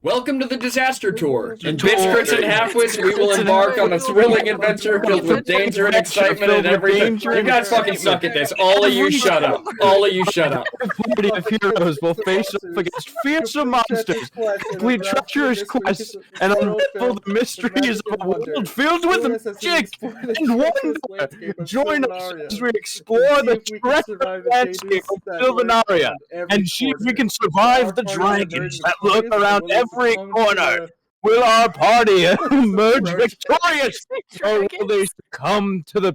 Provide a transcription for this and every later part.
Welcome to the Disaster Tour. In Bitch, Crits, and Halfwits, we will embark on a thrilling adventure filled with danger and excitement and everything. You guys fucking suck at this. All of you shut up. All of you shut up. A party of heroes will face off against fearsome monsters, complete treacherous quests, and unravel the mysteries of a world filled with magic and wonder. Join us as we explore the treacherous landscape of Sylvanaria and see if we can survive the dragons that lurk around every corner. Will our party emerge victorious, or will they succumb to the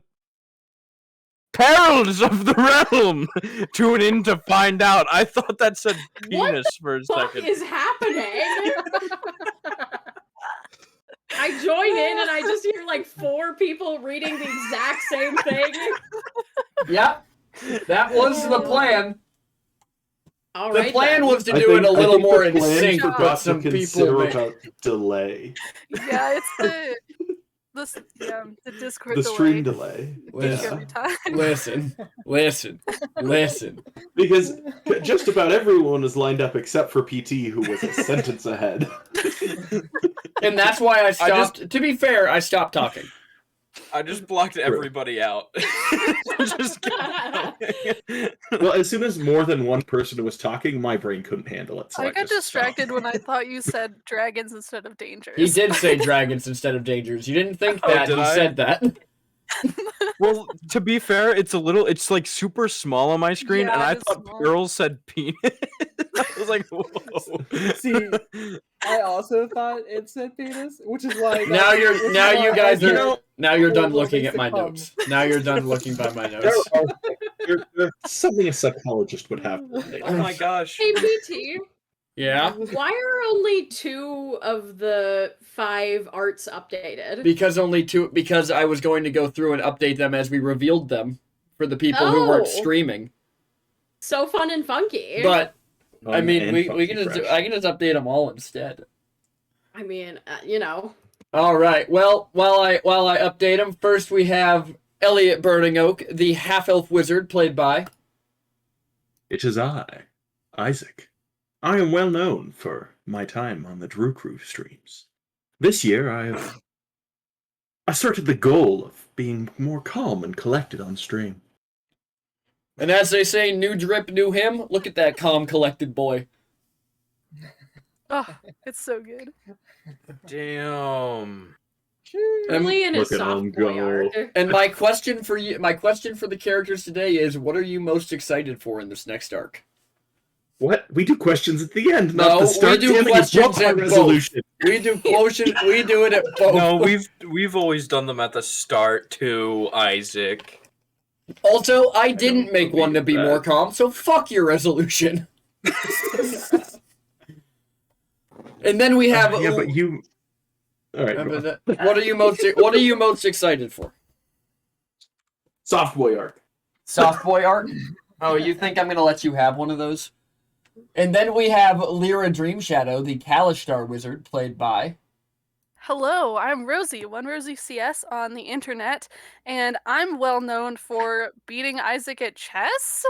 perils of the realm? Tune in to find out. I thought that said penis for a second. What is happening? I join in and I just hear like 4 people reading the exact same thing. Yep, that was the plan. All the right, plan then. was to do it a little more in sync, forgot but some people about delay. Yeah, it's the Discord The delay. stream delay. Every time. Listen. Because just about everyone is lined up except for PT, who was a sentence ahead. And that's why I stopped. To be fair, I stopped talking. I just blocked everybody out. Just Well, as soon as more than one person was talking, my brain couldn't handle it. So I got just distracted stopped. when I thought you said dragons instead of dangers. He did say dragons instead of dangers. You didn't think Oh, that. did He I? said that. Well, to be fair, it's like super small on my screen, Yeah, and I it is thought small. girls said penis. I was like, whoa. See, I also thought it said penis, which is like Now you guys You are. know, Now you're done Horrible looking things at to my come. notes. Now you're done looking by my There notes. are there's something a psychologist would have. Oh my gosh. Hey, PT, Yeah, why are only 2 of the 5 arts updated? because only 2. Because I was going to go through and update them as we revealed them for the people who weren't Oh. streaming. So fun and funky. But I mean, And we funky can just fresh. I can just update them all instead. I mean, you know. All right. Well, while I update them, first we have Elliot Burning Oak, the half-elf wizard, played by. It is I, Isaac. I am well known for my time on the Drew Crew streams. This year I have asserted the goal of being more calm and collected on stream. And as they say, new drip, new him. Look at that calm, collected boy. Oh, it's so good. Damn. Really in a Look at soft him boy go. art. And my question for the characters today is, what are you most excited for in this next arc? What? We do questions at the end, No, not the start. we do Damn it, you questions broke my at both. resolution. We do quotient. We do it at both. No, we've always done them at the start too, Isaac. Also, I didn't make one to be believe more that. calm, so fuck your resolution. And then we have. Yeah, but you. All right. go on. What are you most excited for? Soft boy arc. Soft boy arc? Oh, you think I'm gonna let you have one of those? And then we have Lyra Dreamshadow, the Kalishtar wizard, played by. Hello, I'm Rosie, One Rosie CS on the internet, and I'm well known for beating Isaac at chess.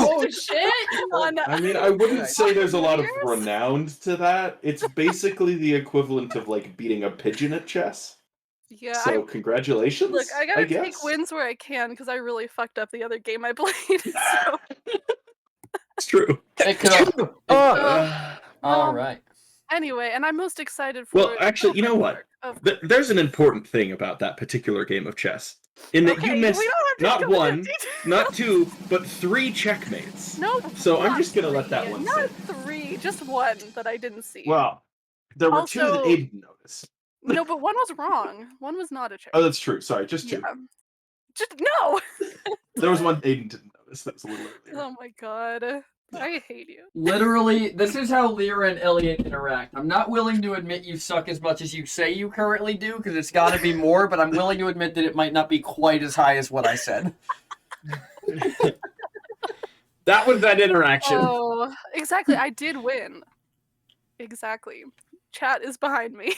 Oh shit! On- I mean, I wouldn't say there's a lot of renown to that. It's basically the equivalent of like beating a pigeon at chess. yeah, So congratulations. look, I gotta guess. take wins where I can because I really fucked up the other game I played. So. It's true. It could. Uh, All right. Anyway, and I'm most excited for. well, actually, you know what? There's an important thing about that particular game of chess. In that Okay, you missed we don't not have to go into one, detail. not 2, but 3 checkmates. No. So I'm not just gonna let 3, that one Not sit. 3, just 1 that I didn't see. Well, there were 2 that Also- Aiden noticed. No, but 1 was wrong. 1 was not a check. Oh, that's true. Sorry, just 2. Yeah. Just no. There was one Aiden didn't notice. That was a little earlier. Oh my god. I hate you. Literally, this is how Lyra and Elliot interact. I'm not willing to admit you suck as much as you say you currently do, because it's got to be more, but I'm willing to admit that it might not be quite as high as what I said. That was that interaction. Oh, exactly. I did win. Exactly. Chat is behind me.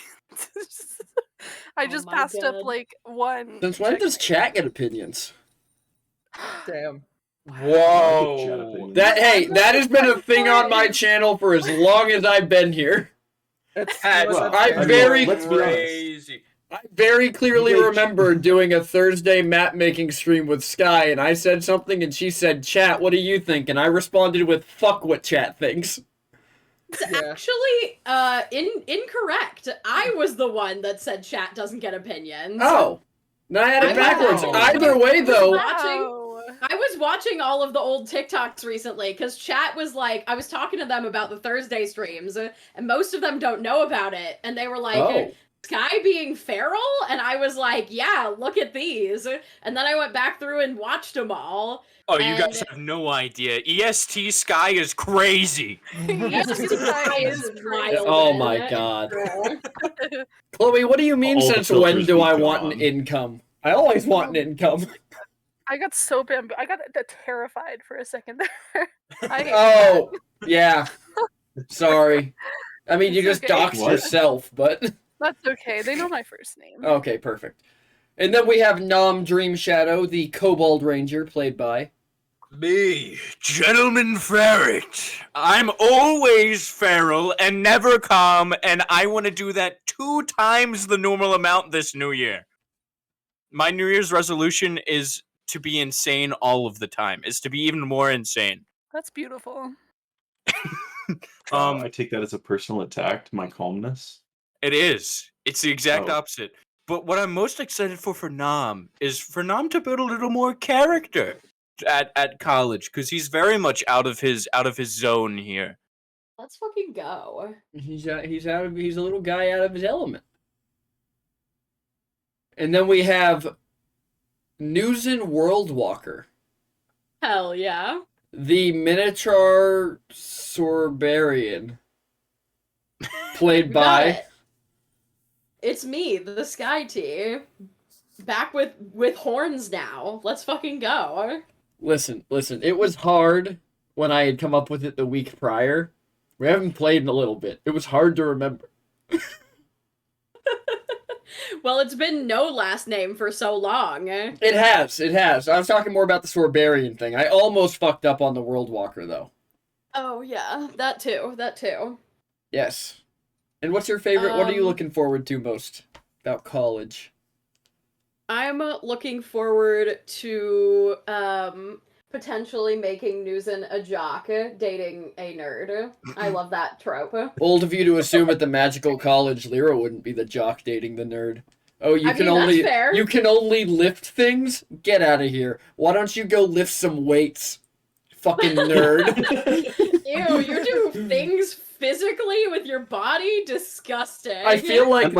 I Oh just my passed up God. like 1. Since when does checkmate. chat get opinions? Damn. Whoa. That has been a thing on my channel for as long as I've been here. I very let's be honest. crazy. I very clearly remember doing a Thursday map making stream with Sky, and I said something, and she said, "Chat, what do you think?" And I responded with, "Fuck what chat thinks." It's actually incorrect. I was the one that said chat doesn't get opinions. Oh, no, I had it backwards. Wow. Either way, though. I was watching all of the old TikToks recently because chat was like, I was talking to them about the Thursday streams, and most of them don't know about it, and they were like, Sky being feral? And I was like, yeah, look at these. And then I went back through and watched them all. Oh, you guys have no idea. EST Sky is crazy. EST Sky is wild. Oh my god. Chloe, what do you mean since when do I want an income? I always want an income. I got so bad. I got terrified for a second there. Oh, yeah. Sorry. I mean, you It's just okay. doxed yourself, but... That's okay. They know my first name. Okay, perfect. And then we have Nom Dream Shadow, the Kobold Ranger, played by... Me, Gentleman Ferret. I'm always feral and never calm, and I want to do that 2 times the normal amount this new year. My New Year's resolution is to be insane all of the time, is to be even more insane. That's beautiful. I take that as a personal attack to my calmness. It is. It's the exact opposite. But what I'm most excited for Nam is for Nam to build a little more character at college, because he's very much out of his zone here. Let's fucking go. He's a little guy out of his element. And then we have Newsen Worldwalker. Hell yeah. The Minotaur Sorbarian. Played by... It's me, the Sky Tea. Back with horns now. Let's fucking go. Listen. It was hard when I had come up with it the week prior. We haven't played in a little bit. It was hard to remember. Well, it's been no last name for so long. It has. I was talking more about the Sorbarian thing. I almost fucked up on the Worldwalker, though. Oh, yeah. That too. Yes. And what's your favorite? What are you looking forward to most about college? I'm looking forward to potentially making Newsen a jock dating a nerd. I love that trope. Bold of you to assume at the magical college Lyra wouldn't be the jock dating the nerd. Oh, that's fair. You can only lift things? Get out of here. Why don't you go lift some weights? Fucking nerd. Ew, you do things physically with your body? Disgusting. I feel like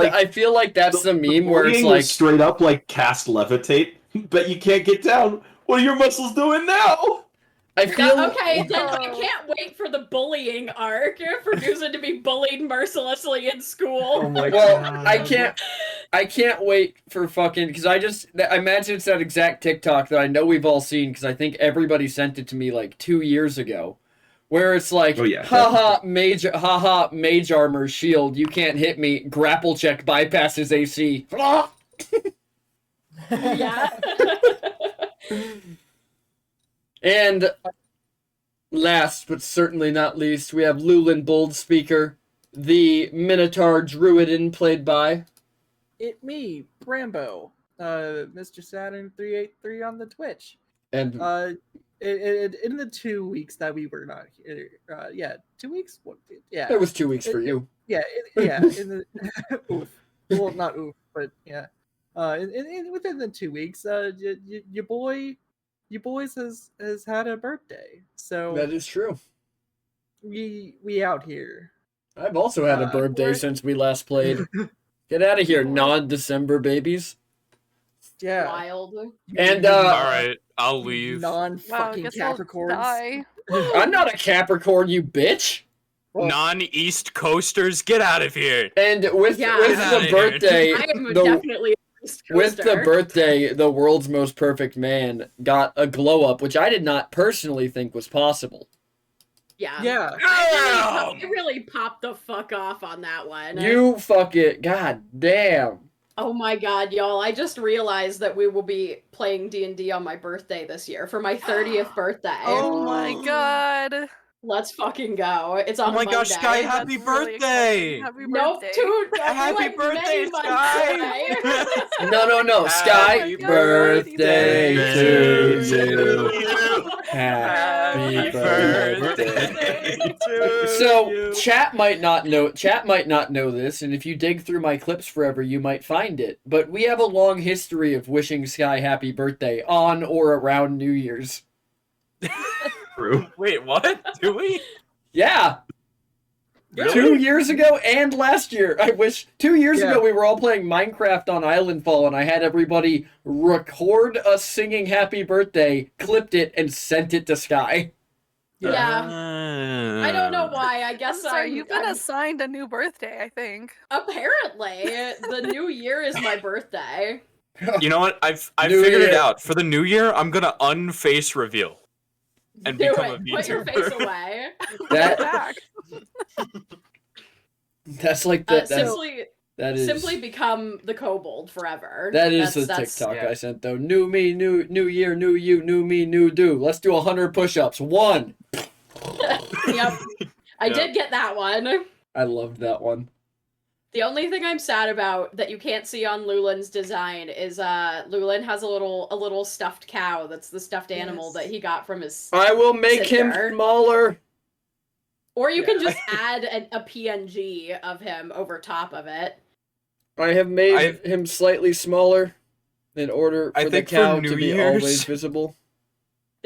that's the meme where it's like straight up like cast levitate, but you can't get down. What are your muscles doing now? Okay, then I can't wait for the bullying arc for Newsen to be bullied mercilessly in school. Oh my god. I can't wait for fucking, because I imagine it's that exact TikTok that I know we've all seen, because I think everybody sent it to me like 2 years ago, where it's like, haha, mage armor shield, you can't hit me, grapple check bypasses AC. Yeah. And last but certainly not least, we have Lulin Boldspeaker, the Minotaur Druidin, played by... It me, Brambo, Mr. Saturn 383 on the Twitch. And in the 2 weeks that we were not here, 2 weeks. Yeah, it was 2 weeks for you. Yeah, in the oof. Well, not oof, but yeah. Within the 2 weeks, your boys has had a birthday, so that is true. We out here. I've also had a birthday since we last played. Get out of here, non-December babies. Yeah. Wild. And alright, I'll leave. Non-fucking Capricorns. I'm not a Capricorn, you bitch. Non-East Coasters, get out of here. And with the birthday, I am definitely a East with the Coaster. birthday, the world's most perfect man got a glow up, which I did not personally think was possible. Yeah. I really popped the fuck off on that one. You fuck it. God damn. Oh my god, y'all. I just realized that we will be playing D&D on my birthday this year for my 30th birthday. Oh my god. Let's fucking go. It's on Oh my Monday. gosh, Sky, happy That's really birthday! exciting. Happy Nope, birthday. dude. Happy birthday, Sky! No. Sky, Happy birthday birthday to you. Happy birthday to So you. chat might not know this, and if you dig through my clips forever, you might find it. But we have a long history of wishing Sky happy birthday on or around New Year's. True. Wait, what? Do we? Yeah. Really? 2 years ago and last year. I wish 2 years Yeah. ago we were all playing Minecraft on Islandfall, and I had everybody record us singing happy birthday, clipped it, and sent it to Sky. Yeah. I don't know why. I guess I'm sorry, you've been assigned a new birthday, I think. Apparently, the new year is my birthday. You know what? I've New figured it Year. out. For the new year, I'm gonna unface reveal and Do become a it. Put your VTuber. face away. That Back. that's like the that is Simply become the kobold forever. that is the That's- TikTok yeah. I sent though. New me, new year, new you, new me, new do. Let's do 100 push-ups. 1. Yep. I did get that one. I loved that one. The only thing I'm sad about that you can't see on Lulin's design is Lulin has a little stuffed cow that's the stuffed animal Yes. that he got from his I will make him Sister. smaller. or you can just add a PNG of him over top of it. I have made I've- him slightly smaller in order I for the think for cow New to be Year's- always visible.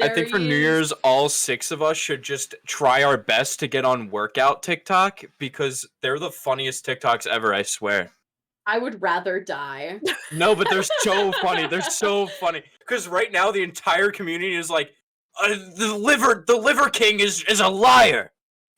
I think for New There he is. Year's, all 6 of us should just try our best to get on workout TikTok because they're the funniest TikToks ever, I swear. I would rather die. No, but they're so funny. They're so funny. Because right now the entire community is like, the liver king is a liar.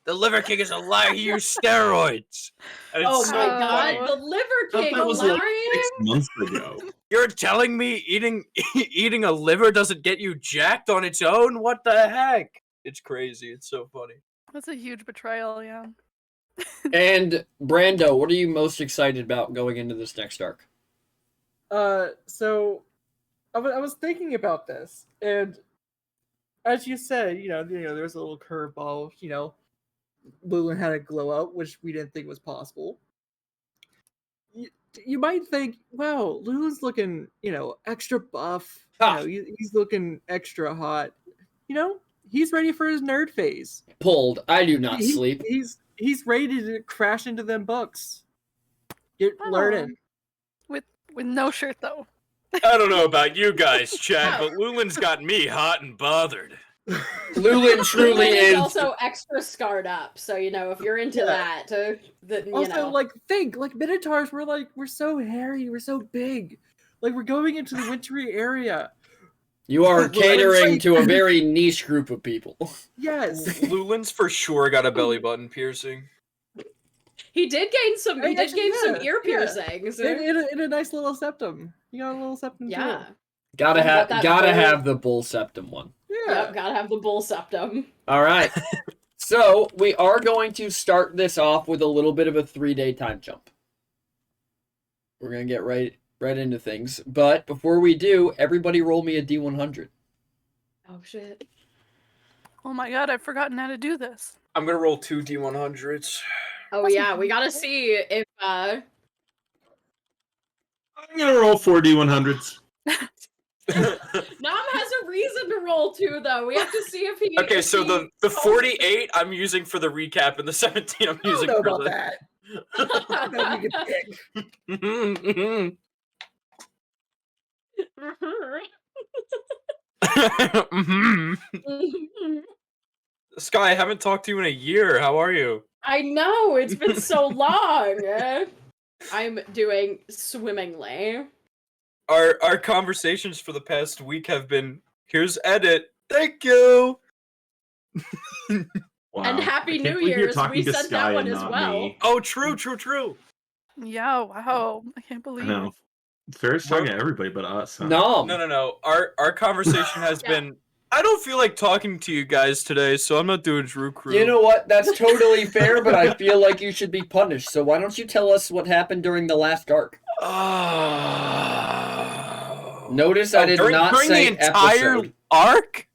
The liver king is a liar. He used steroids. And it's Oh so my god, funny. the liver thought king that was like lying? 6 months ago. You're telling me eating a liver doesn't get you jacked on its own? What the heck? It's crazy. It's so funny. That's a huge betrayal, yeah. And Brando, what are you most excited about going into this next arc? So I was thinking about this, and as you said, there's a little curveball. Lulin had a glow up, which we didn't think was possible. You might think, wow, Lulin's looking, extra buff. He's looking extra hot. He's ready for his nerd phase. Pulled. I do not He- sleep. He's ready to crash into them books. Get Oh. learning. With no shirt though. I don't know about you guys, Chad, but Lulin's got me hot and bothered. Lulin truly Lulin is is. also extra scarred up, so if you're into Yeah. that, then Also, think Minotaurs. We're so hairy. We're so big. We're going into the wintry area. You are catering like- to a very niche group of people. Yes. Lulin's for sure got a belly button piercing. he did gain some. He did Actually, gain some yeah, ear yeah. piercings. in a nice little septum. You got a little septum Yeah. too. Gotta You got that bull- have the bull septum one. Yeah. Yep. Gotta have the bull septum. All right. So we are going to start this off with a little bit of a 3-day time jump. We're gonna get right into things, but before we do, everybody roll me a D100. Oh shit. Oh my god, I've forgotten how to do this. I'm gonna roll 2 D100s. Oh yeah, we gotta see if I'm gonna roll 4 D100s. Nam has a reason to roll 2 though. We have to see if he. Okay, if so he- the 48 I'm using for the recap, and the 17 I'm I don't using know for about the. that. I don't know if you could pick. Sky, I haven't talked to you in a year. How are you? I know it's been so long. I'm doing swimmingly. Our conversations for the past week have been, here's edit. Thank you. Wow. And Happy I can't New believe you're Year's, talking we to sent that Sky one and as not well. me. Oh, true. Yeah, wow. I can't I believe know. Ferris talking to everybody but us. Huh? No. Our conversation has Yeah. been. I don't feel like talking to you guys today, so I'm not doing Drew Crew. You know what? That's totally fair, but I feel like you should be punished. So why don't you tell us what happened during the last arc? Oh. Notice I did not during say the entire episode. arc.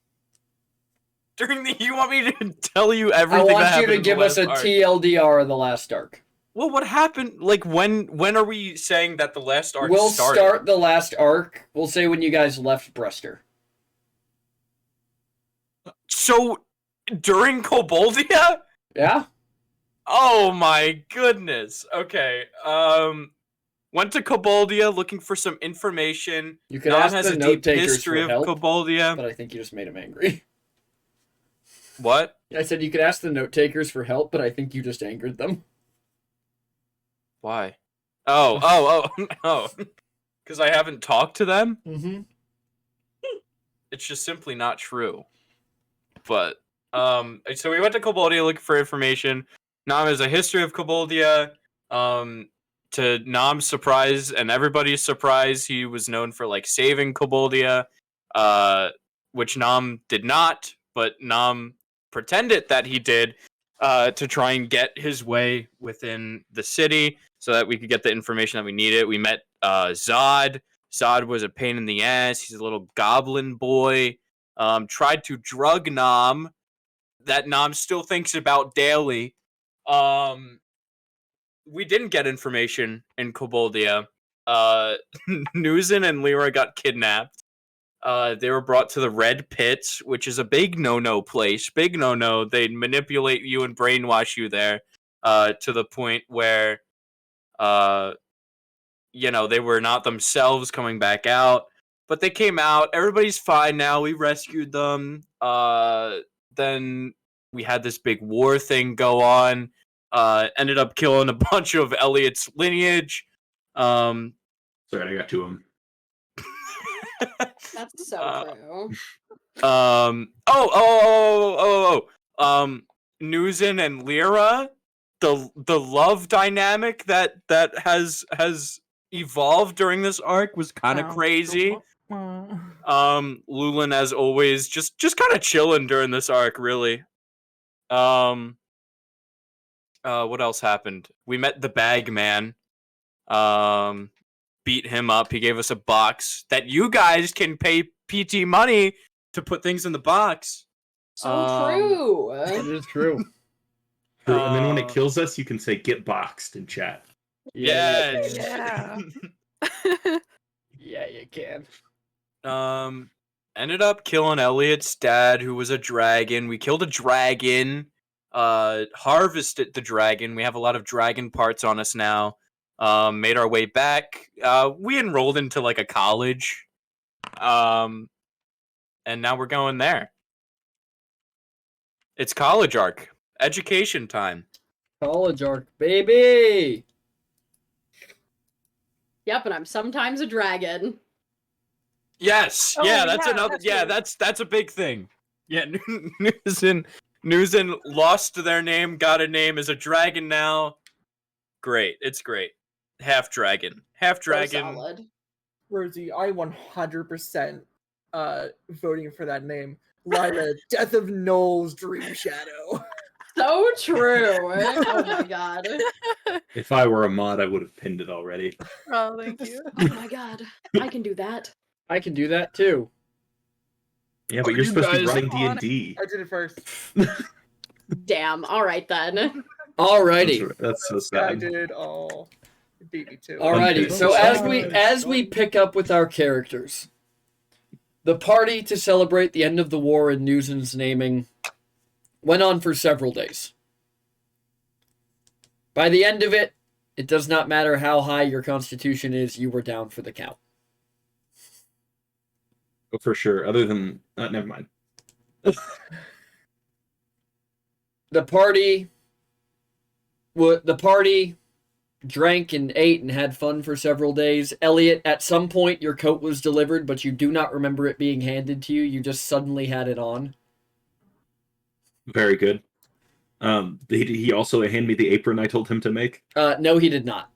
You want me to tell you I everything that want you happened to in the give us a last arc? TLDR of the last arc. Well, what happened? Like, when are we saying that the last arc We'll started? start the last arc. We'll say when you guys left Brester. So, during Koboldia? Yeah? Oh my goodness. Okay. Went to Koboldia looking for some information. You could Nam ask has the a note deep takers history for of help, Koboldia. but I think you just made him angry. What? I said you could ask the note takers for help, but I think you just angered them. Why? Oh. Because I haven't talked to them? Mm-hmm. It's just simply not true. But, so we went to Koboldia looking for information. Nam has a history of Koboldia. To Nam's surprise and everybody's surprise, he was known for, like, saving Koboldia, which Nam did not, but Nam pretended that he did, to try and get his way within the city so that we could get the information that we needed. We met, Zod. Zod was a pain in the ass. He's a little goblin boy. Tried to drug Nam, that Nam still thinks about daily. We didn't get information in Koboldia. Nuzin and Lyra got kidnapped. They were brought to the Red Pits, which is a big no-no place. Big no-no. They manipulate you and brainwash you there, to the point where, they were not themselves coming back out. But they came out. Everybody's fine now. We rescued them. Then we had this big war thing go on. Ended up killing a bunch of Elliot's lineage. Sorry, I got to him. That's so true. Nuzin and Lyra, the love dynamic that has evolved during this arc was kind of crazy. Lulin, as always, just kind of chilling during this arc, really. What else happened? We met the Bag Man. Beat him up. He gave us a box that you guys can pay PT money to put things in the box. So true. It is true. True. And then when it kills us, you can say "get boxed" in chat. Yes. Yeah. Yeah, you can. Ended up killing Elliot's dad, who was a dragon. We killed a dragon. Harvested the dragon. We have a lot of dragon parts on us now. Made our way back. We enrolled into like a college. And now we're going there. It's college arc. Education time. College arc, baby! Yep, and I'm sometimes a dragon. Yes. Oh, yeah, that's yeah, another. that's Yeah, true. that's a big thing. Yeah, Nuzin lost their name, got a name as a dragon now. Great. It's great. Half dragon. Half dragon. So solid. Rosie, I 100% voting for that name. Lila, Death of Noel's Dream Shadow. So true. Oh my god. If I were a mod, I would have pinned it already. Oh, thank you. Oh my god. I can do that. I can do that too. Yeah, but Are you're you supposed to be guys running on it? D&D. I did it first. Damn. Alright then. Alrighty. That's so I sad. did. Oh, it beat me too. Alrighty. Okay. So as we pick up with our characters, the party to celebrate the end of the war and Nuzin's naming went on for several days. By the end of it, it does not matter how high your constitution is, you were down for the count. Oh, for sure. Other than never mind. The party drank and ate and had fun for several days. Elliot, at some point your coat was delivered, but you do not remember it being handed to you. You just suddenly had it on. Very good. He also handed me the apron I told him to make. No, he did not.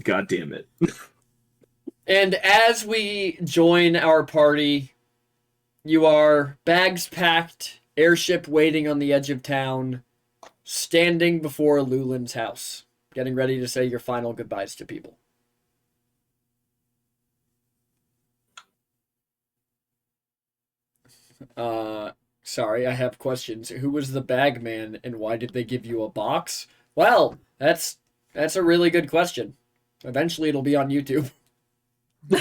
God damn it. And as we join our party, you are bags packed, airship waiting on the edge of town, standing before Lulin's house, getting ready to say your final goodbyes to people. Sorry, I have questions. Who was the bag man, and why did they give you a box? Well, that's a really good question. Eventually, it'll be on YouTube or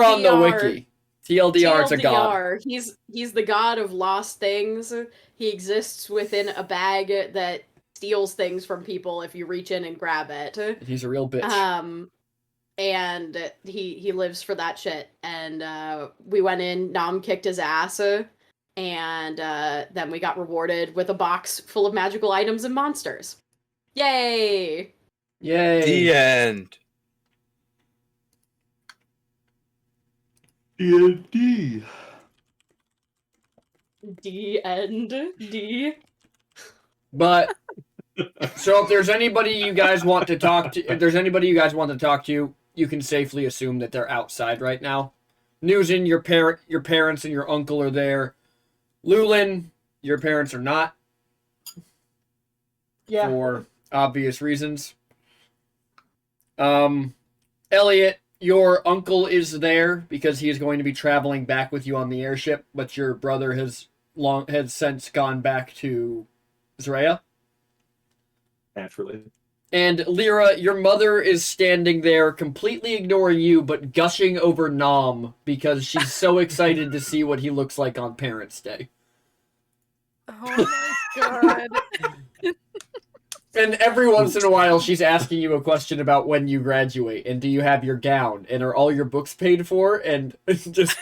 on the wiki. TLDR, it's a god. He's the god of lost things. He exists within a bag that steals things from people if you reach in and grab it. He's a real bitch. And he lives for that shit. And we went in, Nom kicked his ass, and then we got rewarded with a box full of magical items and monsters. Yay! Yay! The end. D&D. D end. D. But so if there's anybody you guys want to talk to, you can safely assume that they're outside right now. Newsin, your parents and your uncle are there. Lulin, your parents are not. Yeah. For obvious reasons. Elliot, your uncle is there because he is going to be traveling back with you on the airship, but your brother has since gone back to Zraya. Naturally. And Lyra, your mother is standing there completely ignoring you, but gushing over Nom because she's so excited to see what he looks like on Parents' Day. Oh my god. And every once in a while, she's asking you a question about when you graduate, and do you have your gown, and are all your books paid for, and just...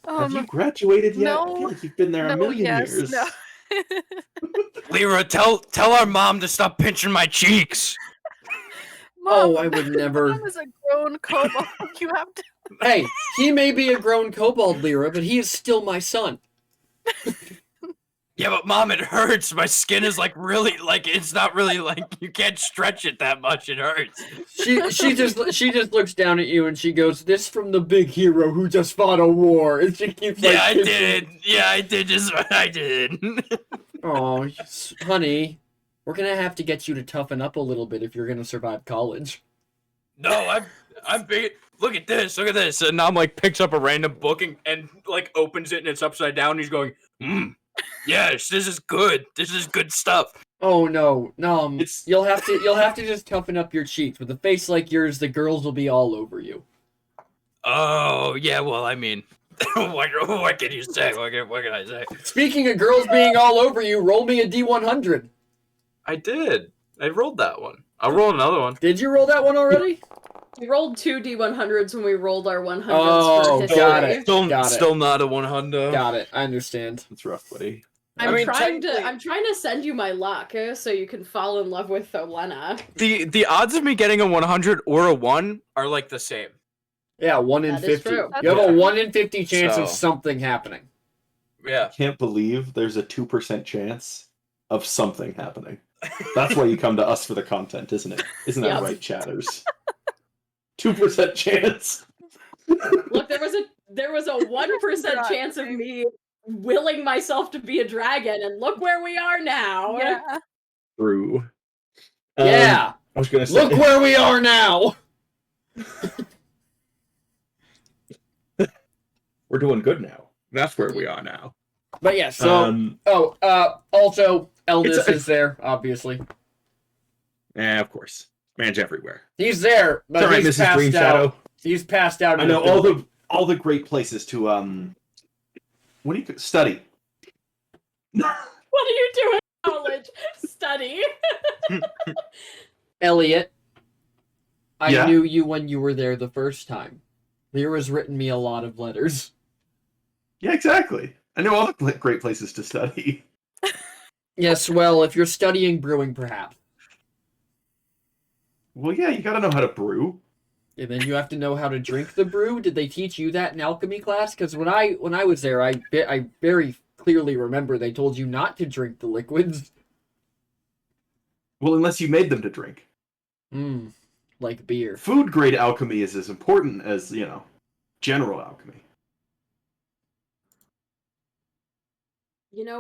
Have you graduated yet? No, I feel like you've been there a million years. No. Lyra, tell our mom to stop pinching my cheeks. Mom, I would never. Mom is a grown kobold. You have to. Hey, he may be a grown kobold, Lyra, but he is still my son. Yeah, but Mom, it hurts. My skin is really it's not really you can't stretch it that much. It hurts. She just looks down at you and she goes, "This from the big hero who just fought a war." And she keeps I did. Yeah, I did just what I did. Oh, honey, we're gonna have to get you to toughen up a little bit if you're gonna survive college. No, I'm big. Look at this. Look at this. And Nom picks up a random book and opens it and it's upside down. And he's going, yes, this is good. This is good stuff. Oh no, you'll have to just toughen up your cheeks. With a face like yours, the girls will be all over you. Oh yeah, well I mean, what can you say? What can I say? Speaking of girls being all over you, roll me a D100. I did. I rolled that one. I'll roll another one. Did you roll that one already? We rolled 2 D100s when we rolled our 100s Oh, for history. got it. Still not a 100. Got it. I understand. That's rough, buddy. I'm trying to send you my luck so you can fall in love with Olena. The odds of me getting a 100 or a 1 are the same. Yeah, 1 in 50. True. You have a 1 in 50 chance of something happening. Yeah. I can't believe there's a 2% chance of something happening. That's why you come to us for the content, isn't it? Isn't that right, chatters? 2% chance. Look, there was a 1% chance of me willing myself to be a dragon, and look where we are now. Yeah. True. Yeah. I was gonna say. Look where we are now. We're doing good now. That's where we are now. But yeah, so also Eldis is there, obviously. Yeah, of course. Man's everywhere. He's there, but Sorry, he's Mrs. passed Green out. Shadow. He's passed out. I know all the great places to what do you study? What are you doing in college? Study. Elliot, I knew you when you were there the first time. Lyra's written me a lot of letters. Yeah, exactly. I know all the great places to study. Yes, well, if you're studying brewing, perhaps. Well, yeah, you gotta know how to brew. And then you have to know how to drink the brew. Did they teach you that in alchemy class? Because when I was there, I very clearly remember they told you not to drink the liquids. Well, unless you made them to drink. Like beer. Food grade alchemy is as important as, general alchemy.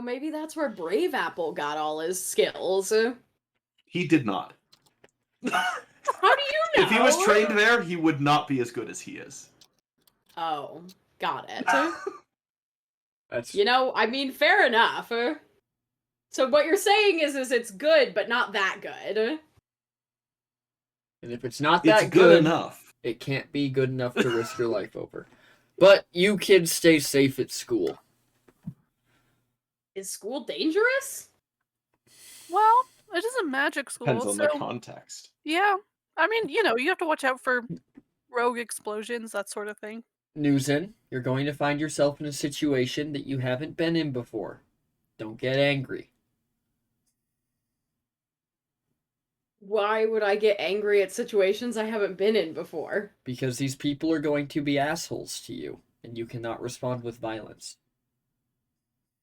Maybe that's where Brave Apple got all his skills. He did not. How do you know? If he was trained there, he would not be as good as he is. Oh. Got it. That's I mean, fair enough. So what you're saying is it's good, but not that good. and if it's not that It's good enough. it can't be good enough to risk your life over. But you kids stay safe at school. Is school dangerous? Well, it is a magic school. Depends on the context. Yeah. I mean, you have to watch out for rogue explosions, that sort of thing. Newsen, you're going to find yourself in a situation that you haven't been in before. Don't get angry. Why would I get angry at situations I haven't been in before? Because these people are going to be assholes to you, and you cannot respond with violence.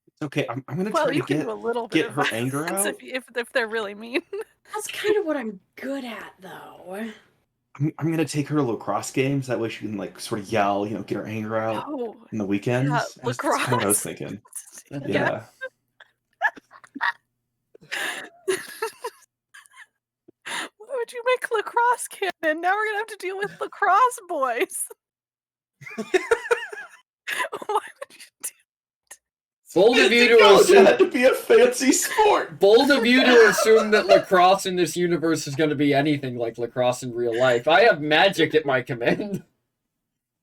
It's okay. I'm going to try to do a little bit get of her anger out. if they're really mean. That's kind of what I'm good at, though. I'm going to take her to lacrosse games. That way she can, like, sort of yell, get her anger out in the weekends. Yeah, That's kind of what I was thinking. Yeah. Why would you make lacrosse canon? Now we're going to have to deal with lacrosse boys. Why would you do Bold of you to assume had to be a fancy sport. Bold of you to assume that lacrosse in this universe is going to be anything like lacrosse in real life. I have magic at my command.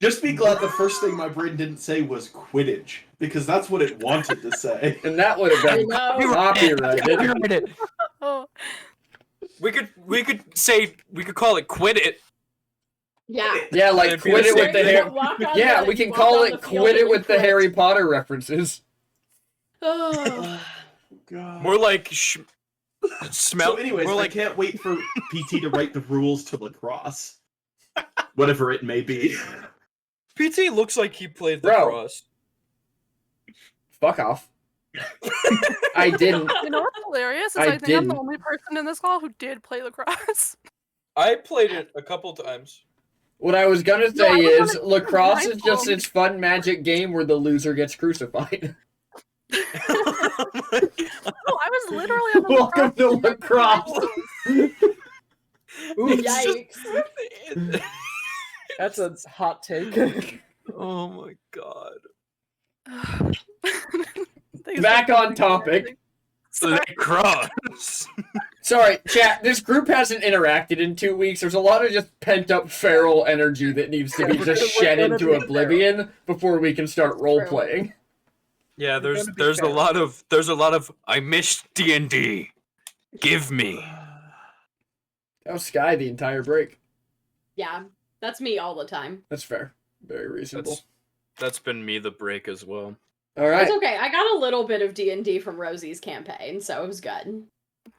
Just be glad the first thing my brain didn't say was Quidditch, because that's what it wanted to say. And that would have been copyrighted. Oh. We could call it Quit It. Yeah. Yeah, like Quit It with the Harry. Yeah, we can call it Quit It with the Harry Potter references. Oh. God. More like smell. So anyways, more like I can't wait for PT to write the rules to lacrosse. Whatever it may be. PT looks like he played Bro. lacrosse. Fuck off. I didn't. You know what's hilarious is I I think I'm didn't. the only person in this call who did play lacrosse. I played it a couple times. What I was gonna say I was is on a lacrosse is rifle. just this fun magic game where the loser gets crucified. No, I was literally on the Welcome to lacrosse. Yikes. That's a hot take. Oh my god. Back on topic. lacrosse. Sorry, chat. This group hasn't interacted in 2 weeks. There's a lot of just pent-up feral energy that needs to be just shed into oblivion before we can start role-playing. Yeah, there's a lot of I miss D&D. Give me. That was Sky the entire break. Yeah, that's me all the time. That's fair. Very reasonable. That's been me the break as well. All right. It's okay. I got a little bit of D&D from Rosie's campaign, so it was good.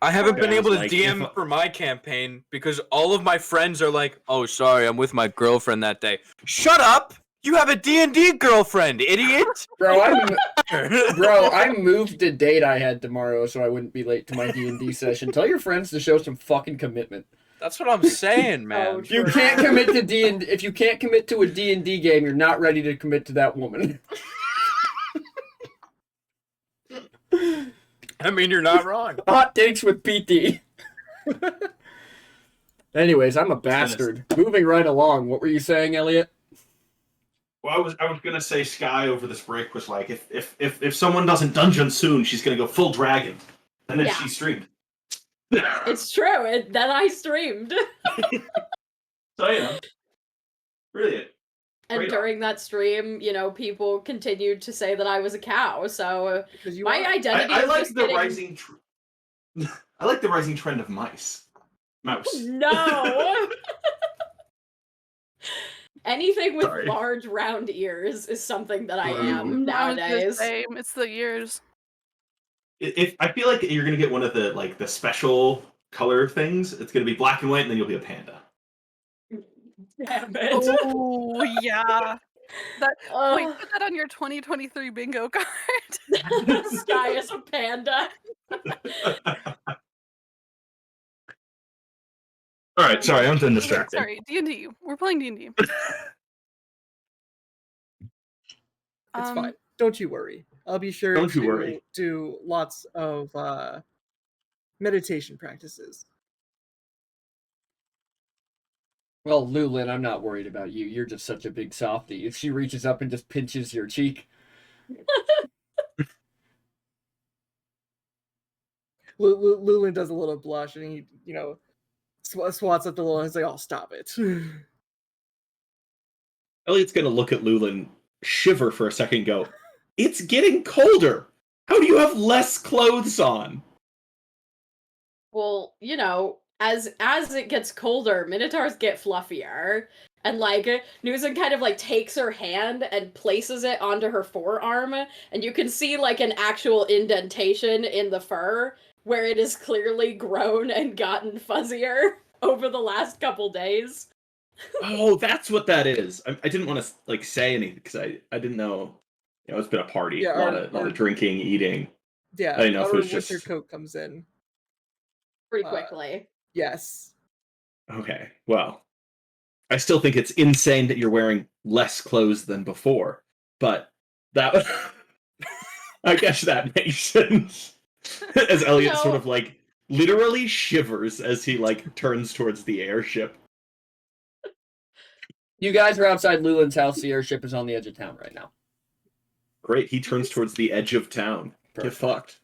I haven't been able to Like, DM for my campaign because all of my friends are like, "Oh, sorry, I'm with my girlfriend that day." Shut up! You have a D&D girlfriend, idiot! Bro, I moved the date I had tomorrow so I wouldn't be late to my D&D session. Tell your friends to show some fucking commitment. That's what I'm saying, man. Oh, You can't commit to D&D. If you can't commit to a D&D game, you're not ready to commit to that woman. I mean, you're not wrong. Hot takes with PT. Anyways, I'm a bastard. Moving right along. What were you saying, Elliot? Well, I was gonna say Sky over this break was like, if someone doesn't dungeon soon, she's gonna go full dragon, and then Yeah. she streamed. It's true. That I streamed. So yeah, brilliant. And Great during that stream, people continued to say that I was a cow. So Because you my are. identity I is like just the getting... rising. I like the rising trend of mouse. No. Anything with Sorry. large round ears is something that I am I was nowadays. the same. It's the years. If I feel like you're gonna get one of the special color things, it's gonna be black and white, and then you'll be a panda. Damn it. Oh yeah. Wait, put that on your 2023 bingo card. Sky is a panda. All right, sorry, I'm done distracted. Sorry, D&D. We're playing D&D. It's fine. Don't you worry. I'll be sure Don't you to worry. do lots of meditation practices. Well, Lulin, I'm not worried about you. You're just such a big softie. If she reaches up and just pinches your cheek. Lulin does a little blush, and he, swats at the little. He's like, "Oh, stop it." Elliot's gonna look at Lulin, shiver for a second, and go, "It's getting colder. How do you have less clothes on?" Well, as it gets colder, minotaurs get fluffier. And Nuzin kind of takes her hand and places it onto her forearm, and you can see an actual indentation in the fur where it has clearly grown and gotten fuzzier over the last couple days. Oh, that's what that is. I didn't want to say anything because I didn't know. It's been a party, Yeah, a lot of drinking, eating. Yeah, I didn't know if it was winter just coat comes in pretty quickly. Yes. Okay. Well, I still think it's insane that you're wearing less clothes than before, but that I guess that makes sense. As Elliot sort of literally shivers as he turns towards the airship. You guys are outside Lulin's house. The airship is on the edge of town right now. Great. He turns towards the edge of town. Perfect. Get fucked.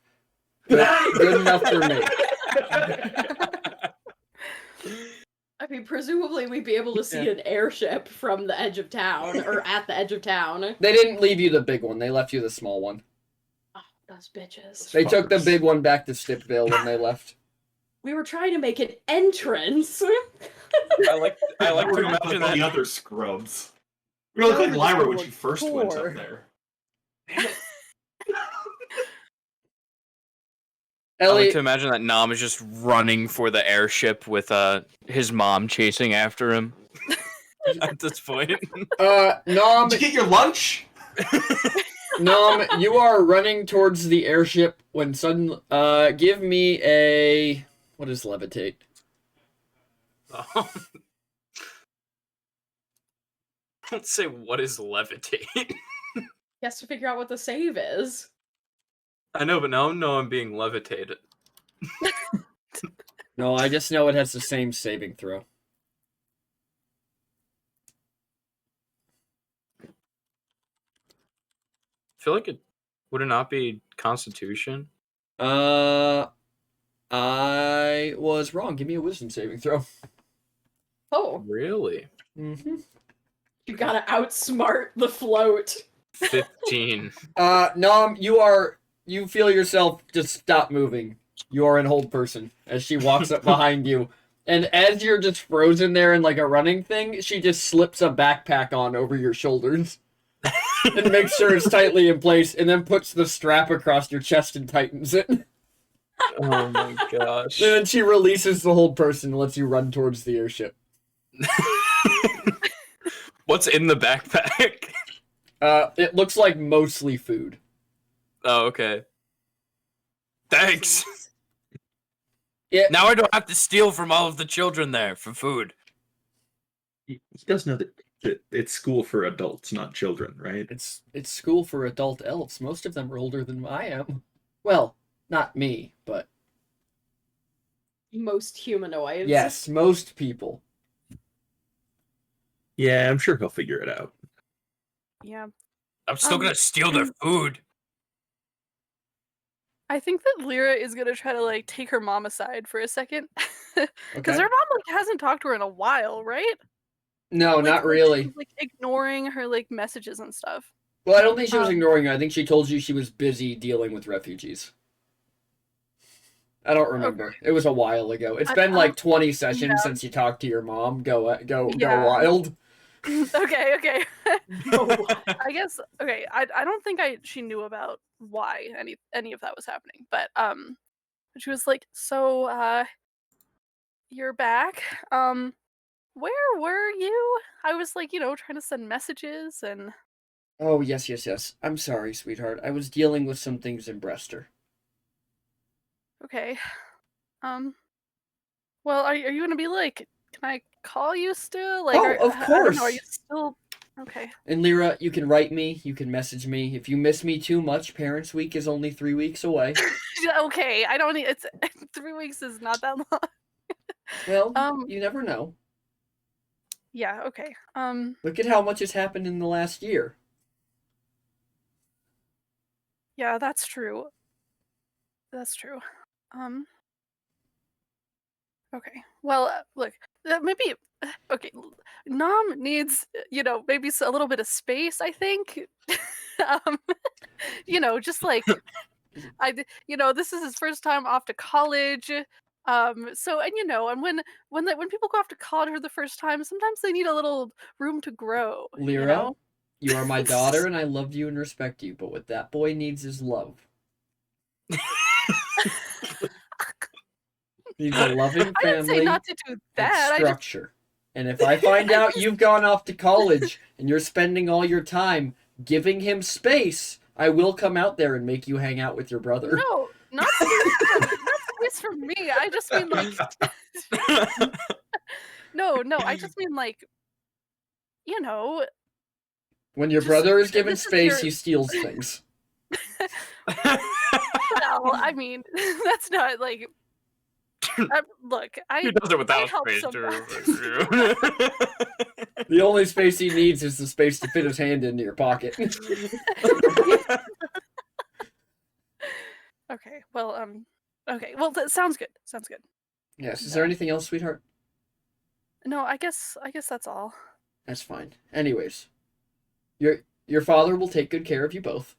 Good enough for me. I mean, presumably we'd be able to see an airship from the edge of town, or at the edge of town. They didn't leave you the big one. They left you the small one. Oh, those bitches. They took the big one back to Stipville when they left. We were trying to make an entrance. I like to imagine that the other scrubs. We look like Lyra when she first went up there. I like to imagine that Nom is just running for the airship with his mom chasing after him at this point. Nom, did you get your lunch? Nom, you are running towards the airship when suddenly give me a what is levitate? Let's say what is levitate? He has to figure out what the save is. I know, but now I'm being levitated. No, I just know it has the same saving throw. I feel like would it not be Constitution? I was wrong. Give me a wisdom saving throw. Oh. Really? Mm-hmm. You gotta outsmart the float. 15. Nom, you feel yourself just stop moving. You are an hold person as she walks up behind you. And as you're just frozen there in a running thing, she just slips a backpack on over your shoulders. And makes sure it's tightly in place, and then puts the strap across your chest and tightens it. Oh my gosh. And then she releases the hold person and lets you run towards the airship. What's in the backpack? It looks like mostly food. Oh, okay. Thanks. Yeah. Now I don't have to steal from all of the children there for food. He does know that it's school for adults, not children, right? It's school for adult elves. Most of them are older than I am. Well, not me, but most humanoids. yes, most people. Yeah, I'm sure he'll figure it out. Yeah. I'm still gonna steal their food. I think that Lyra is gonna try to take her mom aside for a second, because Okay. her mom hasn't talked to her in a while, right? No, not really. She's, ignoring her messages and stuff. Well, I don't think she was ignoring you. I think she told you she was busy dealing with refugees. I don't remember. Okay. It was a while ago. It's been 20 sessions since you talked to your mom. Go wild. Okay. I guess I don't think she knew about why any of that was happening, but she was like, so you're back. Where were you? I was trying to send messages and oh yes. I'm sorry, sweetheart. I was dealing with some things in Brester. Okay. Well, are you gonna be can I call you still? Of course. Are you still okay? And Lyra, you can write me, you can message me. If you miss me too much, Parents Week is only 3 weeks away. Okay, I don't need. It's 3 weeks is not that long. Well, you never know. Yeah, okay. Look at how much has happened in the last year. Yeah, that's true. That's true. Okay. Well, look, maybe okay, Nom needs, maybe a little bit of space, I think. um, just like this is his first time off to college. So and when people go off to college for the first time, sometimes they need a little room to grow, Lyra, you are my daughter, and I love you and respect you, but what that boy needs is love. Needs a loving family. I didn't say not to do that. Structure. And if I find out you've gone off to college and you're spending all your time giving him space, I will come out there and make you hang out with your brother. No, not space for me. I just mean like No, I just mean like when your brother is given space, he steals things. Well, I mean, that's not like look, he does it without space. The only space he needs is the space to fit his hand into your pocket. Okay, well, that sounds good. Sounds good. Yes. Is there anything else, sweetheart? No, I guess that's all. That's fine. Anyways, your father will take good care of you both.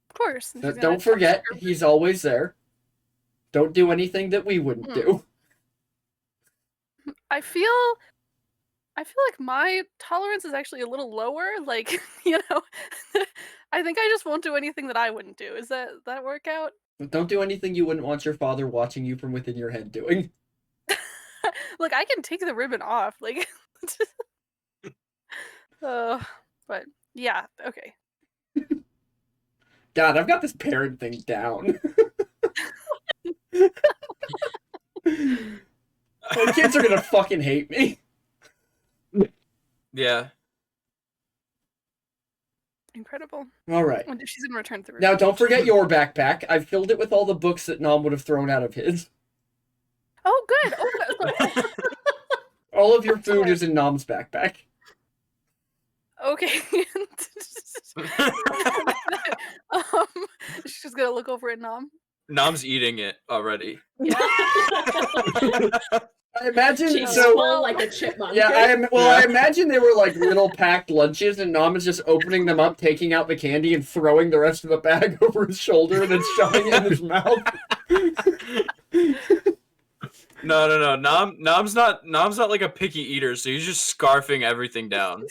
Of course. Don't forget, he's always there. Don't do anything that we wouldn't do. I feel like my tolerance is actually a little lower. Like, I think I just won't do anything that I wouldn't do. Is that work out? Don't do anything you wouldn't want your father watching you from within your head doing. Look, I can take the ribbon off. Like, but yeah, okay. God, I've got this parent thing down. My kids are gonna fucking hate me. Yeah. Incredible. All right. She's gonna return the ribbon. Now, don't forget your backpack. I've filled it with all the books that Nom would have thrown out of his. Oh, good. Oh, all of your food is in Nom's backpack. Okay. She's gonna look over at Nom. Nom's eating it already. Yeah. I imagine She's small like a chipmunk. Yeah, I imagine they were like little packed lunches, and Nom is just opening them up, taking out the candy, and throwing the rest of the bag over his shoulder, and then shoving it in his mouth. No. Nom's not like a picky eater, so he's just scarfing everything down,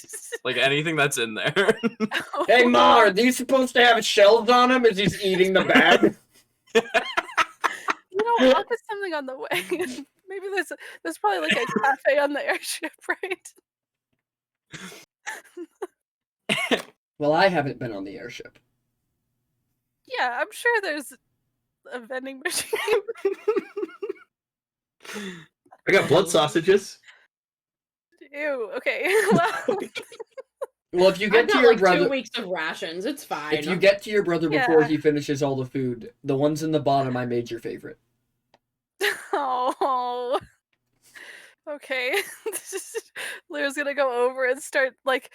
like anything that's in there. Hey, Ma, are these supposed to have shells on them as he's eating the bag? I'll put something on the way. Maybe there's probably like a cafe on the airship, right? Well, I haven't been on the airship. Yeah, I'm sure there's a vending machine. I got blood sausages. Ew. Okay. Well, if you get to your brother, 2 weeks of rations. It's fine. If you get to your brother before he finishes all the food, the ones in the bottom I made your favorite. Oh. Okay. Lyra's gonna go over and start like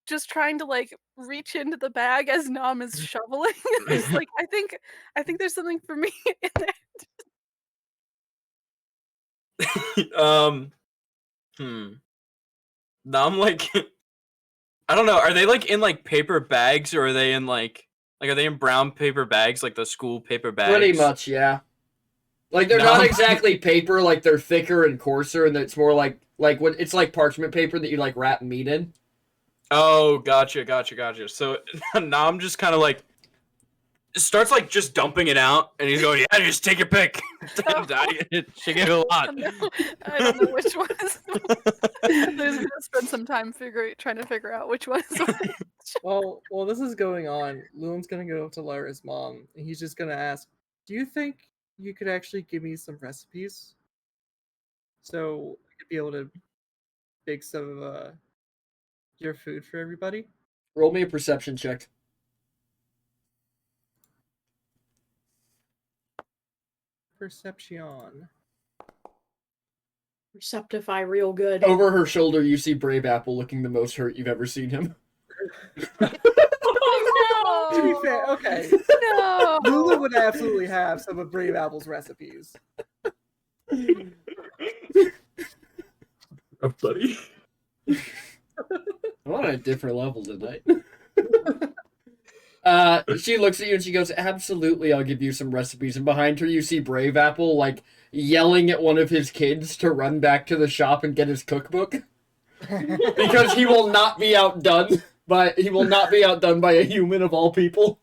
just trying to like reach into the bag as Nom is shoveling. It's like I think there's something for me in there. Nom, like, I don't know. Are they like in like paper bags, or are they in like are they in brown paper bags, like the school paper bags? Pretty much, yeah. Like they're not exactly paper, like they're thicker and coarser, and it's more like what it's like parchment paper that you like wrap meat in. Oh, gotcha. So Nom just kind of like starts like just dumping it out, and he's going, "Yeah, just take your pick." She gave it a lot. No, I don't know which one is. There's gonna spend some time trying to figure out which one is which. Well, while this is going on, Lewin's gonna go to Lyra's mom, and he's just gonna ask, "Do you think you could actually give me some recipes, so I could be able to bake some of your food for everybody?" Roll me a perception check. Perception. Receptify real good. Over her shoulder, you see Brave Apple looking the most hurt you've ever seen him. Oh To be fair, okay. no! Lulu would absolutely have some of Brave Apple's recipes. Oh, buddy. I'm on a different level tonight. She looks at you and she goes, absolutely, I'll give you some recipes. And behind her, you see Brave Apple, like, yelling at one of his kids to run back to the shop and get his cookbook. Because he will not be outdone by a human of all people.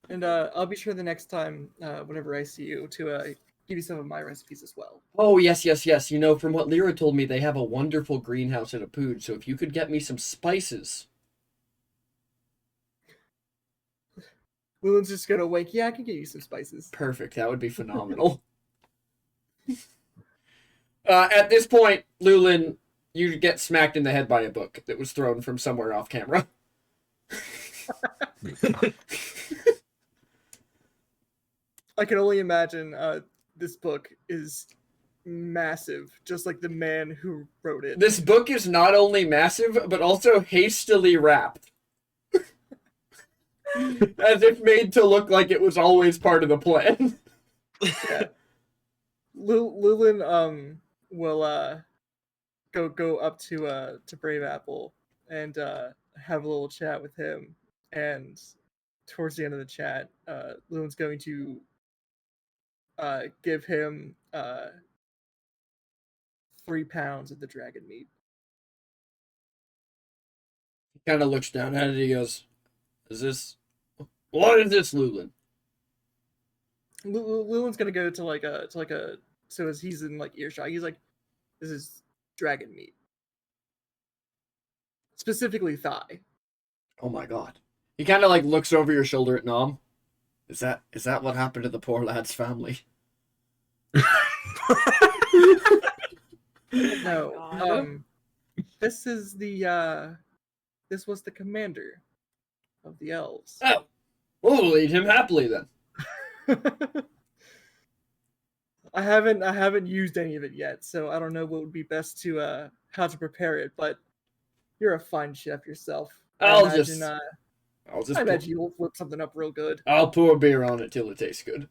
And I'll be sure the next time, whenever I see you, to give you some of my recipes as well. Oh, yes. You know, from what Lyra told me, they have a wonderful greenhouse at Apood, so if you could get me some spices. Lulun's just gonna wink. Yeah, I can get you some spices. Perfect. That would be phenomenal. At this point, Lulin, you get smacked in the head by a book that was thrown from somewhere off camera. I can only imagine this book is massive, just like the man who wrote it. This book is not only massive, but also hastily wrapped. As if made to look like it was always part of the plan. Yeah. Lulin will go up to Brave Apple and have a little chat with him, and towards the end of the chat, Lulin's going to give him 3 pounds of the dragon meat. He kind of looks down at it. He goes, what is this, Lulin? Lulin's gonna go to like a so as he's in like earshot, he's like, this is dragon meat, specifically thigh. Oh my god. He kind of like looks over your shoulder at Nom. Is that what happened to the poor lad's family? No. This is this was the commander of the elves. Oh. We'll eat him happily then. I haven't used any of it yet, so I don't know what would be best to how to prepare it, but you're a fine chef yourself. I imagine you'll flip something up real good. I'll pour beer on it till it tastes good.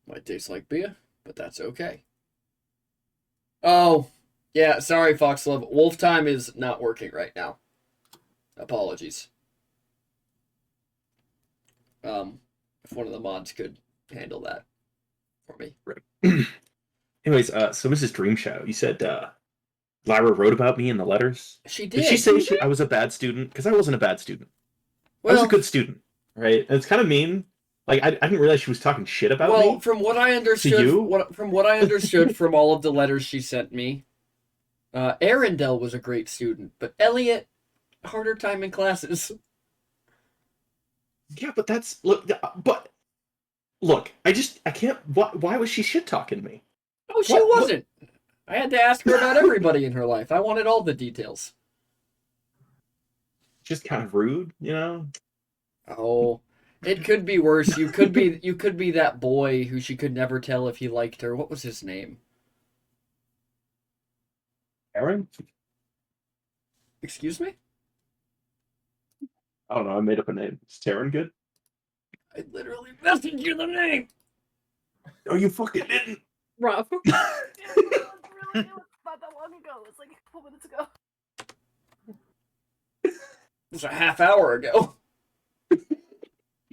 Might taste like beer, but that's okay. Oh, yeah, sorry, Foxlove. Wolf time is not working right now. Apologies. If one of the mods could handle that for me. Right. Anyways, so Mrs. Dreamshadow, you said Lyra wrote about me in the letters. She did. Did she say I was a bad student? Because I wasn't a bad student. I was a good student, right? And it's kind of mean. Like I didn't realize she was talking shit about me. Well, from what I understood, from all of the letters she sent me, Arendelle was a great student, but Elliot, harder time in classes. Yeah, but look, I can't. Why was she shit talking me? Oh, she wasn't. I had to ask her about everybody in her life. I wanted all the details. Just kind of rude, you know. Oh, it could be worse. You could be that boy who she could never tell if he liked her. What was his name? Aaron? Excuse me? I don't know. I made up a name. Is Taryn good? I literally messaged you the name. No, you fucking didn't. Rough. It was not that long ago. It was like a couple minutes ago. It was a half hour ago.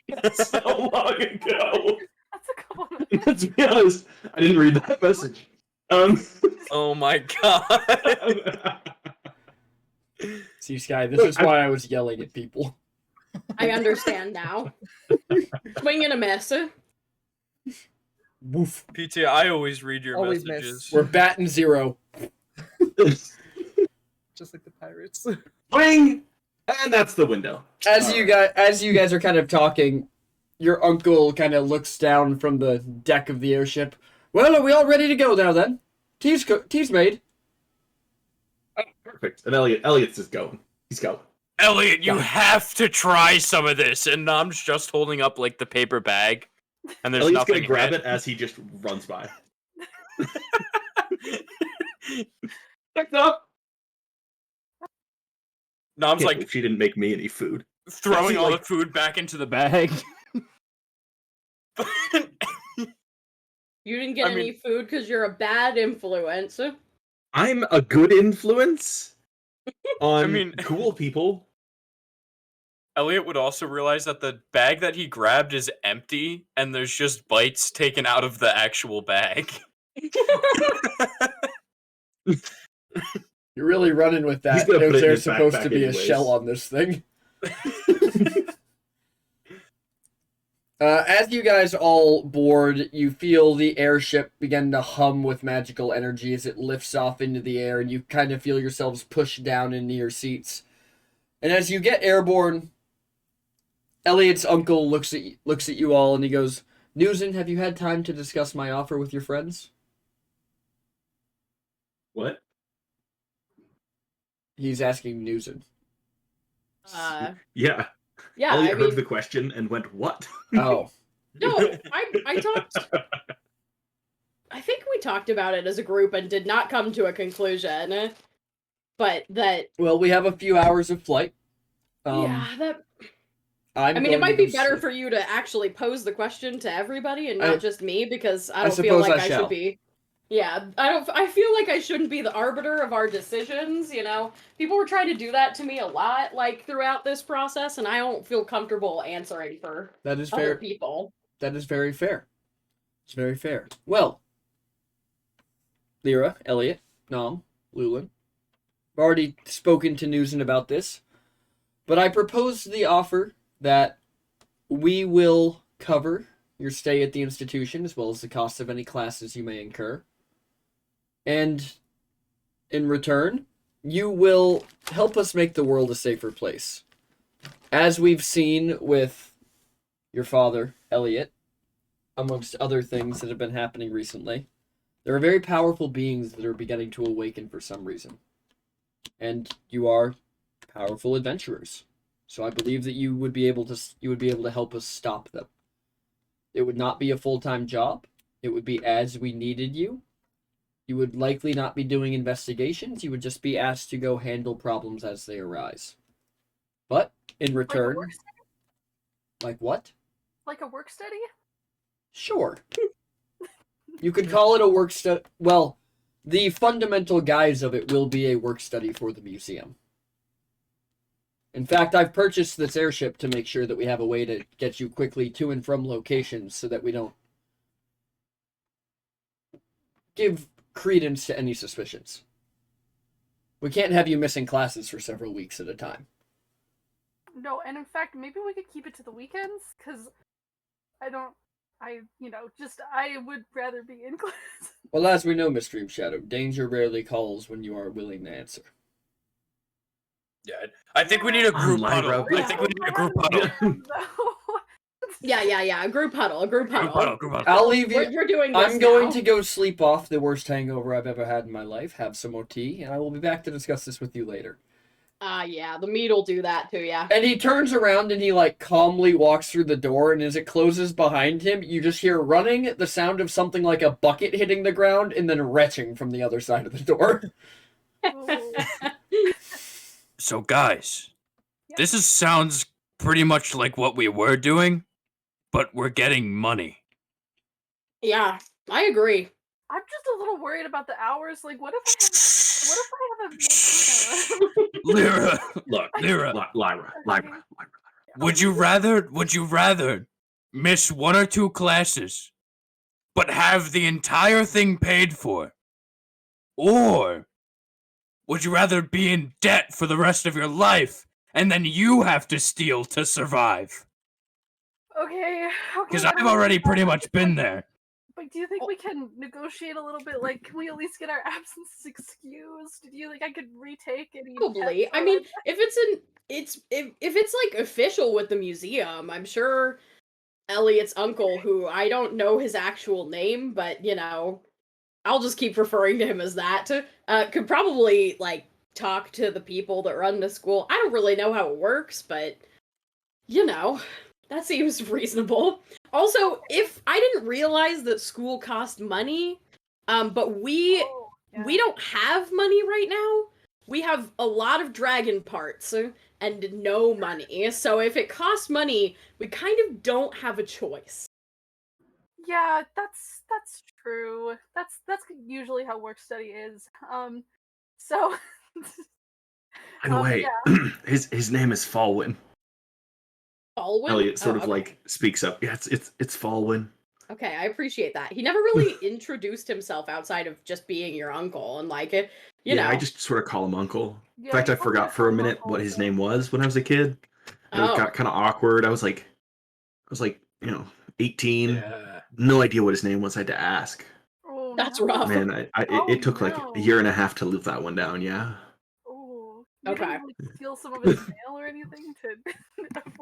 That's so long ago. That's a couple minutes. Let's be honest. I didn't read that message. Oh my god. See, Sky, this is why I was yelling at people. I understand now. Swing and a miss. Woof. PT, I always read your Always messages. miss. We're batting 0. Just like the pirates. Bling! And that's the window. As you guys are kind of talking, your uncle kind of looks down from the deck of the airship. Well, are we all ready to go now then? Tea's made. Oh, perfect. And Elliot's just going. He's going. Elliot, you have to try some of this. And Nom's just holding up like the paper bag. And there's Ellie's nothing gonna grab hit. it as he just runs by. Picked up. Nom's Can't like believe she didn't make me any food. throwing all like- the food back into the bag. You didn't get any food because you're a bad influence. I'm a good influence on cool people. Elliot would also realize that the bag that he grabbed is empty, and there's just bites taken out of the actual bag. You're really running with that. There's supposed to be a shell on this thing. As you guys all board, you feel the airship begin to hum with magical energy as it lifts off into the air, and you kind of feel yourselves pushed down into your seats. And as you get airborne, Elliot's uncle looks at you all, and he goes, "Newson, have you had time to discuss my offer with your friends?" What? He's asking Newson. Yeah. Yeah, Elliot heard the question and went, "What?" Oh. No, I talked. I think we talked about it as a group and did not come to a conclusion. But that. Well, we have a few hours of flight. It might be better for you to actually pose the question to everybody and not just me, because I don't feel like I should be. Yeah, I feel like I shouldn't be the arbiter of our decisions, you know? People were trying to do that to me a lot, like, throughout this process, and I don't feel comfortable answering for other people. That is very fair. It's very fair. Well, Lyra, Elliot, Nom, Lulin, I've already spoken to Newson about this, but I propose the offer that we will cover your stay at the institution as well as the cost of any classes you may incur. And in return, you will help us make the world a safer place. As we've seen with your father, Elliot, amongst other things that have been happening recently, there are very powerful beings that are beginning to awaken for some reason. And you are powerful adventurers. So I believe that you would be able to help us stop them. It would not be a full-time job. It would be as we needed you. You would likely not be doing investigations. You would just be asked to go handle problems as they arise. But in return, like what? Like a work study? Sure. You could call it a work study. Well, the fundamental guise of it will be a work study for the museum. In fact, I've purchased this airship to make sure that we have a way to get you quickly to and from locations so that we don't give credence to any suspicions. We can't have you missing classes for several weeks at a time. No, and in fact, maybe we could keep it to the weekends, because I would rather be in class. Well, as we know, Miss Dream Shadow, danger rarely calls when you are willing to answer. Yeah, I think we need a group huddle. I think we need a group huddle. Yeah, a group huddle. I'll leave you. We're doing this I'm going to go sleep off the worst hangover I've ever had in my life, have some more tea, and I will be back to discuss this with you later. Yeah, the meat will do that to ya. And he turns around and he, calmly walks through the door, and as it closes behind him, you just hear running, the sound of something like a bucket hitting the ground, and then retching from the other side of the door. So, guys, this sounds pretty much like what we were doing, but we're getting money. Yeah, I agree. I'm just a little worried about the hours. Like, what if I have a Lyra, look, Lyra. Would you rather miss 1 or 2 classes, but have the entire thing paid for, or would you rather be in debt for the rest of your life and then you have to steal to survive? Okay. Because I've already pretty much been there. But do you think we can negotiate a little bit? Like, can we at least get our absence excused? Do you think I could retake any? Probably. I mean, if it's like official with the museum, I'm sure Elliot's uncle, who I don't know his actual name, but I'll just keep referring to him as that, could probably talk to the people that run the school. I don't really know how it works, but That seems reasonable. Also, if I didn't realize that school cost money, but we don't have money right now. We have a lot of dragon parts and no money. So if it costs money, we kind of don't have a choice. Yeah, that's true. That's usually how work study is. So By the way, yeah. his name is Falwyn. Falwyn? Elliot sort of like speaks up. Yeah, it's Falwyn. Okay, I appreciate that. He never really introduced himself outside of just being your uncle and like it, you know. I just sort of call him uncle. Yeah, In fact, I forgot for a minute what his name was when I was a kid. It got kind of awkward. I was like, 18. Yeah. No idea what his name was. I had to ask. Oh, That's no. rough. Man, it took like a year and a half to live that one down. Yeah. Oh, okay. Didn't, like, steal some of his mail or anything to.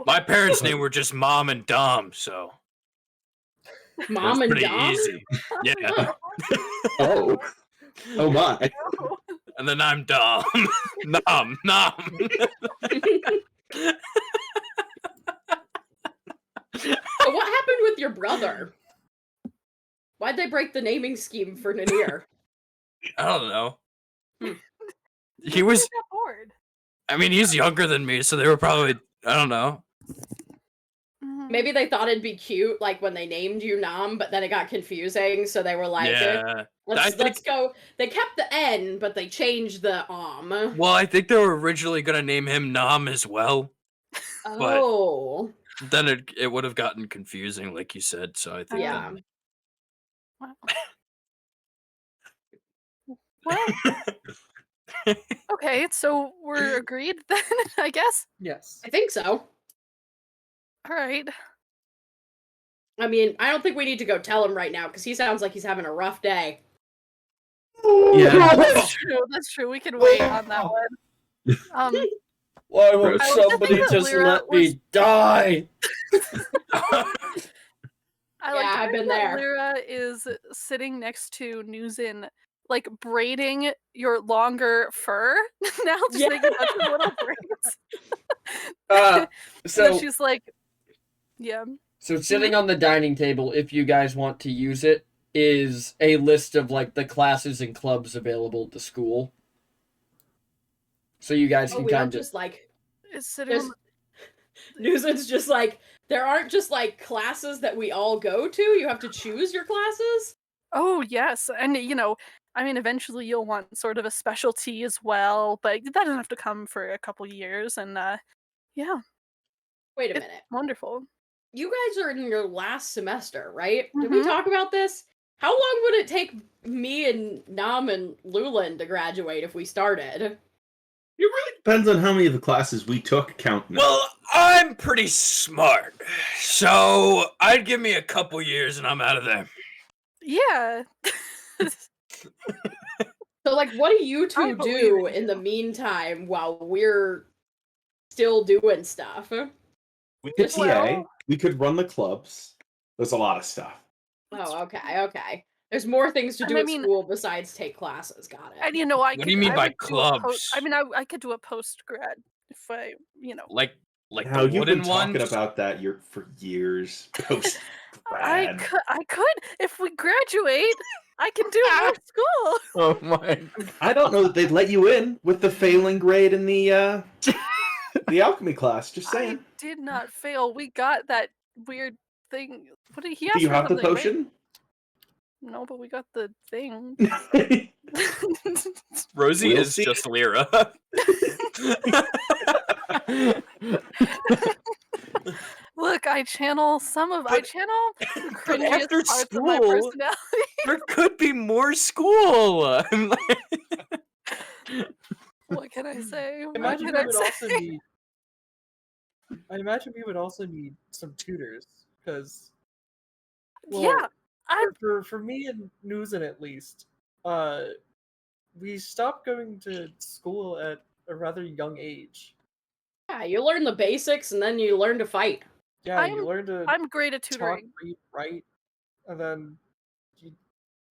My parents' name were just Mom and Dom, so. Mom and pretty Dom? easy. Yeah. Oh my. And then I'm Dom. Nom. So what happened with your brother? Why'd they break the naming scheme for Nanir? I don't know. He was bored. I mean, he's younger than me, so they were probably, I don't know. Maybe they thought it'd be cute, like when they named you Nam, but then it got confusing, so they were like, Yeah. let's go. They kept the N, but they changed the Well, I think they were originally gonna name him Nam as well. Oh. But then it would have gotten confusing, like you said, so I think Yeah. Well, okay, so we're agreed then, I guess? Yes. I think so. Alright. I mean, I don't think we need to go tell him right now, because he sounds like he's having a rough day. Yeah. That's true. We can wait on that one. Why won't somebody just let me die? I've been there. Lyra is sitting next to Nuzin, like braiding your longer fur. Now just making a bunch of little braids. So she's like, yeah. So sitting on the dining table, if you guys want to use it, is a list of like the classes and clubs available at the school. So you guys can kind of just like is sitting. Nuzin's just like, there aren't just like classes that we all go to. You have to choose your classes. Oh yes, and I mean, eventually you'll want sort of a specialty as well, but that doesn't have to come for a couple years. And yeah. Wait a minute. Wonderful. You guys are in your last semester, right? Did we talk about this? How long would it take me and Nam and Lulin to graduate if we started? It really depends on how many of the classes we took counting. Well, I'm pretty smart, so I'd give me a couple years and I'm out of there. Yeah. So, like, what do you two do in the meantime while we're still doing stuff? We could TA. We could run the clubs. There's a lot of stuff. Oh, okay. There's more things to do at school besides take classes. Got it. And what do you mean by clubs? I could do a post grad if I, like how the you've been wooden talking ones? about that for years. Post grad. I could if we graduate. I can do more school. Oh my! I don't know that they'd let you in with the failing grade in the alchemy class. Just saying. I did not fail. We got that weird thing. What did he ask? Do you have the potion? Right? No, but we got the thing. Rosie is just Lyra. Look, I channel the cringiest after parts school, of my personality. There could be more school. What can I say? I imagine we would also need some tutors because, for me and Nuzin at least, we stopped going to school at a rather young age. Yeah, you learn the basics and then you learn to fight. Yeah, you learn to. I'm great at tutoring. Talk, read, write, and then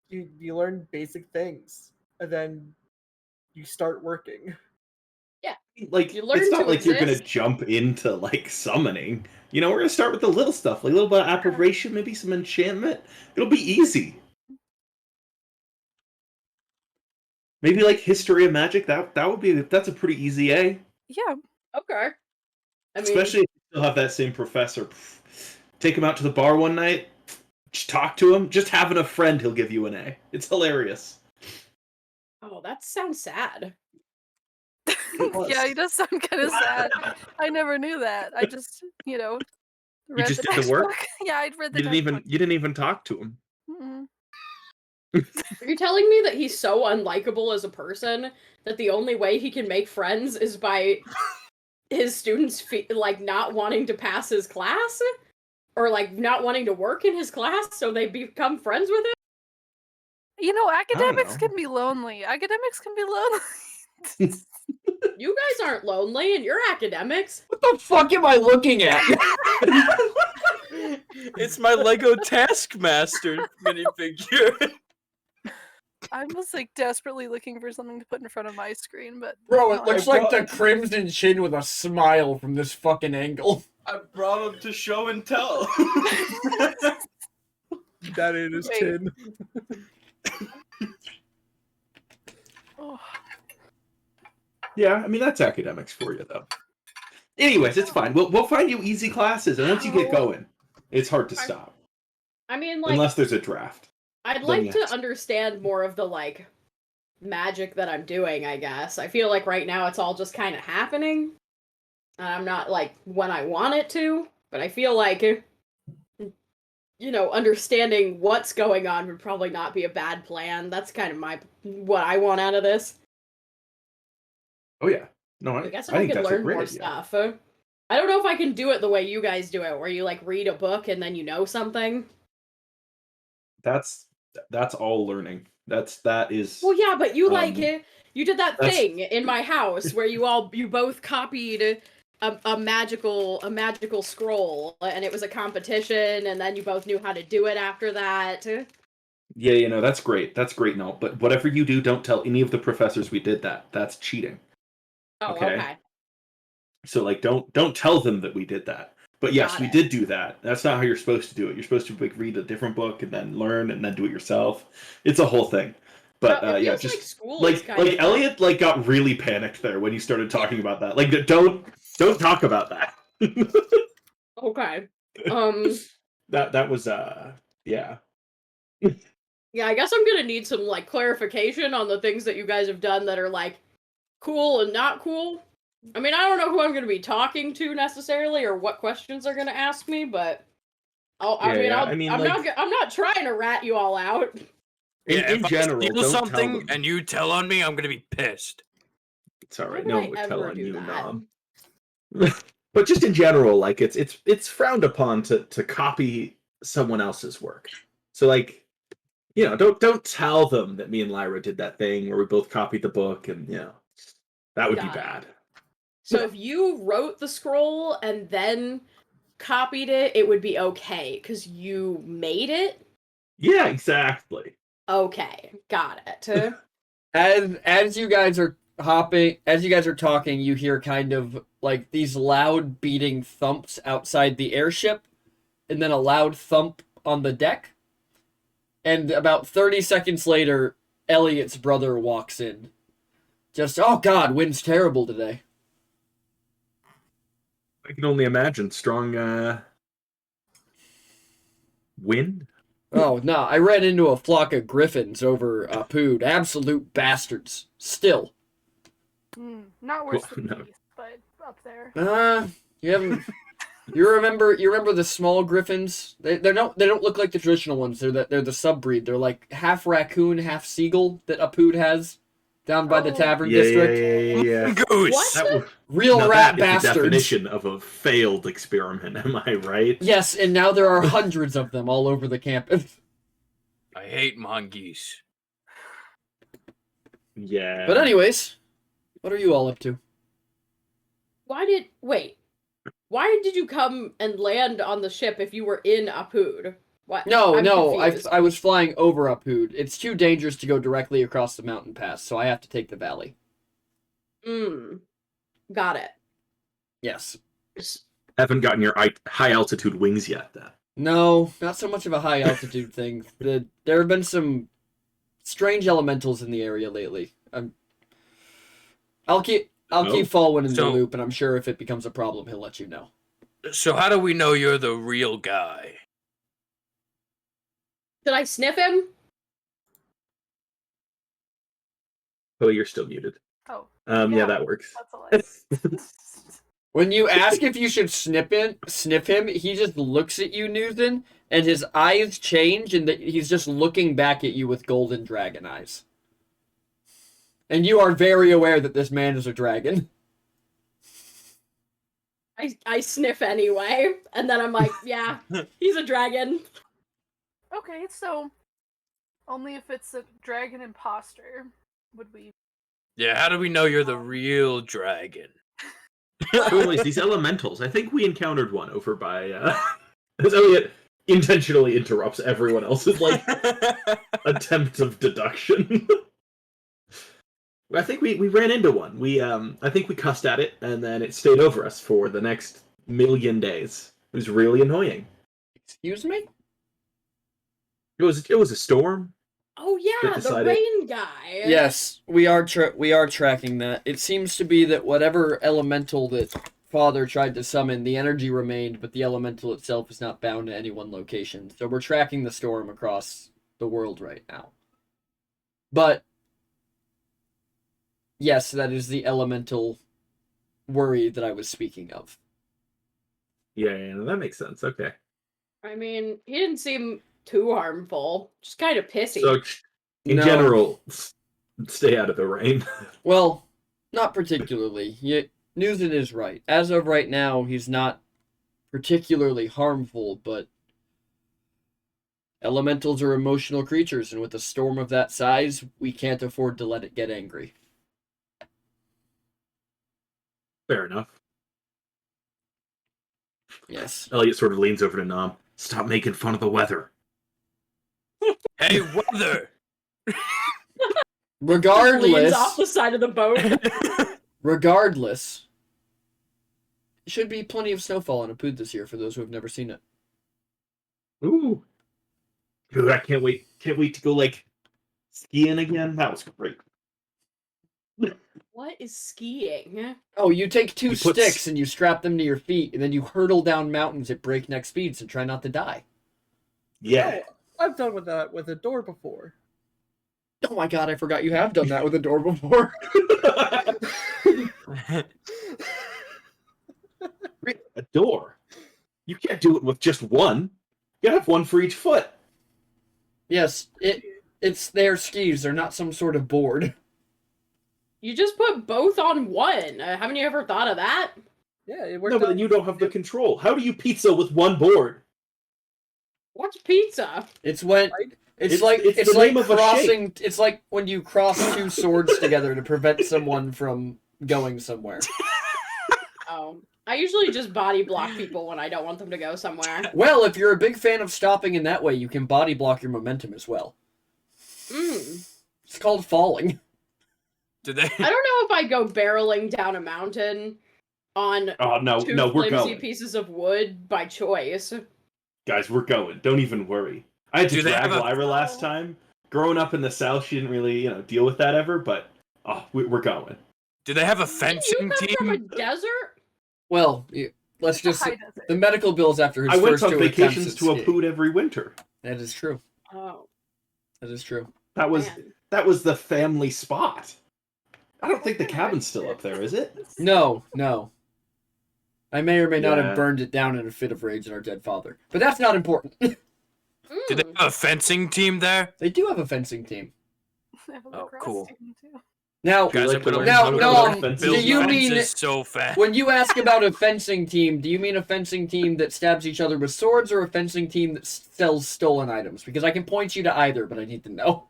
you learn basic things, and then you start working. Yeah, Like, You learn it's not to like you're gonna exist. jump into like summoning. We're gonna start with the little stuff, like a little bit of apparition, maybe some enchantment. It'll be easy. Maybe like history of magic. That's a pretty easy A. Yeah. Okay. I mean, Especially if you still have that same professor. Take him out to the bar one night. Just talk to him. Just having a friend, he'll give you an A. It's hilarious. oh, that sounds sad. Yeah, he does sound kind of sad. I never knew that. I just, read just the did the work? textbook. Yeah, I'd read the You textbook. didn't even talk to him. Mm-mm. Are you telling me that he's so unlikable as a person that the only way he can make friends is by his students like not wanting to pass his class? Or like not wanting to work in his class so they become friends with him? Academics know. can be lonely. Academics can be lonely. You guys aren't lonely and you're academics. What the fuck am I looking at? It's my Lego Taskmaster minifigure. I was like desperately looking for something to put in front of my screen, but Bro, it looks like the brought- Crimson Chin with a smile from this fucking angle. I brought him to show and tell. That in his Wait. chin. oh, Yeah, I mean that's academics for you though. Anyways, it's fine. We'll find you easy classes, and once you get going, it's hard to stop. I mean, like, Unless there's a draft. I'd then like yes. to understand more of the, like, magic that I'm doing, I guess. I feel like right now it's all just kind of happening. And I'm not, like, when I want it to. But I feel like, understanding what's going on would probably not be a bad plan. That's kind of what I want out of this. Oh yeah. No, I guess I think I can that's a learn great more idea. stuff. I don't know if I can do it the way you guys do it, where you, like, read a book and then you know something. That's all learning. That is. Well, yeah, but you you did that that's- thing in my house where you both copied a magical scroll, and it was a competition, and then you both knew how to do it after that. Yeah, that's great. That's great and all. But whatever you do, don't tell any of the professors we did that. That's cheating. Oh, Okay. okay. So like, don't tell them that we did that. But yes, Got we it. did do that. That's not how you're supposed to do it. You're supposed to like read a different book and then learn and then do it yourself. It's a whole thing. But It yeah, feels just like school is like kind of Elliot like got really panicked there when you started talking about that. Like don't talk about that. okay. That was yeah. Yeah, I guess I'm gonna need some like clarification on the things that you guys have done that are like cool and not cool. I mean, I don't know who I'm gonna be talking to necessarily or what questions they're gonna ask me, but I'm not trying to rat you all out. In general, steal don't something tell them. and you tell on me, I'm gonna be pissed. It's all right. Why No would one would I tell ever on do you, that? Nom. But just in general, like it's frowned upon to copy someone else's work. So like, don't tell them that me and Lyra did that thing where we both copied the book, and that would be Got it. bad. So if you wrote the scroll and then copied it, it would be okay because you made it. Yeah, exactly. Okay, got it. As you guys are talking, you hear kind of like these loud beating thumps outside the airship, and then a loud thump on the deck. And about 30 seconds later, Elliot's brother walks in. Just, oh god, wind's terrible today. I can only imagine strong wind. Oh, no, I ran into a flock of griffins over Pood. Absolute bastards. Still. Not worse Well, than no. these, but up there. You haven't... You remember the small griffins? They don't look like the traditional ones. They're the subbreed. They're like half raccoon, half seagull that Apood has down by the tavern district. Yeah. Goose. What? That was, Real now rat that is the bastards. definition of a failed experiment. Am I right? Yes, and now there are hundreds of them all over the campus. I hate mongoose. Yeah. But anyways, what are you all up to? Why did you come and land on the ship if you were in Apood? What? No, I'm confused. I was flying over Apood. It's too dangerous to go directly across the mountain pass, so I have to take the valley. Got it. Yes. Haven't gotten your high altitude wings yet, then. No, not so much of a high altitude thing. There have been some strange elementals in the area lately. I'll keep Falwyn in the loop, and I'm sure if it becomes a problem, he'll let you know. So how do we know you're the real guy? Did I sniff him? Oh, you're still muted. Oh. Yeah, that works. That's a lie. When you ask if you should sniff him, he just looks at you, Newton, and his eyes change, and he's just looking back at you with golden dragon eyes. And you are very aware that this man is a dragon. I sniff anyway, and then I'm like, yeah, he's a dragon. Okay, so only if it's a dragon imposter would we. Yeah, how do we know you're the real dragon? Anyways, these elementals. I think we encountered one over by. As Elliot intentionally interrupts everyone else's attempt of deduction. I think we ran into one. I think we cussed at it, and then it stayed over us for the next 1,000,000 days. It was really annoying. Excuse me? It was a storm. Oh yeah, the rain guy. Yes, we are tracking that. It seems to be that whatever elemental that Father tried to summon, the energy remained, but the elemental itself is not bound to any one location. So we're tracking the storm across the world right now. But yes, that is the elemental worry that I was speaking of. Yeah, that makes sense. Okay. I mean, he didn't seem too harmful. Just kind of pissy. So, in general, stay out of the rain. Well, not particularly. Newton is right. As of right now, he's not particularly harmful, but elementals are emotional creatures, and with a storm of that size, we can't afford to let it get angry. Fair enough. Yes. Elliot sort of leans over to Nom. Stop making fun of the weather. Hey, weather! Regardless, leans off the side of the boat. Regardless, there should be plenty of snowfall on Apud this year for those who have never seen it. Ooh. Dude, I can't wait. Can't wait to go, skiing again. That was great. What is skiing? Oh, you take two sticks and you strap them to your feet, and then you hurtle down mountains at breakneck speeds and try not to die. Yeah. Oh, I've done with that with a door before. Oh my god, I forgot you have done that with a door before. A door? You can't do it with just one. You gotta have one for each foot. Yes, it's their skis. They're not some sort of board. You just put both on one. Haven't you ever thought of that? Yeah, it worked. No, but then you don't have the control. How do you pizza with one board? What's pizza? It's when it's like crossing. It's like when you cross two swords together to prevent someone from going somewhere. Oh, I usually just body block people when I don't want them to go somewhere. Well, if you're a big fan of stopping in that way, you can body block your momentum as well. It's called falling. Did they? I don't know if I go barreling down a mountain on two we're flimsy going. pieces of wood by choice. Guys, we're going. Don't even worry. I had to drag Lyra last time. Growing up in the South, she didn't really, deal with that ever, but we're going. Do they have a fencing you come team? from a desert? Well, let's just the medical bills after his I went first on two vacations to attempts at Apud every winter. That is true. Oh, That is true. That was the family spot. I don't think the cabin's still up there, is it? No. I may or may not have burned it down in a fit of rage at our dead father. But that's not important. Do they have a fencing team there? They do have a fencing team. Oh, cool. Now, do you mean so fast? When you ask about a fencing team, do you mean a fencing team that stabs each other with swords or a fencing team that sells stolen items? Because I can point you to either, but I need to know.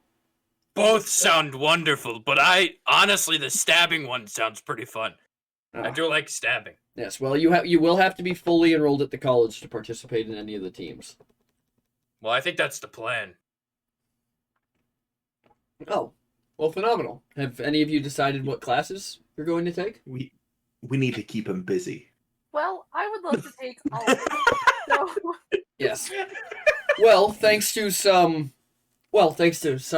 Both sound wonderful, but honestly, the stabbing one sounds pretty fun. I do like stabbing. Yes, well, you will have to be fully enrolled at the college to participate in any of the teams. Well, I think that's the plan. Oh, well, phenomenal. Have any of you decided what classes you're going to take? we need to keep him busy. Well, I would love to take all of it. So... Yes. Well, thanks to some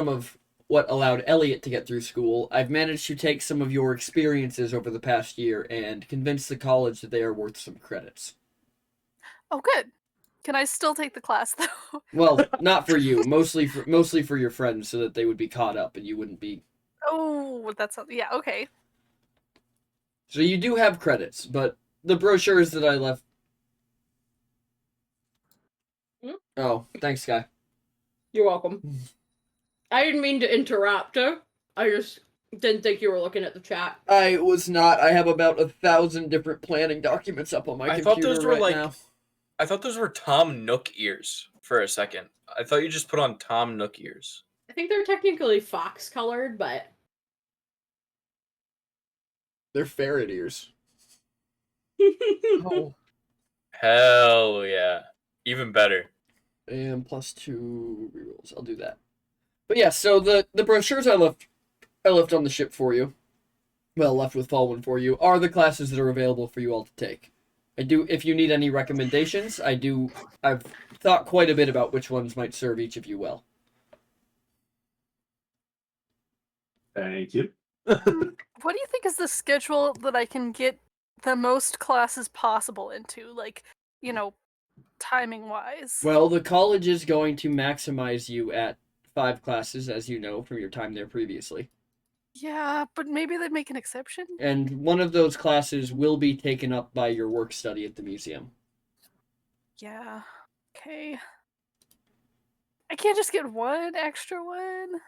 of what allowed Elliot to get through school, I've managed to take some of your experiences over the past year and convince the college that they are worth some credits. Oh, good. Can I still take the class, though? Well, not for you. Mostly for your friends, so that they would be caught up and you wouldn't be... Oh, that's... Yeah, okay. So you do have credits, but the brochures that I left... Oh, thanks, Guy. You're welcome. I didn't mean to interrupt. I just didn't think you were looking at the chat. I was not. I have about 1,000 different planning documents up on my computer now. I thought those were Tom Nook ears for a second. I thought you just put on Tom Nook ears. I think they're technically fox colored, but They're ferret ears. Oh. Hell yeah. Even better. And +2 rerolls. I'll do that. But yeah, so the brochures I left on the ship for you, well, left with Falwyn for you, are the classes that are available for you all to take. If you need any recommendations, I've thought quite a bit about which ones might serve each of you well. Thank you. What do you think is the schedule that I can get the most classes possible into? Like, timing-wise. Well, the college is going to maximize you at 5 classes, as you know from your time there previously. Yeah, but maybe they'd make an exception. And one of those classes will be taken up by your work study at the museum. Yeah. Okay. I can't just get one extra one.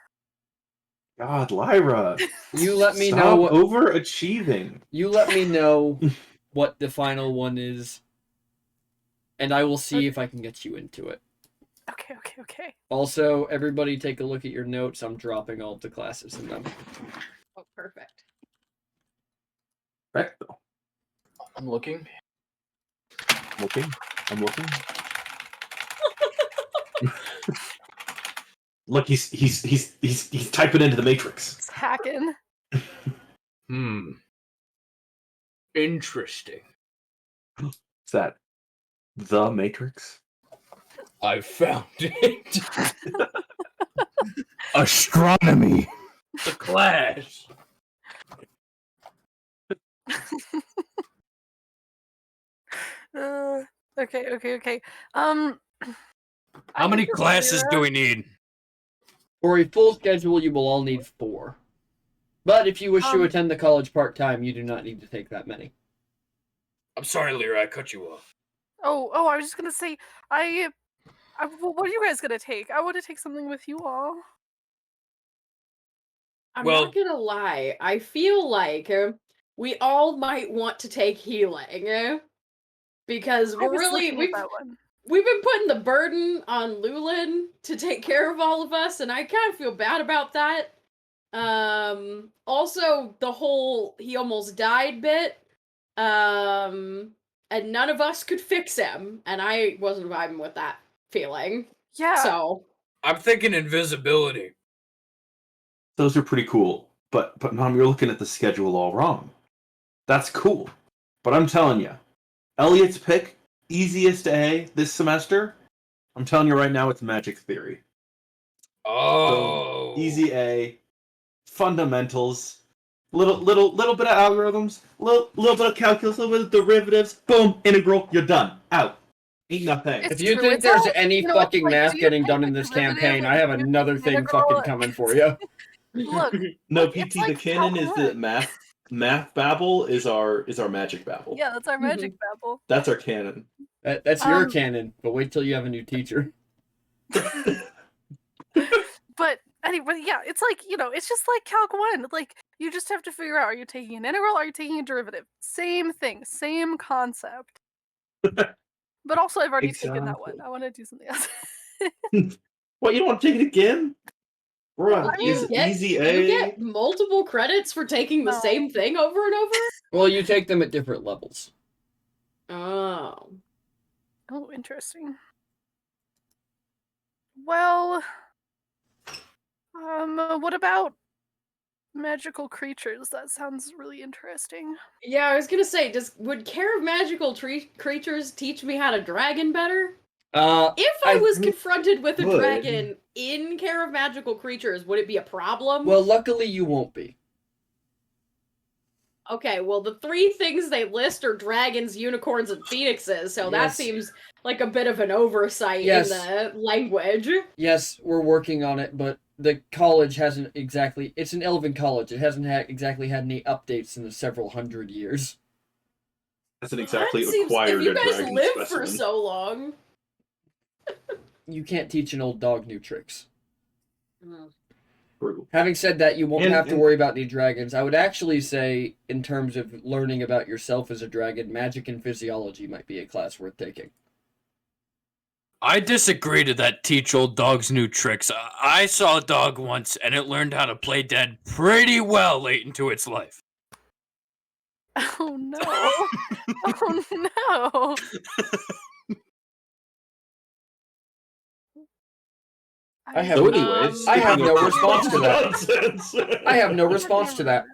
God, Lyra. You let me Stop know what overachieving. You let me know what the final one is, and I will see if I can get you into it. Okay. Also, everybody take a look at your notes. I'm dropping all of the classes in them. oh, perfect. Perfecto. I'm looking. I'm looking. Look, he's typing into the matrix. It's hacking. Interesting. Is that the Matrix? I found it. Astronomy. The class. Okay. How many classes do we need? For a full schedule, you will all need 4. But if you wish to attend the college part-time, you do not need to take that many. I'm sorry, Lyra, I cut you off. Oh, I was just gonna say, what are you guys gonna take? I want to take something with you all. I'm not gonna lie. I feel like we all might want to take healing because we've been putting the burden on Lulin to take care of all of us, and I kind of feel bad about that. Also, the whole he almost died bit, and none of us could fix him, and I wasn't vibing with that feeling. Yeah. So I'm thinking invisibility. Those are pretty cool, but Mom, you're looking at the schedule all wrong. That's cool, but I'm telling you, Elliot's pick, easiest A this semester. I'm telling you right now, it's magic theory. Oh, so, easy A, fundamentals, little bit of algorithms, little bit of calculus, little bit of derivatives. Boom, integral. You're done. Out. Ain't nothing. If you think there's any fucking math getting done in this campaign, I have another thing fucking coming for you. Look, no, PT. The canon is the math babble is our magic babble. Yeah, that's our magic babble. That's our canon. That's your canon, but wait till you have a new teacher. But anyway, yeah, it's like, it's just like Calc 1. Like, you just have to figure out, are you taking an integral, or are you taking a derivative? Same thing, same concept. But also, I've already taken that one. I want to do something else. What, you don't want to take it again? Bruh, easy A. You get multiple credits for taking the same thing over and over? Well, you take them at different levels. Oh, interesting. Well, what about magical creatures. That sounds really interesting. Yeah, I was gonna say, would Care of Magical Creatures teach me how to dragon better? If I was confronted with a dragon in Care of Magical Creatures, would it be a problem? Well, luckily you won't be. Okay, well, the 3 things they list are dragons, unicorns, and phoenixes, so that seems like a bit of an oversight in the language. Yes, we're working on it, but the college hasn't exactly... It's an elven college. It hasn't exactly had any updates in the several hundred years. Hasn't exactly if acquired you a guys dragon live specimen. for so long. You can't teach an old dog new tricks. True. Having said that, you won't have to worry about any dragons. I would actually say, in terms of learning about yourself as a dragon, magic and physiology might be a class worth taking. I disagree to that teach old dogs new tricks. I saw a dog once, and it learned how to play dead pretty well late into its life. Oh no! Oh no! I have no response to that. I have no response to that.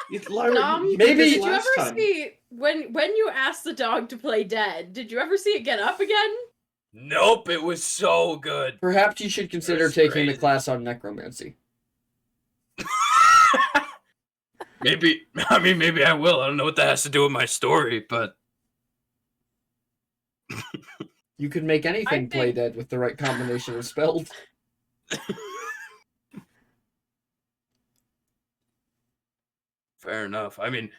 Maybe did you ever see when you asked the dog to play dead? Did you ever see it get up again? Nope, it was so good. Perhaps you should consider taking the class on necromancy. Maybe I will. I don't know what that has to do with my story, but you could make anything play dead with the right combination of spells. Fair enough. I mean,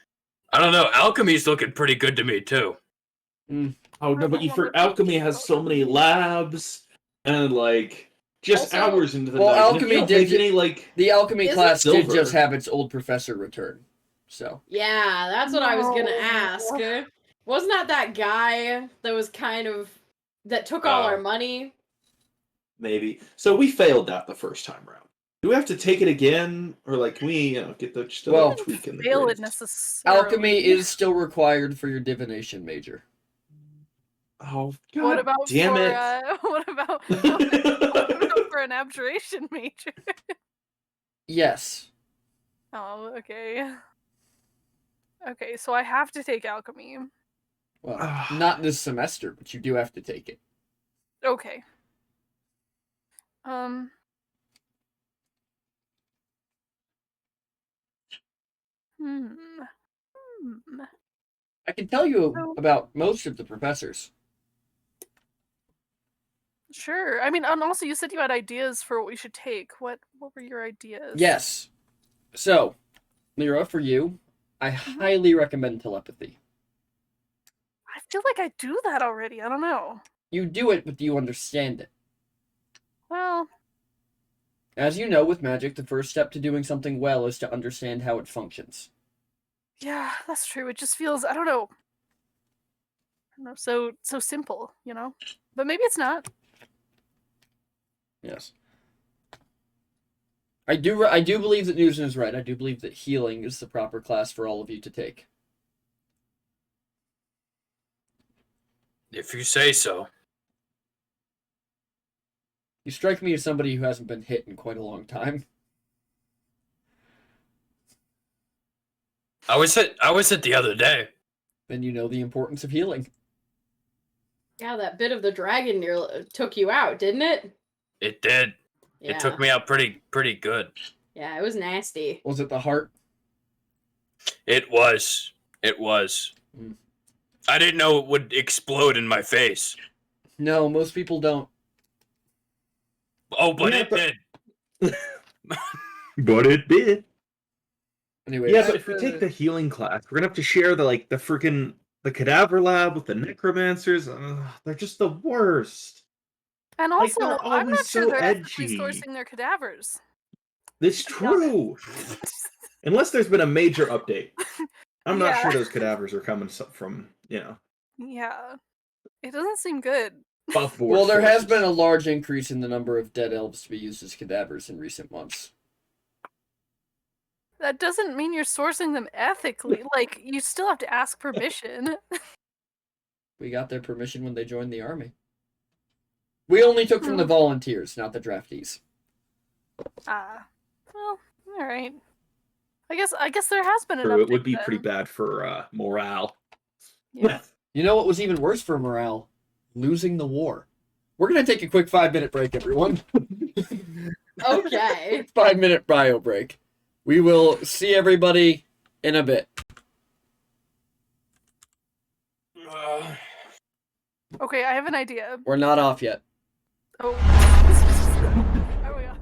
I don't know. Alchemy's looking pretty good to me too. Oh no, but alchemy has so many labs and like just also, hours into the well, night. alchemy did the alchemy class did silver. just have its old professor return. So yeah, that's what I was gonna ask. Wasn't that guy that was that took all our money? Maybe. So we failed that the first time around. Do we have to take it again, or like can we get the tweak in the fail it necessarily. Alchemy is still required for your divination major. Oh, God what about damn for, it! What about for an abjuration major? Yes. Oh, okay. Okay, so I have to take alchemy. Well, not this semester, but you do have to take it. Okay. I can tell you about most of the professors. Sure. I mean, and also you said you had ideas for what we should take. What were your ideas? Yes. So, Lyra, for you, I highly recommend telepathy. I feel like I do that already. I don't know. You do it, but do you understand it? Well, as you know, with magic, the first step to doing something well is to understand how it functions. Yeah, that's true. It just feels, I don't know, so simple, you know? But maybe it's not. Yes. I do believe that Newton is right. I do believe that healing is the proper class for all of you to take. If you say so. You strike me as somebody who hasn't been hit in quite a long time. I was hit the other day. Then you know the importance of healing. Yeah, that bit of the dragon took you out, didn't it? It did. Yeah. It took me out pretty good. Yeah, it was nasty. Was it the heart? It was. I didn't know it would explode in my face. No, most people don't. Oh, but it did. But it did. Anyway, yeah, but if we take the healing class, we're gonna have to share the cadaver lab with the necromancers. They're just the worst. And also, I'm not sure they're edgy. ethically sourcing their cadavers. That's true. Unless there's been a major update. I'm not sure those cadavers are coming from, Yeah. It doesn't seem good. Well, there has been a large increase in the number of dead elves to be used as cadavers in recent months. That doesn't mean you're sourcing them ethically. Like, you still have to ask permission. We got their permission when they joined the army. We only took from the volunteers, not the draftees. Well, All right. I guess there has been an True, update. it would be then. pretty bad for morale. Yeah. You know what was even worse for morale? Losing the war. We're gonna take a quick 5-minute break, everyone. Okay. 5-minute bio break. We will see everybody in a bit. Okay, I have an idea. We're not off yet. Oh. Are we off?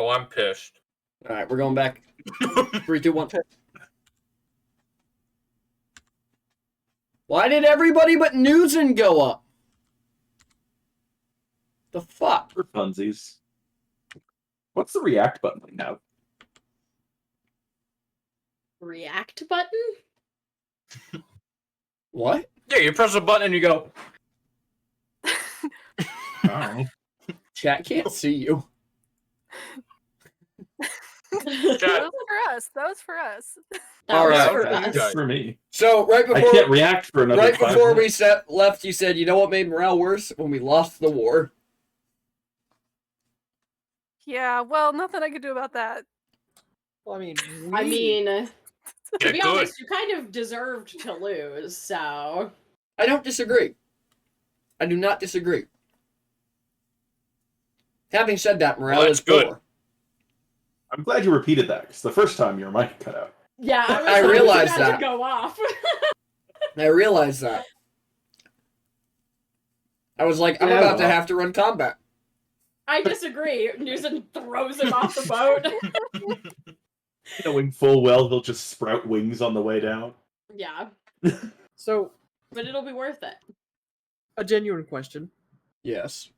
Oh, I'm pissed. All right, we're going back. 3, 2, 1. Why did everybody but Newsen go up? The fuck? For funsies. What's the react button right now? React button? What? Yeah, you press a button and you go. Oh. Chat can't see you. That was for us. All right. For Okay, us. that's for me. So right I before can't react for another right 5 before minutes. we left, you said, "You know what made morale worse? When we lost the war." Yeah, well, nothing I could do about that. Well, I mean, to Yeah, be good. honest, you kind of deserved to lose, so. I don't disagree. I do not disagree. Having said that, morale Well, is that's good. poor. I'm glad you repeated that, because the first time your mic cut out. Yeah, I realized about that. to go off. I realized that. I was like, I'm Yeah, about to well. have to run combat. I disagree. Newsom throws him off the boat. Knowing full well he'll just sprout wings on the way down. Yeah, So, but it'll be worth it. a genuine question. Yes.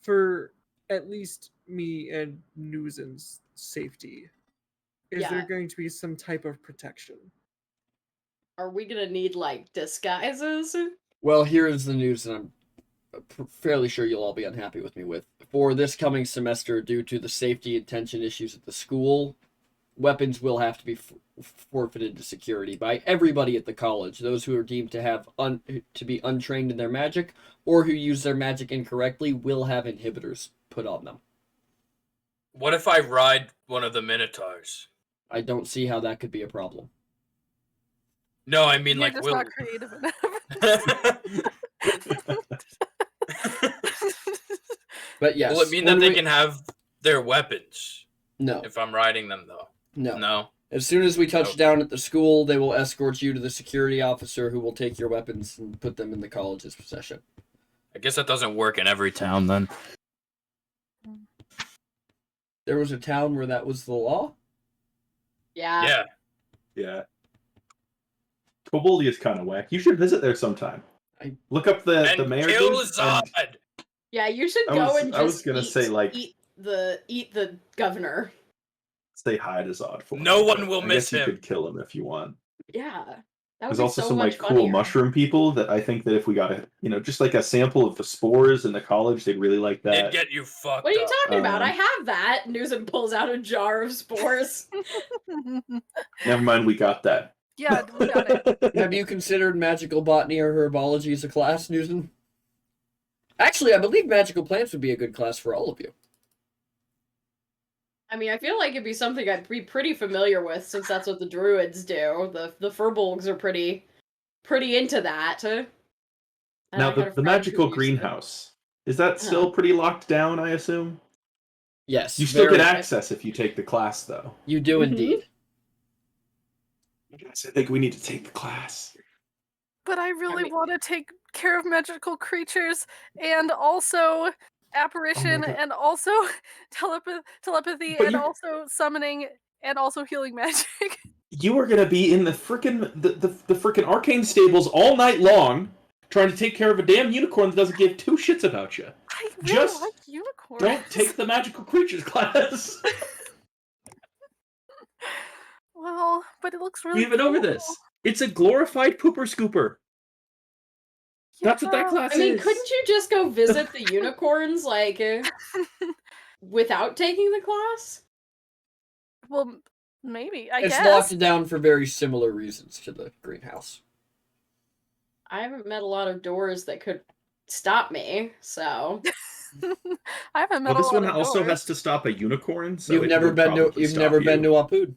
For at least me and Newsen's safety, is there Yeah. going to be some type of protection? Are we gonna need, like, disguises? Well, here is the news that I'm fairly sure you'll all be unhappy with me with. For this coming semester, due to the safety and tension issues at the school, weapons will have to be forfeited to security by everybody at the college. Those who are deemed to have to be untrained in their magic or who use their magic incorrectly will have inhibitors put on them. What if I ride one of the Minotaurs? I don't see how that could be a problem. No, I mean, You're like, just will. not creative enough. But yes. Will it mean that they can have their weapons No. if I'm riding them, though? No. No. As soon as we touch down at the school, they will escort you to the security officer who will take your weapons and put them in the college's possession. I guess that doesn't work in every town, then. There was a town where that was the law? Yeah. Yeah. Yeah. Koboldi is kind of whack. You should visit there sometime. Look up the And mayor. kill dude, Zod! Yeah, you should go and just I was gonna say, like, eat the governor. say hi to Zod for No him, one but will I miss guess you him. could kill him if you want. Yeah. That would There's be also so some much like cool funnier. mushroom people that I think that if we got just like a sample of the spores in the college, they'd really like that. It'd get you fucked What are you up. talking about? I have that. Newsom pulls out a jar of spores. Never mind, we got that. Yeah, we got it. Have you considered magical botany or herbology as a class, Newsom? Actually, I believe magical plants would be a good class for all of you. I mean, I feel like it'd be something I'd be pretty familiar with since that's what the druids do. The furbolgs are pretty into that. And Now I got a the friend magical who used to- greenhouse, is that still pretty locked down, I assume? Yes. You still very- get access if you take the class, though. You do indeed. Yes, I think we need to take the class. But I really mean- want to take care of magical creatures and also apparition God. and also telepathy But and you- also summoning and also healing magic. You are gonna be in the frickin' the frickin' arcane stables all night long, trying to take care of a damn unicorn that doesn't give two shits about you. I really Just like unicorns. Don't take the magical creatures class. Well, but it looks really We've been over cool. this. It's a glorified pooper scooper. That's what that Yeah. class I mean, is. couldn't you just go visit the unicorns, like, without taking the class? Well, maybe. I It's guess. locked down for very similar reasons to the greenhouse. I haven't met a lot of doors that could stop me, so I haven't met Well, this a lot one of also doors. has to stop a unicorn. So You've it never would been to probably you've stop never you. been to Wapud.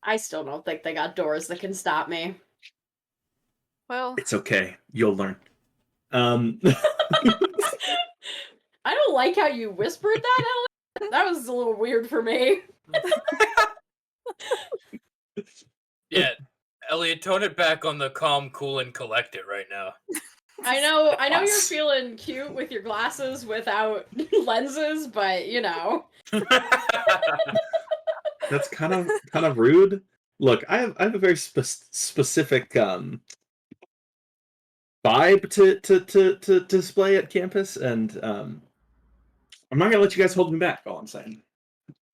I still don't think they got doors that can stop me. Well, It's okay. You'll learn. I don't like how you whispered that, Elliot. That was a little weird for me. Yeah, Elliot, tone it back on the calm, cool, and collect it right now. I know you're Yes. feeling cute with your glasses without lenses, but you know. That's kind of rude. Look, I have a very specific vibe to display at campus, and I'm not gonna let you guys hold me back. All I'm saying.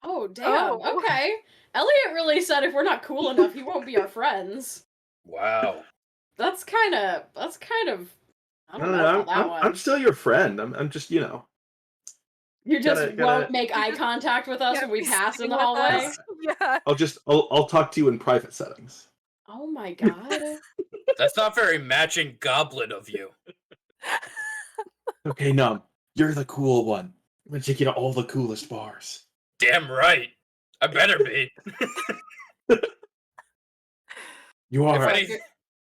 Oh damn. Okay. Elliot really said if we're not cool enough, he won't be our friends. Wow. That's kind of. I don't know No, about that one. I'm still your friend. I'm just, you know. You just gotta- won't make eye contact with us when we pass in the hallway. Yeah. I'll talk to you in private settings. Oh my god. That's not very matching goblet of you. Okay, no, you're the cool one. I'm gonna take you to all the coolest bars. Damn right. I better be. You are.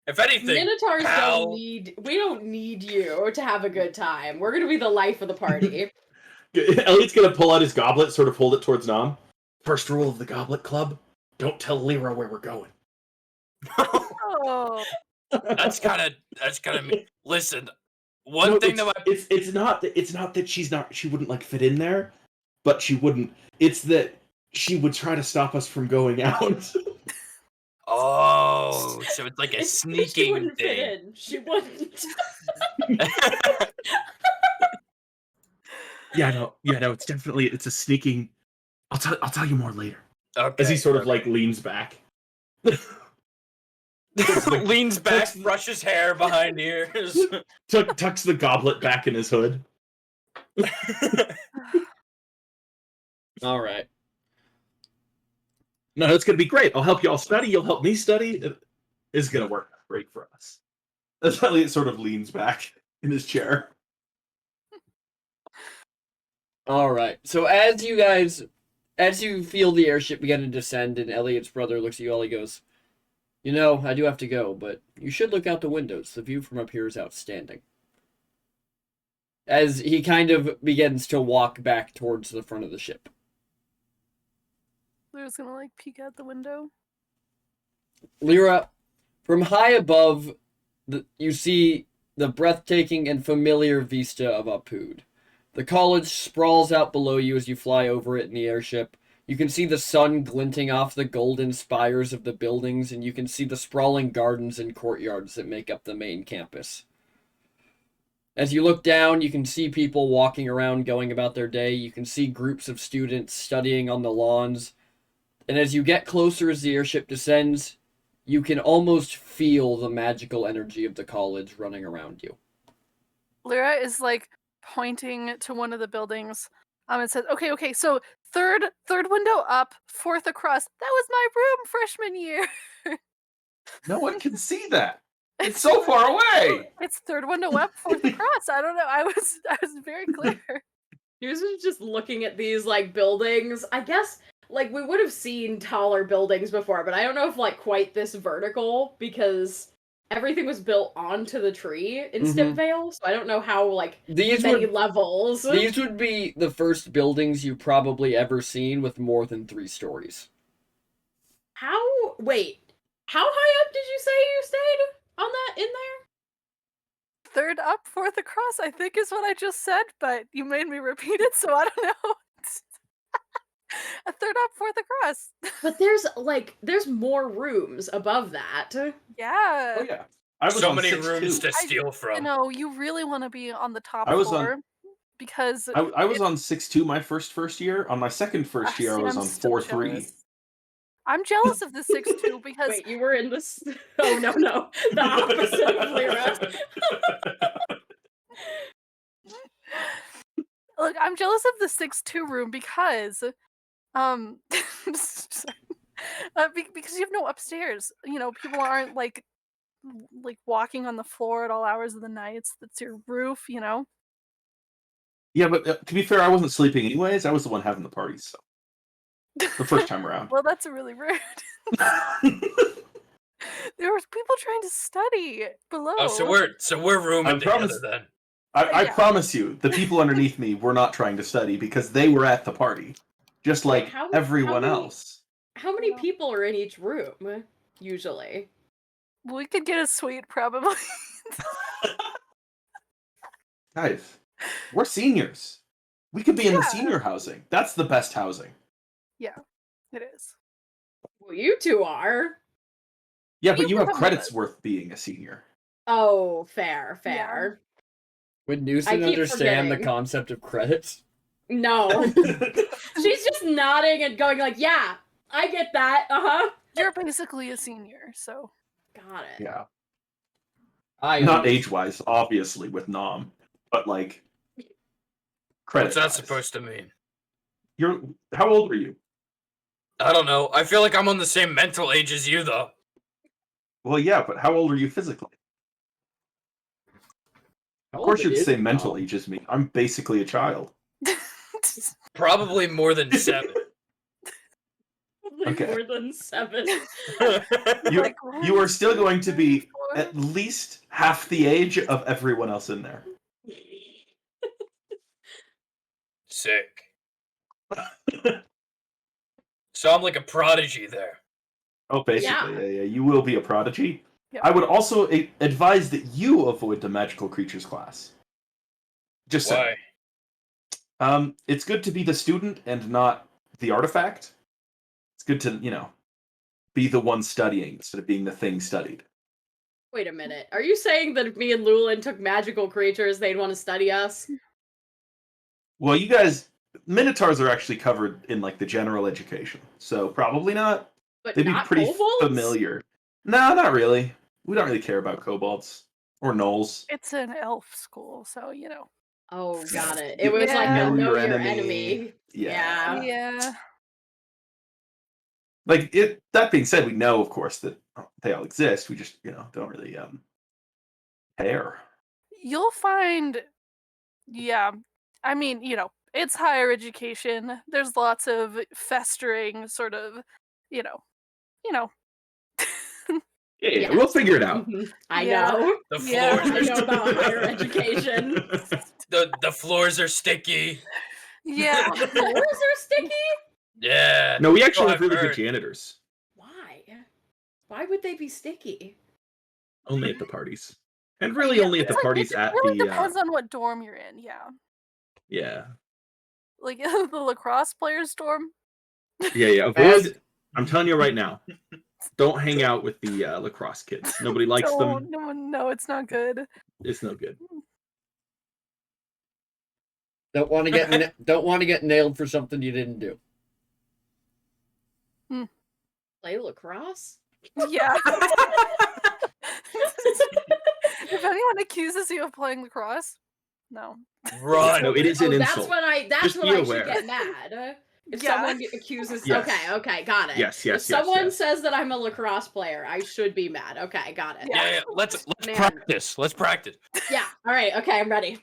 If anything, Minotaurs pal. we don't need you to have a good time. We're gonna be the life of the party. Elliot's gonna pull out his goblet, sort of hold it towards Nom. First rule of the Goblet Club: don't tell Lyra where we're going. Oh. That's kind of me. Listen, one thing that it's not that she wouldn't like fit in there, but she wouldn't. It's that she would try to stop us from going out. Oh, so it's like a sneaking she wouldn't thing. Fit in. She wouldn't. Yeah, no, it's definitely a sneaking. I'll tell you more later. Okay. As he sort of like leans back. Leans back, brushes hair behind ears. Tucks the goblet back in his hood. All right. No, it's gonna be great. I'll help you all study. You'll help me study. It's gonna work great for us. As Elliot sort of leans back in his chair. All right. So as you feel the airship begin to descend, and Elliot's brother looks at you all, he goes, "You know, I do have to go, but you should look out the windows. The view from up here is outstanding." As he kind of begins to walk back towards the front of the ship. Lyra's gonna like peek out the window. Lyra, from high above, you see the breathtaking and familiar vista of Apud. The college sprawls out below you as you fly over it in the airship. You can see the sun glinting off the golden spires of the buildings, and you can see the sprawling gardens and courtyards that make up the main campus. As you look down, you can see people walking around going about their day. You can see groups of students studying on the lawns. And as you get closer as the airship descends, you can almost feel the magical energy of the college running around you. Lyra is like pointing to one of the buildings. It says, okay, so third window up, fourth across. That was my room freshman year. No one can see that. It's so far away. It's third window up, fourth across. I don't know. I was very clear. He was just looking at these like buildings. I guess like we would have seen taller buildings before, but I don't know if like quite this vertical because everything was built onto the tree in Stipvale, so I don't know how like many levels. These would be the first buildings you've probably ever seen with more than 3 stories. How high up did you say you stayed on that in there? Third up, fourth across, I think is what I just said, but you made me repeat it, so I don't know. A third up, fourth across. But there's more rooms above that. Yeah. Oh yeah. I was so on many 6'2". rooms to steal from. You know, you really want to be on the top I was floor because I was on 6'2" my first year. On my second year, I was on 4'3". I'm jealous of the 6'2" because wait, you were in this. Oh no, the opposite of Lyra. Look, I'm jealous of the 6'2" room because because you have no upstairs. You know, people aren't like walking on the floor at all hours of the night. That's your roof, you know. Yeah, but to be fair, I wasn't sleeping anyways. I was the one having the parties, so the first time around. Well, that's really rude. There was people trying to study below. Oh, so we're rooming together then. I promise you, the people underneath me were not trying to study because they were at the party, just like everyone else. How many people are in each room, usually? We could get a suite, probably. Guys, we're seniors. We could be in the senior housing. That's the best housing. Yeah, it is. Well, you two are. Yeah, but you have credits worth being a senior. Oh, fair. Would Newson understand the concept of credits? No. She's just nodding and going like, yeah, I get that. Uh-huh. You're basically a senior, so. Got it. Yeah. Not age-wise, obviously, with Nom, but like credits. What's that supposed to mean? How old are you? I don't know. I feel like I'm on the same mental age as you, though. Well, yeah, but how old are you physically? Of course you'd say mental age as me. I'm basically a child. Probably more than 7. Okay. More than 7. You are still going to be at least half the age of everyone else in there. Sick. So I'm like a prodigy there. Oh, basically, yeah. You will be a prodigy. Yep. I would also advise that you avoid the magical creatures class. Just why? It's good to be the student and not the artifact. It's good to, be the one studying instead of being the thing studied. Wait a minute. Are you saying that if me and Lulin took magical creatures, they'd want to study us? Well, you guys, Minotaurs are actually covered in, like, the general education, so probably not. But they'd not be pretty kobolds? familiar. No, not really. We don't really care about kobolds. Or gnolls. It's an elf school, so, Oh, got it. It was like know your enemy. Yeah. Yeah. Like, that being said, we know, of course, that they all exist. We just, don't really care. You'll find, I mean, it's higher education. There's lots of festering sort of, Yeah, we'll figure it out. I know. The floors I know about higher education. The floors are sticky. Yeah. The floors are sticky? Yeah. No, we actually have really good janitors. Why? Why would they be sticky? Only at the parties. And really only at the parties it really depends on what dorm you're in, yeah. Yeah. Like the lacrosse players dorm? Yeah. Avoid, I'm telling you right now, don't hang out with the lacrosse kids. Nobody likes them. No, it's not good. It's no good. Don't want to get nailed for something you didn't do. Play lacrosse? Yeah. If anyone accuses you of playing lacrosse, no. Run. No, it is an insult. That's when I should get mad. If someone accuses... Yes. Okay, got it. Yes. If someone says that I'm a lacrosse player, I should be mad. Okay, got it. Yeah. Let's practice. Let's practice. Yeah, alright, okay, I'm ready.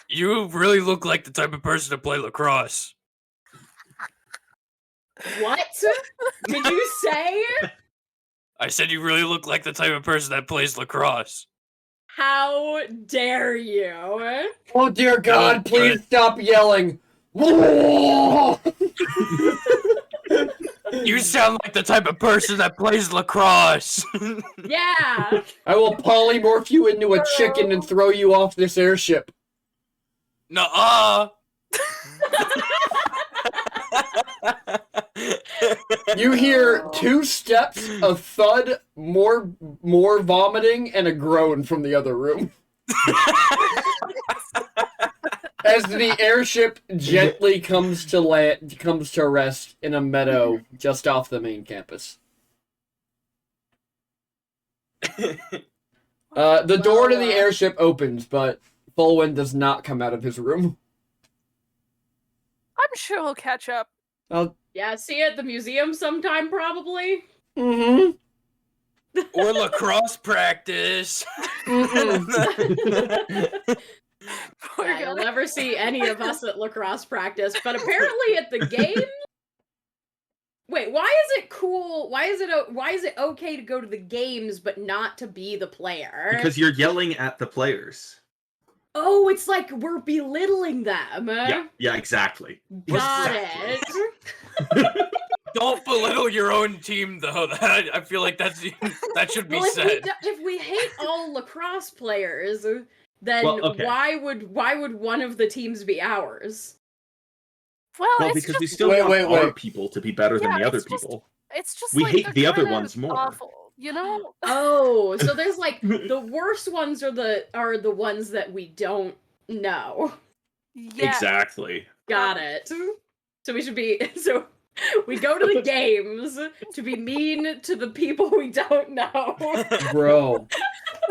You really look like the type of person to play lacrosse. What? Did you say? I said you really look like the type of person that plays lacrosse. How dare you? Oh dear God, please stop yelling. You sound like the type of person that plays lacrosse. Yeah. I will polymorph you into a chicken and throw you off this airship. Nuh-uh. You hear 2 steps, a thud, more vomiting, and a groan from the other room. As the airship gently comes to rest in a meadow just off the main campus. The door to the airship opens, but Fulwin does not come out of his room. I'm sure he'll catch up. Yeah, see you at the museum sometime, probably. Mm-hmm. Or lacrosse practice. Yeah, you'll never see any of us at lacrosse practice, but apparently at the game... Wait, why is it cool? Why is it okay to go to the games but not to be the player? Because you're yelling at the players. Oh, it's like we're belittling them. Yeah, exactly. Got it. Don't belittle your own team, though. I feel like that should be said. If we hate all lacrosse players, then why would one of the teams be ours? Well, because just, we still want our people to be better than the other people. It's just we like, hate the other ones more. Awful, you know? Oh, so there's like the worst ones are the ones that we don't know. Yeah. Exactly. Got it. So we should be we go to the games to be mean to the people we don't know. Bro.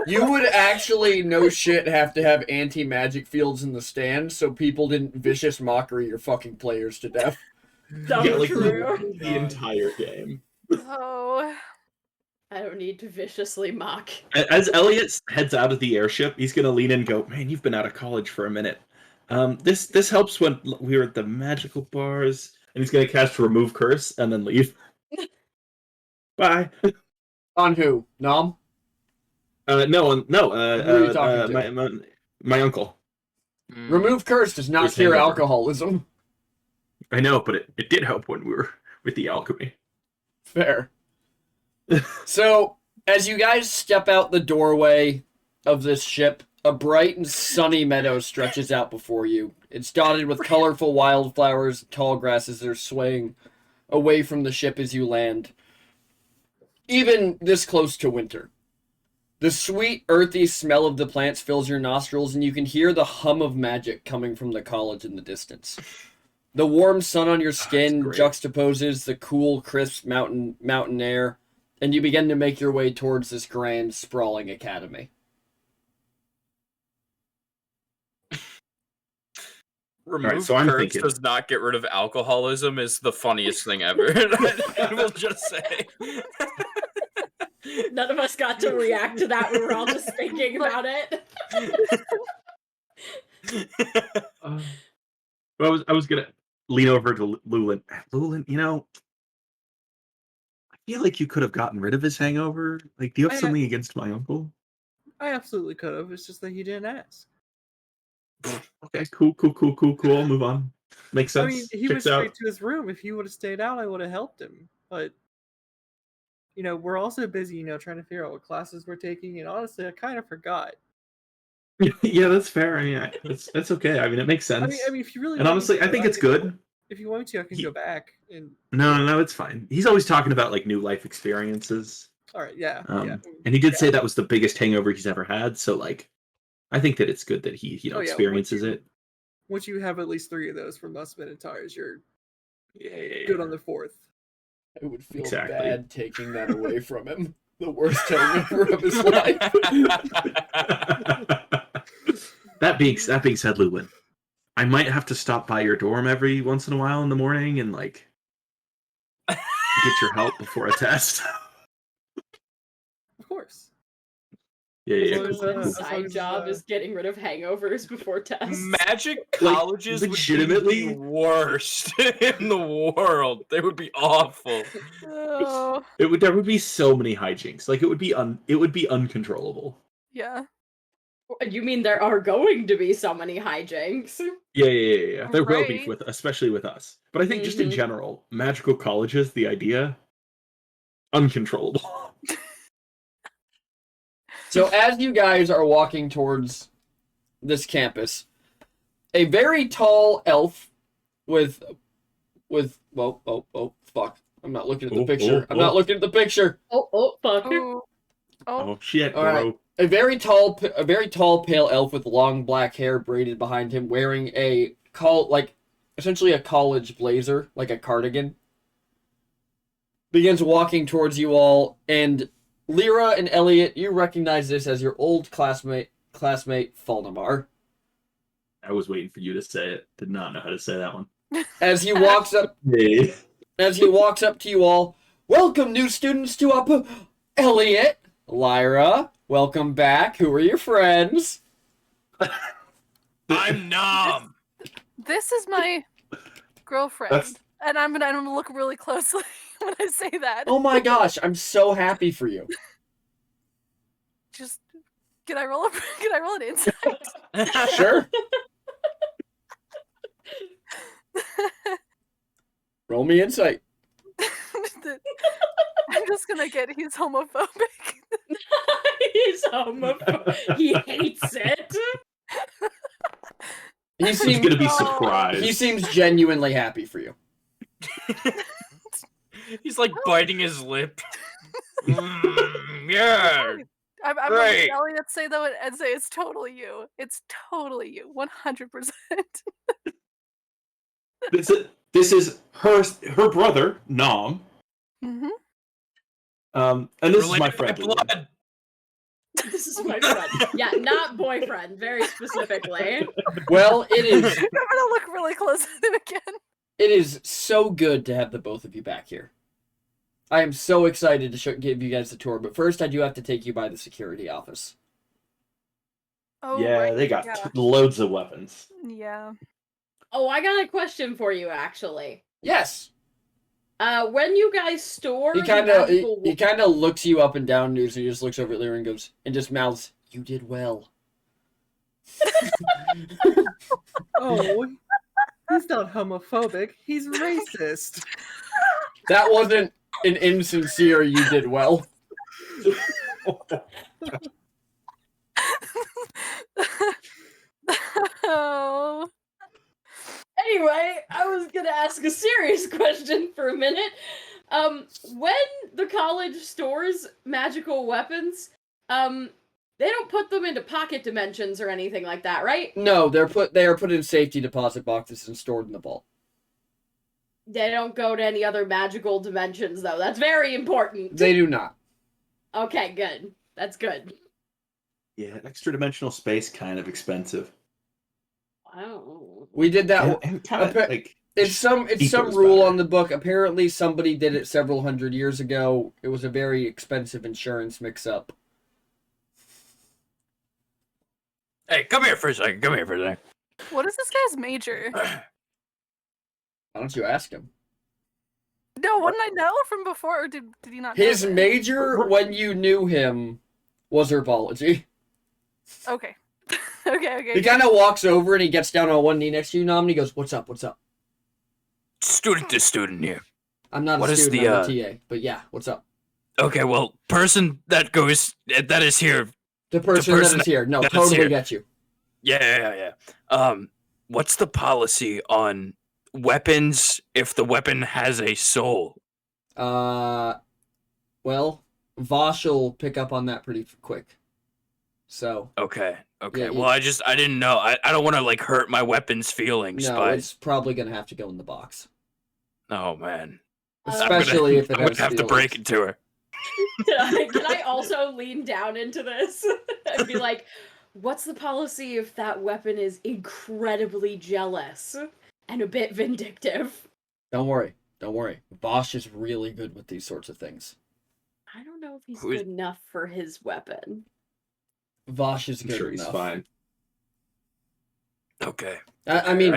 You would actually, no shit, have to have anti-magic fields in the stands so people didn't vicious mockery your fucking players to death. So true. The entire game. Oh. I don't need to viciously mock. As Elliot heads out of the airship, he's gonna lean in and go, "Man, you've been out of college for a minute. This helps when we were at the magical bars." And he's gonna cast Remove Curse and then leave. Bye. On who? Nom? No. Who are you talking to? My uncle. Remove Curse does not cure alcoholism. I know, but it did help when we were with the alchemy. Fair. So, as you guys step out the doorway of this ship, a bright and sunny meadow stretches out before you. It's dotted with colorful wildflowers and tall grasses that are swaying away from the ship as you land. Even this close to winter. The sweet, earthy smell of the plants fills your nostrils, and you can hear the hum of magic coming from the college in the distance. The warm sun on your skin juxtaposes the cool, crisp mountain air, and you begin to make your way towards this grand, sprawling academy. Remove Curse does not get rid of alcoholism is the funniest thing ever. I will just say. None of us got to react to that. We were all just thinking about it. I was gonna lean over to Lulin. Lulin, I feel like you could have gotten rid of his hangover. Like, do you have something against my uncle? I absolutely could have. It's just that he didn't ask. Okay, cool. I'll move on. Makes sense. I mean, he went straight to his room. If he would have stayed out, I would have helped him. But we're also busy, trying to figure out what classes we're taking. And honestly, I kind of forgot. Yeah, that's fair. I mean, that's okay. I mean, it makes sense. I mean, if you really and honestly, I think it's good. If you want me to, I can go back and. No, it's fine. He's always talking about like new life experiences. All right, yeah. And he did say that was the biggest hangover he's ever had. So like, I think that it's good that he experiences it. Once you have at least 3 of those from Must Spin and Tires, you're good on the 4th. I would feel bad taking that away from him. The worst hangover of his life. That being said, Lulin, I might have to stop by your dorm every once in a while in the morning and like get your help before a test. Of course. Yeah. Side job is getting rid of hangovers before tests. Magic colleges legitimately would be the worst in the world. They would be awful. Oh. There would be so many hijinks. Like it would be uncontrollable. Yeah. You mean there are going to be so many hijinks? Yeah. There will be especially with us. But I think just in general, magical colleges, the idea, uncontrollable. So as you guys are walking towards this campus, a very tall elf with fuck. I'm not looking at the picture. I'm not looking at the picture. Oh fuck. Oh shit, bro. All right. A very tall pale elf with long black hair braided behind him, wearing essentially a college blazer, like a cardigan, begins walking towards you all, and Lyra and Elliot, you recognize this as your old classmate Fulnamar. I was waiting for you to say it. Did not know how to say that one. As he walks up, to you all, welcome new students to Elliot, Lyra, welcome back. Who are your friends? I'm Nom. This is my girlfriend, and I'm gonna look really closely when I say that. Oh my gosh, I'm so happy for you. Just can I roll an insight? Sure. Roll me insight. I'm just gonna get he's homophobic. He's homophobic. He hates it. He seems going to be surprised. He seems genuinely happy for you. He's like biting his lip. Yeah. I'm Right. like Elliot say though and say it's totally you. It's totally you. 100%. This is her brother, Nom. Mm-hmm. And this is Related my by friend. blood. This is my friend. Yeah, not boyfriend, very specifically. Well, it is. I'm gonna look really close at him again. It is so good to have the both of you back here. I am so excited to give you guys the tour, but first I do have to take you by the security office. Oh, Yeah, right. they got loads of weapons. Yeah. Oh, I got a question for you, actually. Yes. When you guys store He kind of looks you up and down, and he just looks over at Lyra and goes, and just mouths, "You did well." Oh, he's not homophobic. He's racist. That wasn't an insincere "you did well." Oh. Anyway, I was gonna ask a serious question for a minute. When the college stores magical weapons, they don't put them into pocket dimensions or anything like that, right? No, they are put in safety deposit boxes and stored in the vault. They don't go to any other magical dimensions, though. That's very important. They do not. Okay, good. That's good. Yeah, extra dimensional space kind of expensive. Wow. We did that. And kind of like it's some rule on the book. Apparently, somebody did it several hundred years ago. It was a very expensive insurance mix-up. Hey, come here for a second. Come here for a second. What is this guy's major? Why don't you ask him? No, wouldn't I know from before, or did he not know His this? major, when you knew him, was herbology. Okay. Okay. He kind of walks over and he gets down on one knee next to you, Nom, and he goes, "What's up? What's up?" Student to student here. I'm not a student, I'm a TA, but yeah, what's up? Okay, well, person that is here. The person that is here. No, totally get you. Yeah. What's the policy on weapons if the weapon has a soul? Well, Vosh will pick up on that pretty quick. So. Okay. Yeah, well, I didn't know. I don't want to like hurt my weapon's feelings. No, it's probably gonna have to go in the box. Oh man. Especially if it I'm gonna have to break it to her. Can I also lean down into this and be like, what's the policy if that weapon is incredibly jealous and a bit vindictive? Don't worry. Vosh is really good with these sorts of things. I don't know if he's good enough for his weapon. Vosh is good sure enough. He's fine. Okay. I mean,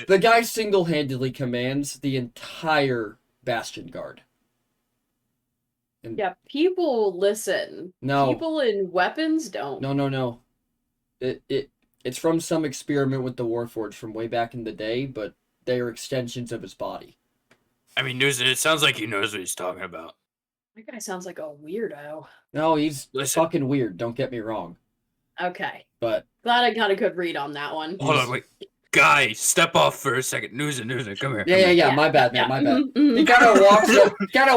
the guy single-handedly commands the entire Bastion Guard. And yeah, people listen. No. People in weapons don't. No. It's from some experiment with the Warforged from way back in the day, but they are extensions of his body. I mean, it sounds like he knows what he's talking about. That guy sounds like a weirdo. No, he's fucking weird, don't get me wrong. Okay. But glad I got a good read on that one. Hold on, wait. Guy, step off for a second. Newsin, come here. Yeah. My bad, man. My bad. He kind of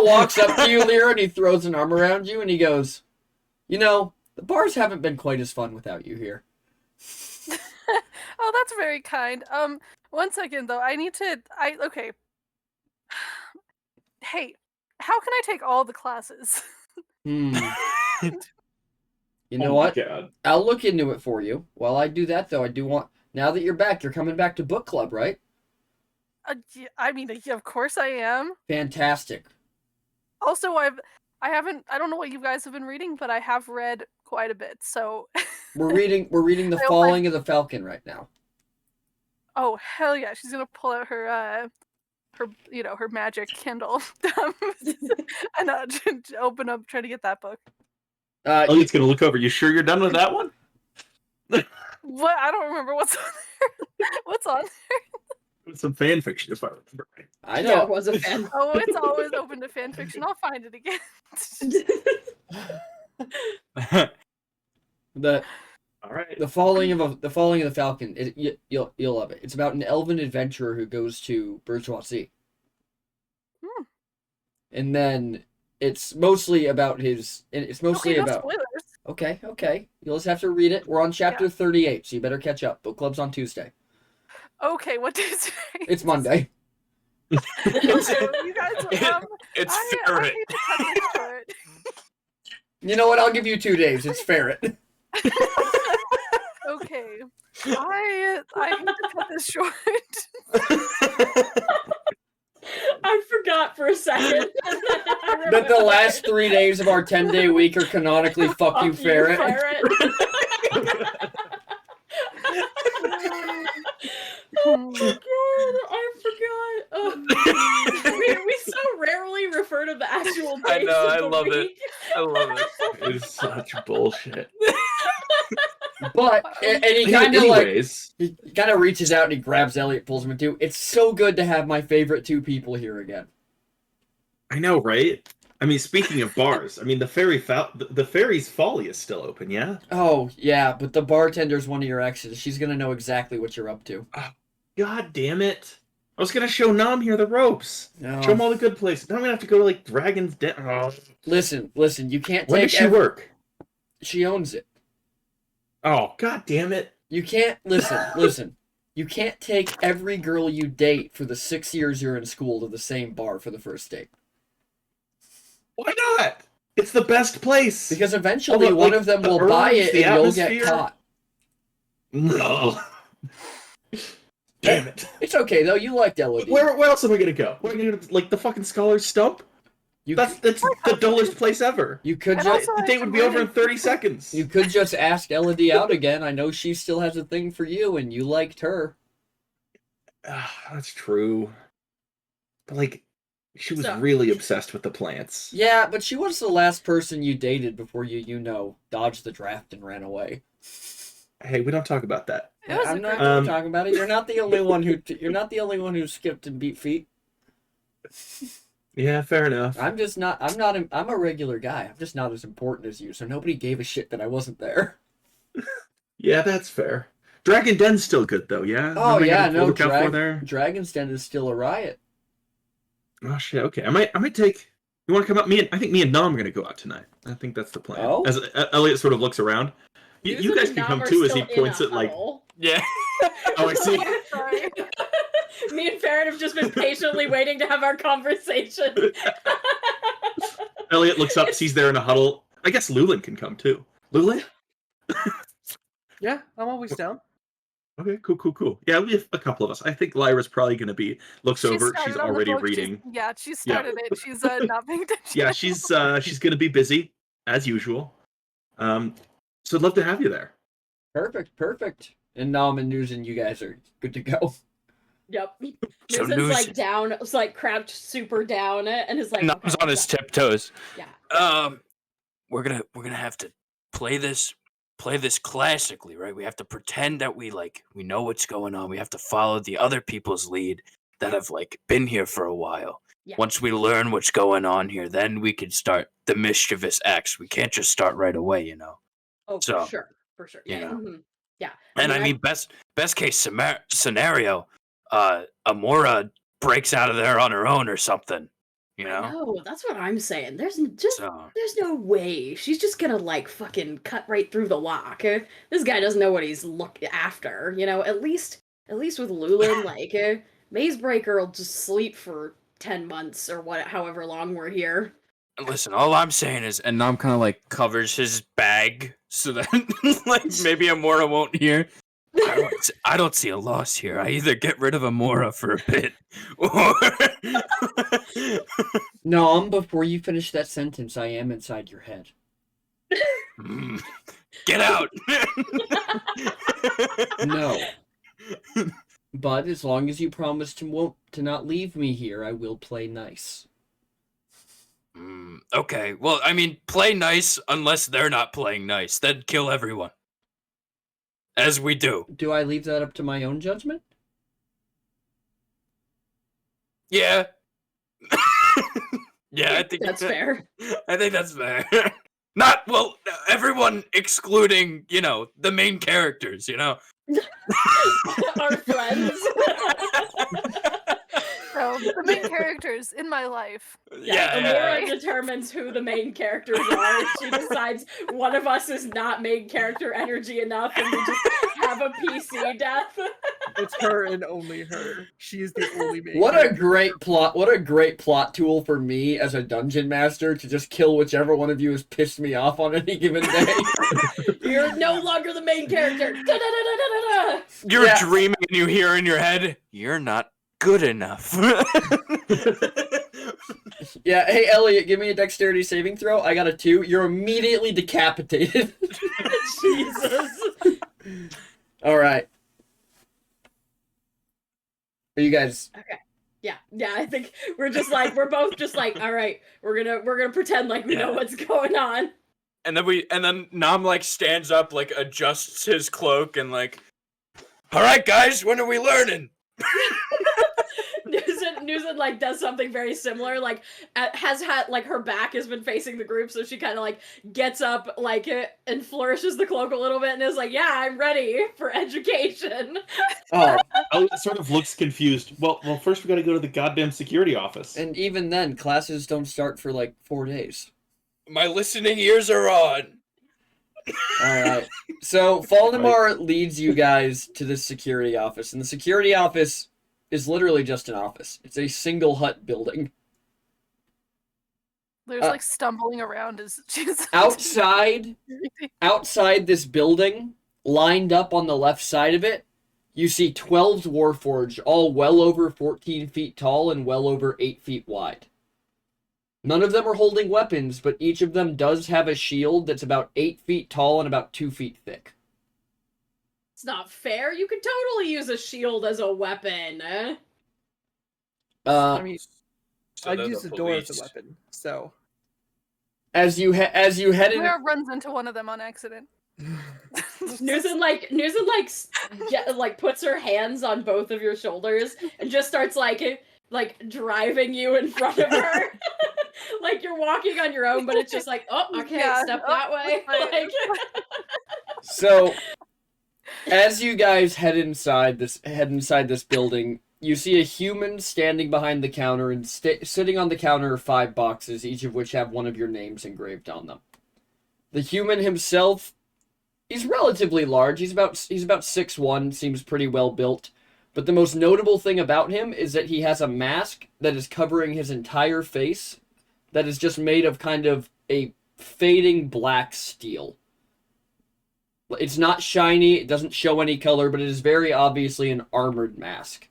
walks up to you, Lyra, and he throws an arm around you, and he goes, "You know, the bars haven't been quite as fun without you here." Oh, that's very kind. 1 second though. Okay. Hey, how can I take all the classes? You know what? God. I'll look into it for you. While I do that, though, I do want... Now that you're back, you're coming back to book club, right? I mean, of course I am. Fantastic. Also, I don't know what you guys have been reading, but I have read quite a bit, so... We're reading The Falling of the Falcon right now. Oh, hell yeah. She's gonna pull out her magic Kindle. And open up, try to get that book. Elliot's gonna look over. You sure you're done with that one? What? I don't remember what's on there. What's on there? Some fan fiction, if I remember right. I know. Yeah, it was a fan. Oh, it's always open to fan fiction. I'll find it again. All right. The Falling of the Falcon. You'll love it. It's about an elven adventurer who goes to bourgeoisie. And then it's mostly about his. It's mostly Okay, no about. spoilers. Okay. You'll just have to read it. We're on chapter 38, so you better catch up. Book club's on Tuesday. Okay, what day is today? It's Monday. You guys, it's I Ferret. hate to cut this short. You know what? I'll give you 2 days. It's Ferret. Okay. I hate to cut this short. I forgot for a second. That the last 3 days of our 10-day week are canonically fuck you, Ferret. Oh my god, I forgot. Oh. we so rarely refer to the actual days. I know, of I the love it. week. I love it. It's such bullshit. But and he kind of Anyways, he kind of reaches out and he grabs Elliot, pulls him into. It's so good to have my favorite 2 people here again. I know, right? I mean, speaking of bars, I mean the Fairy's Folly is still open, yeah? Oh yeah, but the bartender's one of your exes. She's gonna know exactly what you're up to. God damn it! I was gonna show Nam here the ropes. No. Show him all the good places. Now I'm gonna have to go to like Dragon's Den. Oh. Listen. You can't take. When does she work? She owns it. Oh, god damn it! You can't listen. You can't take every girl you date for the 6 years you're in school to the same bar for the first date. Why not? It's the best place. Because eventually one of them will buy it and you'll get caught. No. Damn it. It's okay though. You liked Elodie. Where else am I gonna go? Where are you gonna like the fucking Scholar's Stump? That's the dullest place ever. You could the date would be over in 30 seconds. You could just ask Elodie out again. I know she still has a thing for you, and you liked her. That's true. But like, she was really obsessed with the plants. Yeah, but she was the last person you dated before you dodged the draft and ran away. Hey, we don't talk about that. I'm not going to talk about it. You're not the only one who skipped and beat feet. Yeah, fair enough. I'm a regular guy. I'm just not as important as you, so nobody gave a shit that I wasn't there. Yeah, that's fair. Dragon Den's still good though, yeah? Oh yeah, no, Dragon's Den is still a riot. Oh shit, okay. I might take you wanna come out? I think me and Nom are gonna go out tonight. I think that's the plan. Oh? As Elliot sort of looks around. You guys can come too as he points at like yeah. Oh, I see. Sorry. Me and Farron have just been patiently waiting to have our conversation. Elliot looks up, sees they're in a huddle. I guess Lulin can come too. Lulin? Yeah, I'm always down. Okay, cool. Yeah, we have a couple of us. I think Lyra's probably going to be. She's already reading. She started it. She's not paying attention. Yeah, she's going to be busy as usual. So I'd love to have you there. Perfect. And Nom and Nuzin, you guys are good to go. Yep. So Nuzin's like down, it's like crouched super down, and is like Nom's on his tiptoes. Yeah. We're gonna have to play this classically, right? We have to pretend that we know what's going on. We have to follow the other people's lead that have been here for a while. Yeah. Once we learn what's going on here, then we can start the mischievous acts. We can't just start right away, you know. Oh, so, for sure. Yeah. Mm-hmm. Yeah. And I mean, best case scenario, Amora breaks out of there on her own or something. You know? No, that's what I'm saying. There's no way she's just gonna fucking cut right through the lock. This guy doesn't know what he's after. You know, at least with Lulin, Mazebreaker will just sleep for 10 months or however long we're here. Listen, all I'm saying is, and Nom kind of covers his bag so that maybe Amora won't hear. I don't see a loss here. I either get rid of Amora for a bit, or Nom, before you finish that sentence, I am inside your head. Get out! No. But as long as you promise to not leave me here, I will play nice. Okay, well, I mean, play nice unless they're not playing nice. Then kill everyone. As we do. Do I leave that up to my own judgment? Yeah. Yeah, I think that's fair. I think that's fair. Everyone excluding, the main characters, Our friends. So the main characters in my life. Amora determines who the main characters are. She decides one of us is not main character energy enough, and we just have a PC death. It's her and only her. She is the only main What character. a great plot! What a great plot tool for me as a dungeon master to just kill whichever one of you has pissed me off on any given day. You're no longer the main character. Da-da-da-da-da-da. You're dreaming and you hear in your head, "You're not good enough." Yeah, hey Elliot, give me a dexterity saving throw. I got a 2. You're immediately decapitated. Jesus. Alright. Are you guys... Okay. Yeah, I think we're both just like, all right, we're gonna pretend like we know what's going on. And then Nam like stands up, like adjusts his cloak and like, "All right, guys, when are we learning?" Newson like does something very similar, like has had like her back has been facing the group, so she kind of like gets up like and flourishes the cloak a little bit and is like, "Yeah, I'm ready for education." Oh, Elliot sort of looks confused. Well, first we got to go to the goddamn security office. and even then, classes don't start for like 4 days. My listening ears are on. Alright. So, Faldemar leads you guys to this security office, and the security office is literally just an office. It's a single hut building. There's like stumbling around as she's Outside this building, lined up on the left side of it, you see 12 Warforged, all well over 14 feet tall and well over 8 feet wide. None of them are holding weapons, but each of them does have a shield that's about 8 feet tall and about 2 feet thick. It's not fair. You could totally use a shield as a weapon. I mean, So I'd they're use the the door as police. a weapon. So As you head in, Claire runs into one of them on accident. Newson puts her hands on both of your shoulders and just starts like driving you in front of her. Like you're walking on your own, but it's just like, oh, okay, Yeah. step that way. Like, so as you guys head inside this building, you see a human standing behind the counter, and sitting on the counter are 5 boxes, each of which have one of your names engraved on them. The human himself, he's relatively large. He's about 6'1", seems pretty well built. But the most notable thing about him is that he has a mask that is covering his entire face that is just made of kind of a fading black steel. It's not shiny, it doesn't show any color, but it is very obviously an armored mask.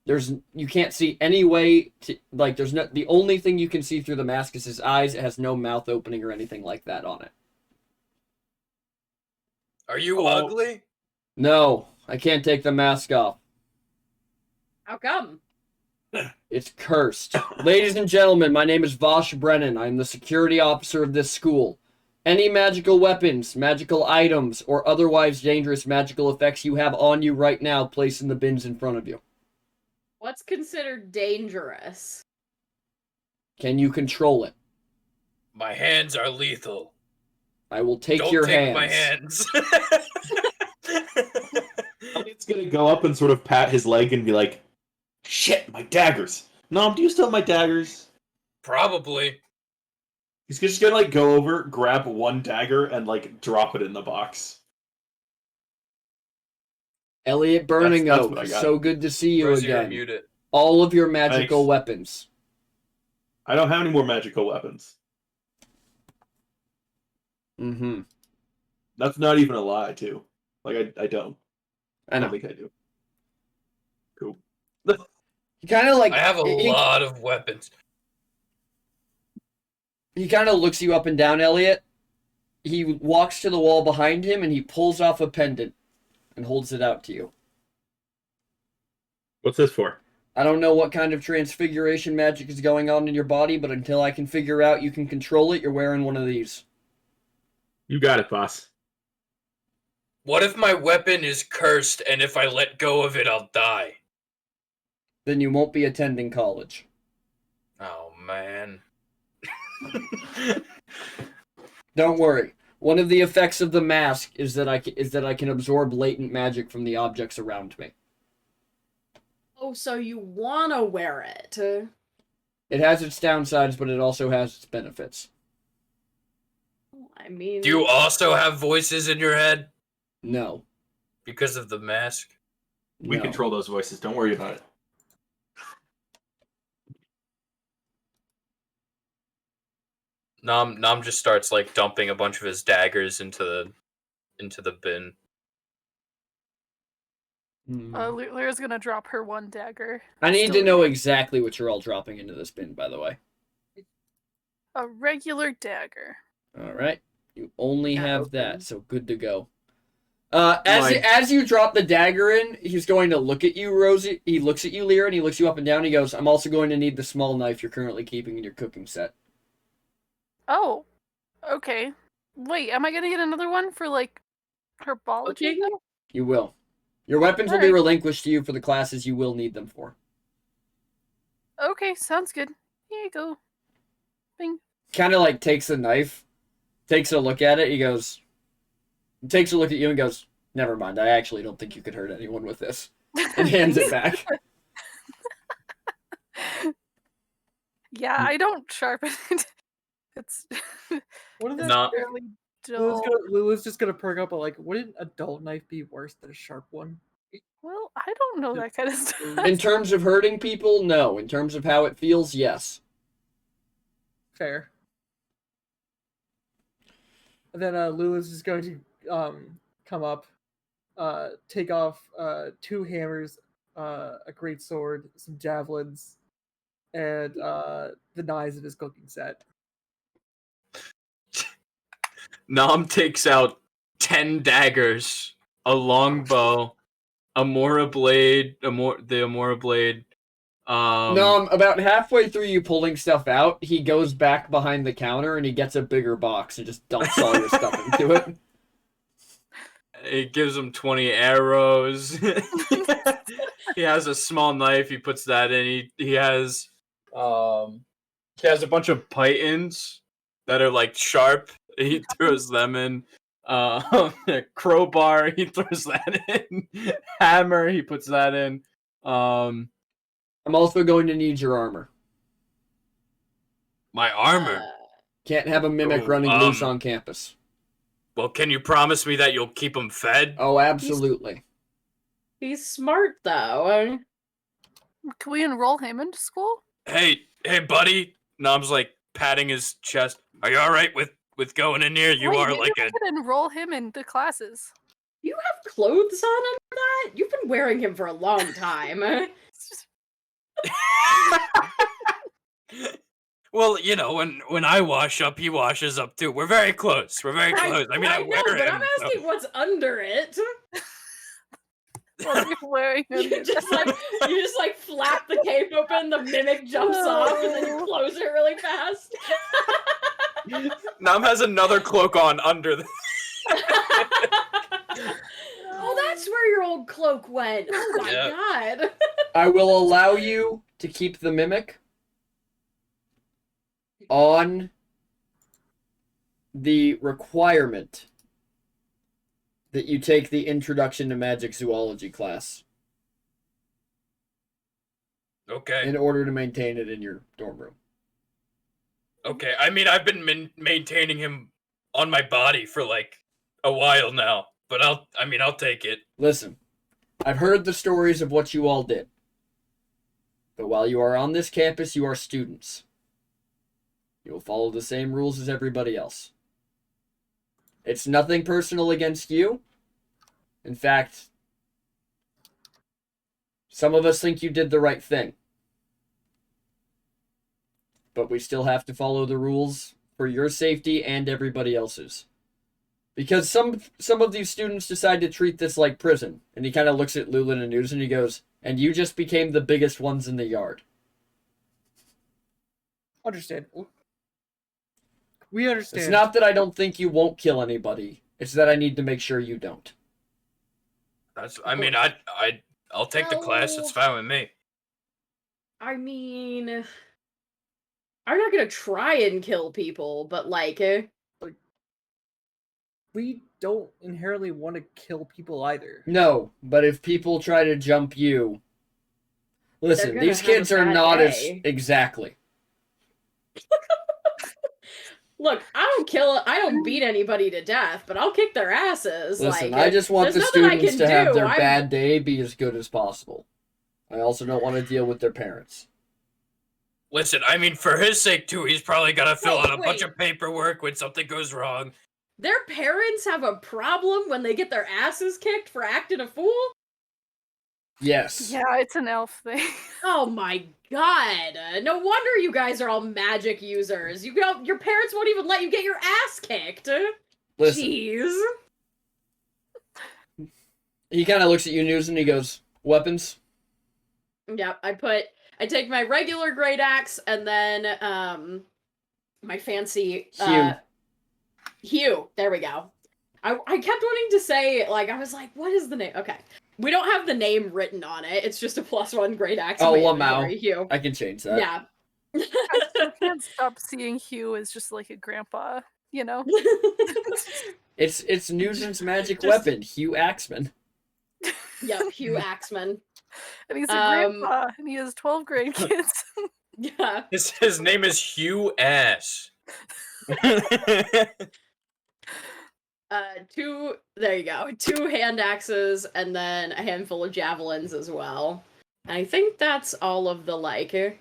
You can't see any way to, like, the only thing you can see through the mask is his eyes. It has no mouth opening or anything like that on it. Are you ugly? No, I can't take the mask off. how come? It's cursed. Ladies and gentlemen, my name is Vosh Brennan. I'm the security officer of this school. Any magical weapons, magical items, or otherwise dangerous magical effects you have on you right now, place in the bins in front of you. What's considered dangerous? Can you control it? My hands are lethal. I will take Don't your take hands. my hands. Elliot's gonna go up and sort of pat his leg and be like, "Shit, my daggers! Nom, do you still have my daggers?" Probably. He's just gonna like go over, grab one dagger, and like drop it in the box. Elliot Burning That's Oak, what I got. so good to see you Rosie, again. mute it. All of your magical Thanks. weapons. I don't have any more magical weapons. Mm-hmm. That's not even a lie, too. Like, I don't. I know. don't think I do. Cool. He kind of like... I have a he, lot of weapons. He kind of looks you up and down, Elliot. He walks to the wall behind him, and he pulls off a pendant and holds it out to you. What's this for? I don't know what kind of transfiguration magic is going on in your body, but until I can figure out you can control it, you're wearing one of these. You got it, boss. What if my weapon is cursed and if I let go of it, I'll die? Then you won't be attending college. Oh, man. Don't worry. One of the effects of the mask is that I can absorb latent magic from the objects around me. Oh, so you want to wear it? It has its downsides, but it also has its benefits. I mean... Do you also have voices in your head? No. Because of the mask? We control those voices. Don't worry about it. Nom just starts like dumping a bunch of his daggers into the bin. Lyra's gonna drop her one dagger. I need to know exactly what you're all dropping into this bin, by the way. A regular dagger. All right. You only have that, so good to go. As you drop the dagger in, he's going to look at you, Rosie. He looks at you, Lyra, and he looks you up and down. He goes, I'm also going to need the small knife you're currently keeping in your cooking set. Oh, okay. Wait, am I gonna get another one for, like, herbology, though? You will. Your weapons will be relinquished to you for the classes you will need them for. Okay, sounds good. Here you go. Bing. Kind of, like, takes the knife, takes a look at it, he goes... Takes a look at you and goes, never mind, I actually don't think you could hurt anyone with this. And hands it back. Yeah, I don't sharpen it. It's what is that? Fairly dull. Lulu's just gonna perk up, but like, wouldn't a dull knife be worse than a sharp one? Well, I don't know that kind of stuff. In terms of hurting people, no. In terms of how it feels, yes. Fair. And then Lulu's just going to come up, take off 2 hammers, a great sword, some javelins, and the knives of his cooking set. Nom takes out 10 daggers, a longbow, the Amora blade. No, about halfway through you pulling stuff out, he goes back behind the counter and he gets a bigger box and just dumps all your stuff into it. It gives him 20 arrows. He has a small knife. He puts that in. He has a bunch of pythons that are like sharp. He throws them in. Crowbar. He throws that in. Hammer. He puts that in. I'm also going to need your armor. My armor? Can't have a mimic running loose on campus. Well, can you promise me that you'll keep him fed? Oh, absolutely. He's smart, though. Can we enroll him into school? Hey, buddy. Nom's like patting his chest. Are you all right with going in here? You are like I could enroll him into classes. You have clothes on under that? You've been wearing him for a long time. Well, you know, when I wash up, he washes up too. We're very close. I mean, I wear but him. I'm asking what's under it. What are you wearing? You just like flap the cape open, the mimic jumps off, and then you close it really fast. Nom has another cloak on under the. Oh, that's where your old cloak went. Oh my god. I will allow you to keep the mimic on the requirement that you take the Introduction to Magic Zoology class. Okay. In order to maintain it in your dorm room. Okay, I mean, I've been maintaining him on my body for like a while now, but I'll take it. Listen, I've heard the stories of what you all did. But while you are on this campus, you are students. You will follow the same rules as everybody else. It's nothing personal against you. In fact, some of us think you did the right thing. But we still have to follow the rules for your safety and everybody else's. Because some of these students decide to treat this like prison. And he kind of looks at Lulin and News and he goes, and you just became the biggest ones in the yard. Understandable. We understand. It's not that I don't think you won't kill anybody. It's that I need to make sure you don't. I'll take the class. It's fine with me. I mean, I'm not gonna try and kill people, but like we don't inherently want to kill people either. No, but if people try to jump you, listen, these kids are not as exactly. Look, I don't beat anybody to death, but I'll kick their asses. Listen, like, I just want the students to have their bad day be as good as possible. I also don't want to deal with their parents. Listen, I mean, for his sake too, he's probably gotta fill out a bunch of paperwork when something goes wrong. Their parents have a problem when they get their asses kicked for acting a fool? Yes. Yeah, it's an elf thing. Oh my god. No wonder you guys are all magic users. Your parents won't even let you get your ass kicked. Listen. Jeez. He kind of looks at you, News, and he goes, weapons? Yep, I take my regular great axe and then my fancy Hugh. There we go. I kept wanting to say, like, I was like, what is the name? Okay. We don't have the name written on it. It's just a +1 great axe. Oh, Lamau. Hugh. I can change that. Yeah. I can't stop seeing Hugh as just like a grandpa, you know? It's Nugent's magic weapon, Hugh Axeman. Yep, Hugh Axeman. And he's a grandpa, and he has 12 grandkids. Yeah. His name is Hugh Ass. There you go. 2 hand axes and then a handful of javelins as well. And I think that's all of the, like,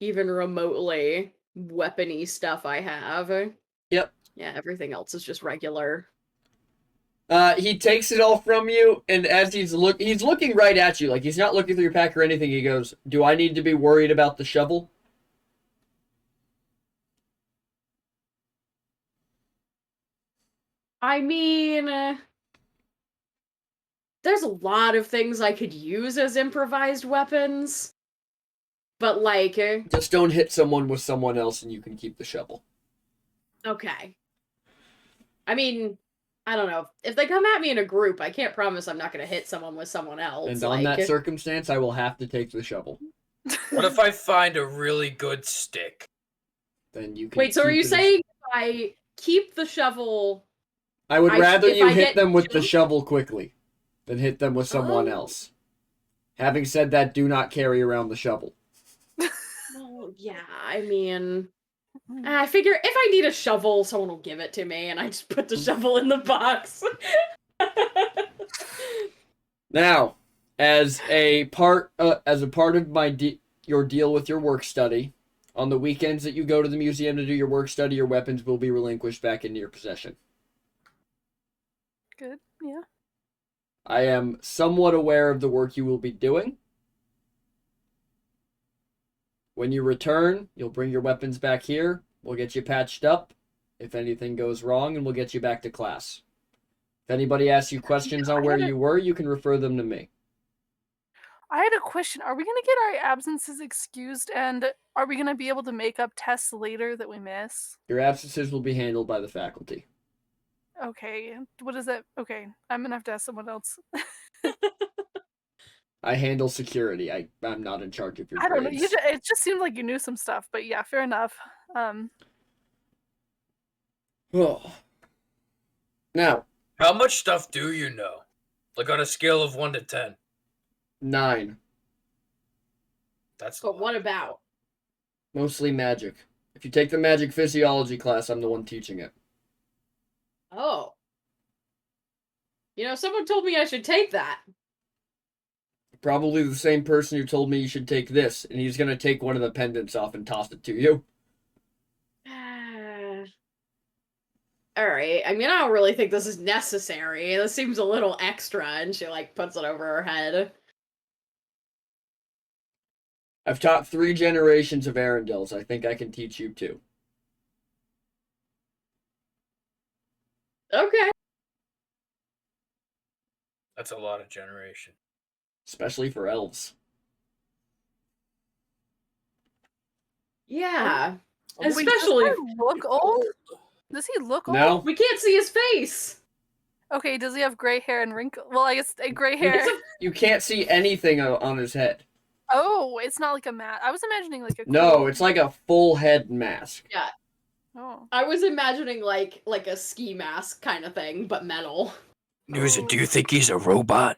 even remotely weapony stuff I have. Yep. Yeah, everything else is just regular. He takes it all from you, and as he's looking right at you, like he's not looking through your pack or anything. He goes, "Do I need to be worried about the shovel?" I mean, there's a lot of things I could use as improvised weapons, but like, just don't hit someone with someone else, and you can keep the shovel. Okay. I mean, I don't know. If they come at me in a group, I can't promise I'm not going to hit someone with someone else. And on that circumstance, I will have to take the shovel. What if I find a really good stick? Then you can. Wait, so are you saying if I keep the shovel? I would rather you hit them with the shovel quickly than hit them with someone else. Having said that, do not carry around the shovel. Well, yeah, I mean, I figure if I need a shovel, someone will give it to me, and I just put the shovel in the box. Now, as a part of your deal with your work study, on the weekends that you go to the museum to do your work study, your weapons will be relinquished back into your possession. Good, yeah. I am somewhat aware of the work you will be doing. When you return, you'll bring your weapons back here. We'll get you patched up if anything goes wrong, and we'll get you back to class. If anybody asks you questions on where you were, you can refer them to me. I had a question. Are we going to get our absences excused, and are we going to be able to make up tests later that we miss? Your absences will be handled by the faculty. Okay, what is that? Okay, I'm going to have to ask someone else. I handle security. I'm not in charge of your grades. I don't know. It just seemed like you knew some stuff, but yeah, fair enough. Oh. Now, how much stuff do you know? Like on a scale of 1 to 10? 9. But what about? Mostly magic. If you take the magic physiology class, I'm the one teaching it. Oh. Someone told me I should take that. Probably the same person who told me you should take this, and he's going to take one of the pendants off and toss it to you. Alright, I mean, I don't really think this is necessary. This seems a little extra, and she, puts it over her head. I've taught 3 generations of Arendelles. I think I can teach you 2. Okay. That's a lot of generation. Especially for elves. Yeah. Wait, Especially. does he look old? Does he look old? No. We can't see his face. Okay, does he have gray hair and wrinkles? Well, I guess gray hair. You can't see anything on his head. Oh, it's not like a mask. I was imagining like a. No, it's like a full head mask. Yeah. Oh. I was imagining like a ski mask kind of thing, but metal. Nusa, do you think he's a robot?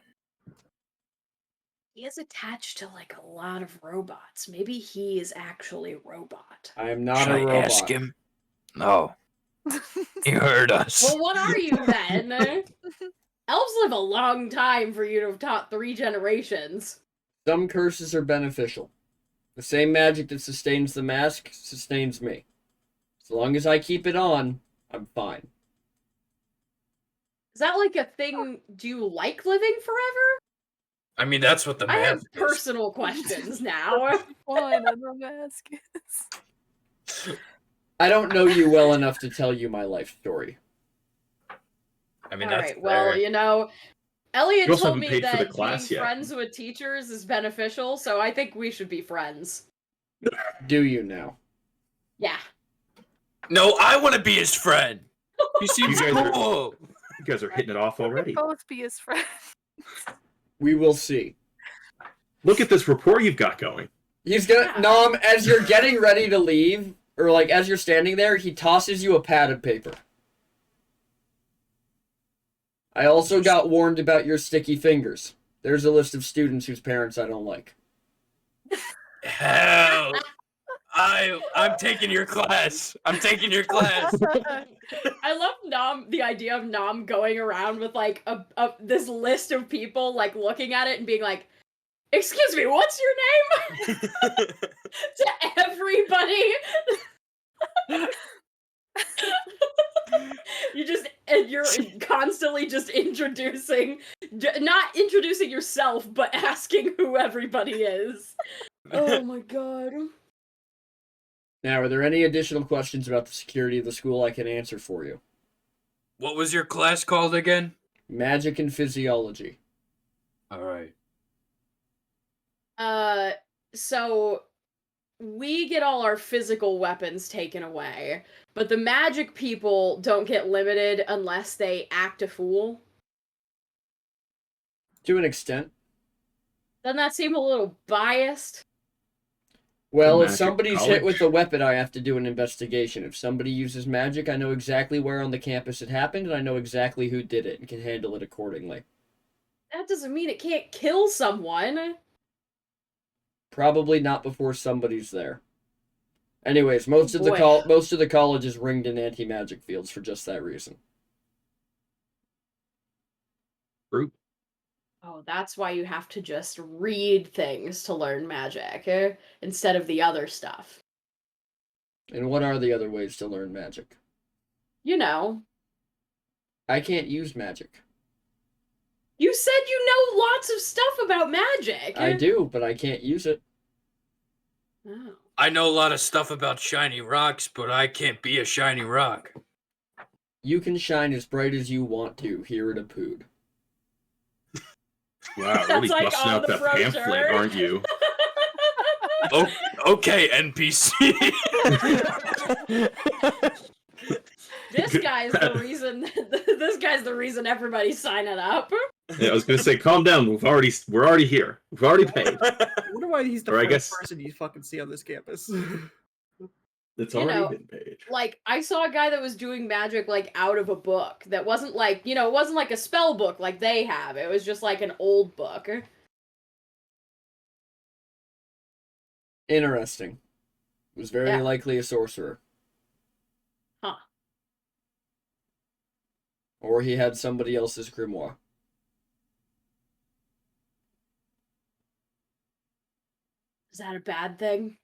He is attached to like a lot of robots. Maybe he is actually a robot. I am not Should a I robot. ask him? No. You heard us. Well, what are you then? Elves live a long time for you to have taught 3 generations. Some curses are beneficial. The same magic that sustains the mask sustains me. As long as I keep it on, I'm fine. Is that like a thing? Do you like living forever? I mean, that's what the I have mask is. personal questions now. Fine, and the mask is. I don't know you well enough to tell you my life story. I mean, All that's right. Well, fair. you know, Elliot You also told haven't me paid for the that class being yet. friends with teachers is beneficial, so I think we should be friends. Do you now? Yeah. No, I want to be his friend. He seems You guys are- cool. You guys are hitting it off already. Both be his friend. We will see. Look at this rapport you've got going. He's gonna Nom, as you're getting ready to leave, or like as you're standing there, he tosses you a pad of paper. I also got warned about your sticky fingers. There's a list of students whose parents I don't like. Hell, I'm taking your class. I'm taking your class. I love the idea of Nom going around with like this list of people like looking at it and being like, "Excuse me, what's your name?" to everybody. You're constantly just not introducing yourself, but asking who everybody is. Oh my god. Now, are there any additional questions about the security of the school I can answer for you? What was your class called again? Magic and Physiology. All right. So we get all our physical weapons taken away, but the magic people don't get limited unless they act a fool. To an extent. Doesn't that seem a little biased? Well, if Magic somebody's college? hit with a weapon, I have to do an investigation. If somebody uses magic, I know exactly where on the campus it happened, and I know exactly who did it and can handle it accordingly. That doesn't mean it can't kill someone. Probably not before somebody's there. Anyways, most of the college is ringed in anti-magic fields for just that reason. Group. Oh, that's why you have to just read things to learn magic instead of the other stuff. And what are the other ways to learn magic? You know. I can't use magic. You said you know lots of stuff about magic. I do, but I can't use it. Oh. I know a lot of stuff about shiny rocks, but I can't be a shiny rock. You can shine as bright as you want to here at a Pood. Wow, That's really like busting on out the that pamphlet, brochure. aren't you? Oh, okay, NPC. This guy's the reason. This guy's the reason everybody's signing up. Yeah, I was gonna say, calm down. We're already here. We've already paid. I wonder why he's the Or I first guess- person you fucking see on this campus. It's You already know, been paid. Like, I saw a guy that was doing magic like out of a book that wasn't like, it wasn't like a spell book like they have. It was just like an old book. Interesting. Was very Yeah. likely a sorcerer. Huh. Or he had somebody else's grimoire. Is that a bad thing?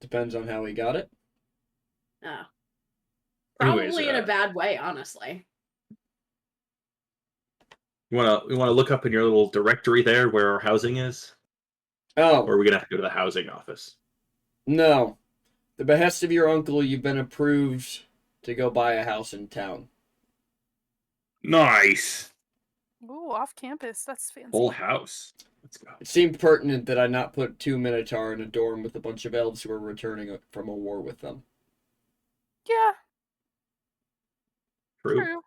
Depends on how he got it. No. Anyways, Probably in a bad way, honestly. You wanna look up in your little directory there where our housing is? Oh, Or are we gonna have to go to the housing office? no. The behest of your uncle, you've been approved to go buy a house in town. Nice. Ooh, off campus. That's fancy. Whole house. Let's go. It seemed pertinent that I not put 2 Minotaur in a dorm with a bunch of elves who are returning from a war with them. Yeah, True. true.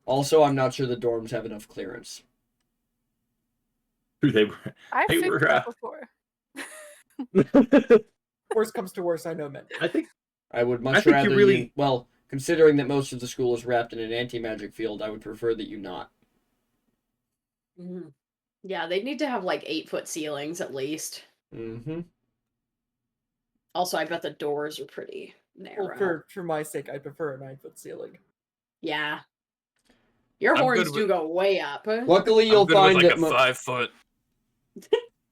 Also, I'm not sure the dorms have enough clearance. They were. I've They fixed were, that before. Worst comes to worst, I know men. I think I would much rather you... Well, considering that most of the school is wrapped in an anti-magic field, I would prefer that you not. Mm. Yeah, they'd need to have like 8-foot ceilings at least. Mm-hmm. Also, I bet the doors are pretty narrow. Well, for my sake, I prefer a 9-foot ceiling. Yeah. Your horns do go way up. Luckily, you'll find like that a 5-foot.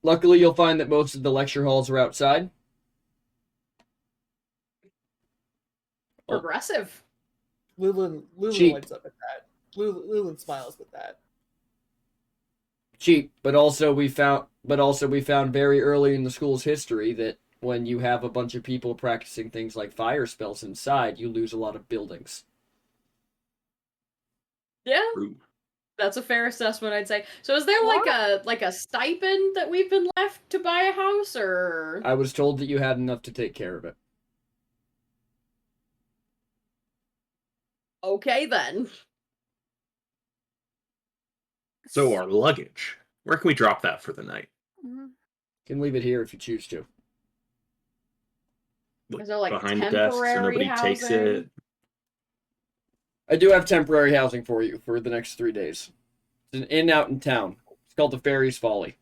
Luckily, you'll find that most of the lecture halls are outside. Progressive. Lulu lights up at that. Lulu smiles with that. Cheap, but also we found very early in the school's history that when you have a bunch of people practicing things like fire spells inside, you lose a lot of buildings. Yeah. That's a fair assessment, I'd say. So is there like a stipend that we've been left to buy a house, or? I was told that you had enough to take care of it. Okay then. So our luggage. Where can we drop that for the night? You can leave it here if you choose to. Is there like behind the desk so nobody takes it? I do have temporary housing for you for the next 3 days. It's an inn out in town. It's called the Fairy's Folly.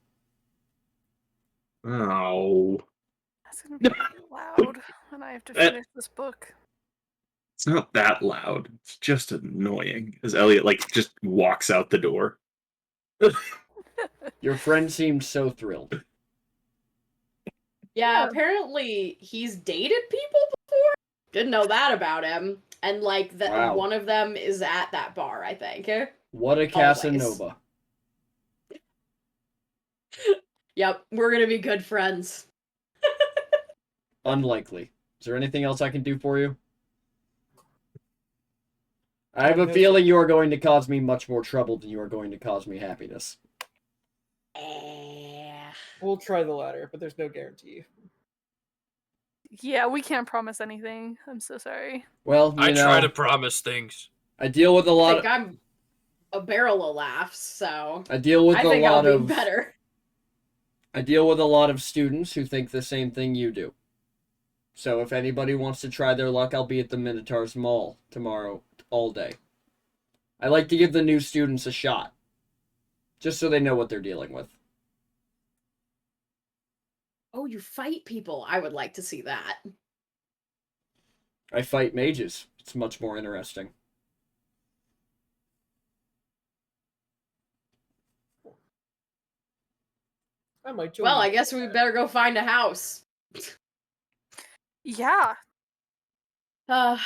Oh. That's gonna be loud when I have to finish this book. It's not that loud. It's just annoying. As Elliot just walks out the door. Your friend seemed so thrilled. Yeah, apparently he's dated people before. Didn't know that about him. And one of them is at that bar, I think. What a Casanova. Yep, we're gonna be good friends. Unlikely. Is there anything else I can do for you? I have a feeling you are going to cause me much more trouble than you are going to cause me happiness. We'll try the latter, but there's no guarantee. Yeah, we can't promise anything. I'm so sorry. Well, I try to promise things. I deal with a lot I'm a barrel of laughs, so I deal with I a think lot I'll of be better. I deal with a lot of students who think the same thing you do. So if anybody wants to try their luck, I'll be at the Minotaur's Mall tomorrow all day. I like to give the new students a shot, just so they know what they're dealing with. Oh, you fight people. I would like to see that. I fight mages. It's much more interesting. I might join. Well, I guess we better go find a house. Yeah. Well,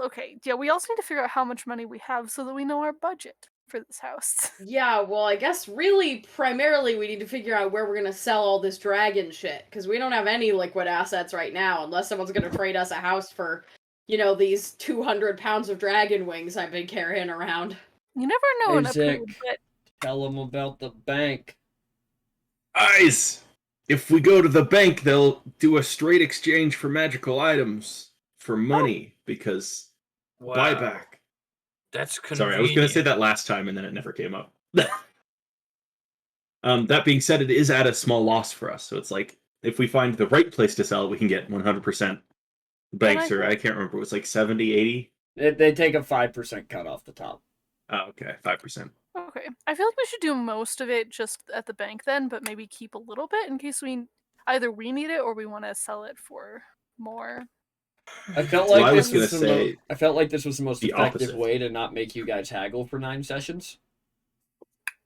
okay. Yeah, we also need to figure out how much money we have so that we know our budget for this house. Yeah, well, I guess really, primarily, we need to figure out where we're gonna sell all this dragon shit, because we don't have any liquid assets right now, unless someone's gonna trade us a house for, these 200 pounds of dragon wings I've been carrying around. You never know in a Isaac, but... tell them about the bank. Guys, if we go to the bank, they'll do a straight exchange for magical items for money, because buyback. That's convenient. Sorry, I was going to say that last time, and then it never came up. That being said, it is at a small loss for us. So it's like, if we find the right place to sell it, we can get 100% banks, or I can't remember, it was like 70, 80? They take a 5% cut off the top. Oh, okay, 5%. Okay. I feel like we should do most of it just at the bank then, but maybe keep a little bit in case either we need it or we want to sell it for more. I felt like this was the most effective way to not make you guys haggle for 9 sessions.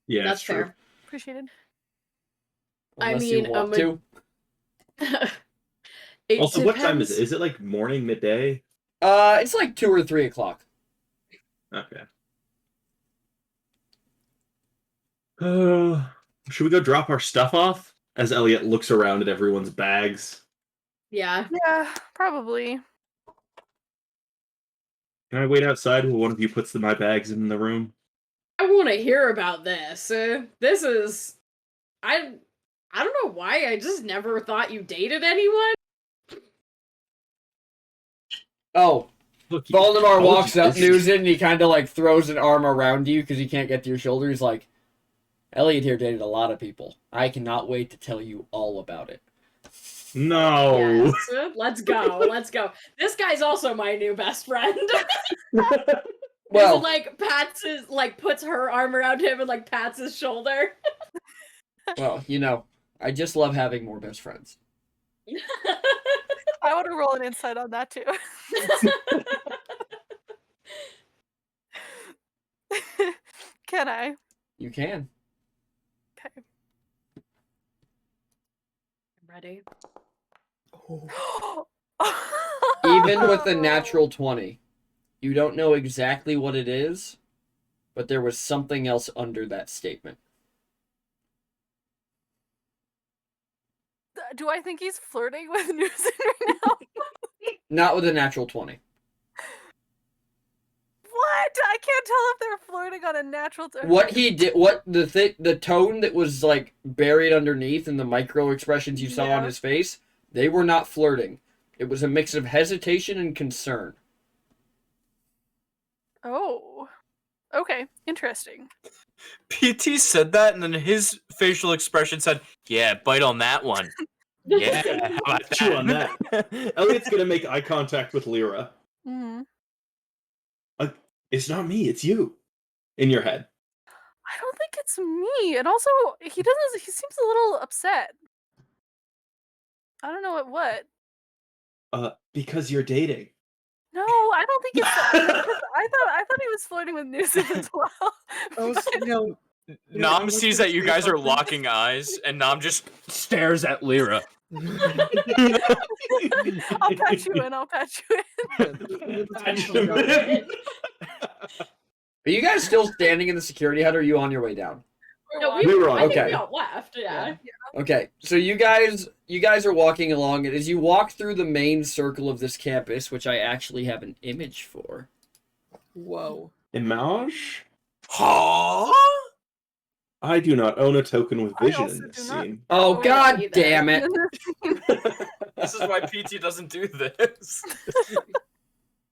Yeah, that's true. fair. Appreciated. Unless you want to. Also, what time is it? Is it like morning, midday? It's like 2 or 3 o'clock. Okay. Should we go drop our stuff off? As Elliot looks around at everyone's bags. Yeah. Yeah, probably. Can I wait outside while one of you puts my bags in the room? I want to hear about this. This is... I don't know why, I just never thought you dated anyone. Oh. Voldemort walks up, Newton, and he kind of throws an arm around you because he can't get to your shoulder. He's like, Elliot here dated a lot of people. I cannot wait to tell you all about it. No. Yes. Let's go. Let's go. This guy's also my new best friend. Well, like pats his, like puts her arm around him and like pats his shoulder. well, you know, I just love having more best friends. I want to roll an insight on that too. Can I? You can. Okay. I'm ready. Even with a natural 20, you don't know exactly what it is, but there was something else under that statement. Do I think he's flirting with Newson right now? Not with a natural 20. What? I can't tell if they're flirting on a natural. What he did, the tone that was like buried underneath and the micro expressions you saw on his face, they were not flirting. It was a mix of hesitation and concern. Oh. Okay, interesting. PT said that, and then his facial expression said, "Yeah, bite on that one." Yeah, how about Chew on that. Elliot's gonna make eye contact with Lyra. Mm-hmm. It's not me, it's you. In your head. I don't think it's me. And also, he seems a little upset. I don't know what. Because you're dating. No, I don't think it's that. I thought he was flirting with Newsom as well. Nam sees that you guys are locking eyes, and Nam just stares at Lyra. I'll patch you in. Are you guys still standing in the security hut, or are you on your way down? No, we were on. I think Okay. we all left. Yeah. Okay, so you guys are walking along, and as you walk through the main circle of this campus, which I actually have an image for. Whoa. Image? Huh? I do not own a token with I vision also in this do not. scene. Oh, Oh, god either. damn it! This is why PT doesn't do this.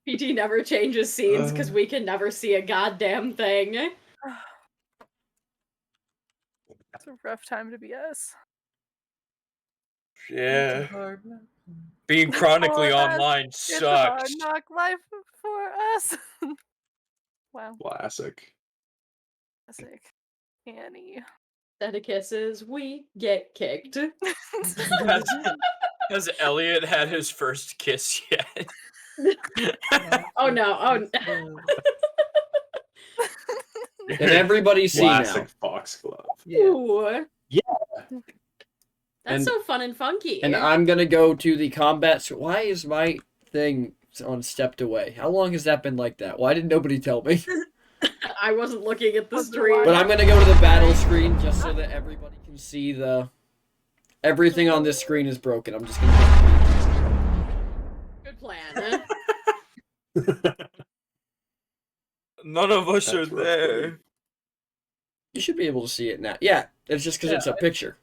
PT never changes scenes because we can never see a goddamn thing. It's a rough time to be us. Yeah. Being chronically online It's a hard sucks. knock life for us. Wow. Classic. Classic. Annie. Instead of kisses, we get kicked. Has Elliot had his first kiss yet? Oh no! Oh no! Can everybody see Classic now? foxglove. Ooh. Yeah. That's And- so fun and funky. And I'm gonna go to the combat. Why is my thing on stepped away? How long has that been like that? Why did nobody tell me? I wasn't looking at the stream. But I'm gonna go to the battle screen just so that everybody can see the. Everything on this screen is broken. I'm just gonna. Good plan. None of us That's are rough, there. buddy. You should be able to see it now. Yeah, it's just because it's a picture.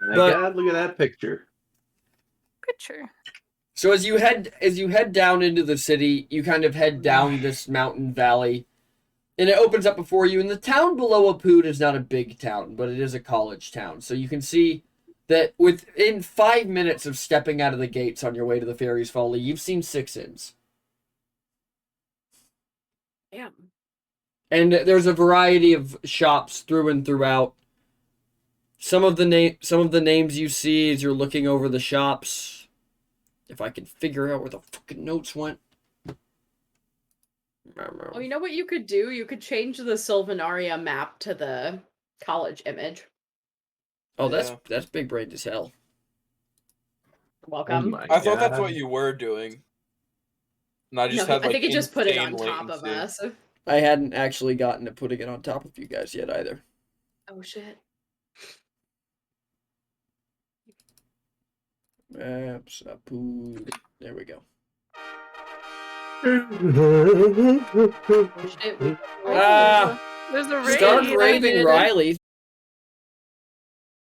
My But- God, look at that picture. Picture. So as you head down into the city, you kind of head down this mountain valley, and it opens up before you. And the town below Apud is not a big town, but it is a college town. So you can see that within 5 minutes of stepping out of the gates on your way to the Fairies Folly, you've seen 6 inns. Damn. And there's a variety of shops through and throughout. Some of the names you see as you're looking over the shops. If I can figure out where the fucking notes went. Oh, you know what you could do? You could change the Sylvanaria map to the college image. Oh, that's big brained as hell. Welcome. my I thought that's God. what you were doing. And I just No, had, I think it just put it on insane top of latency. us. I hadn't actually gotten to putting it on top of you guys yet either. Oh shit. Maps, Apud. There we go. Shit. Ah! There's a raid. Start raving did. Riley.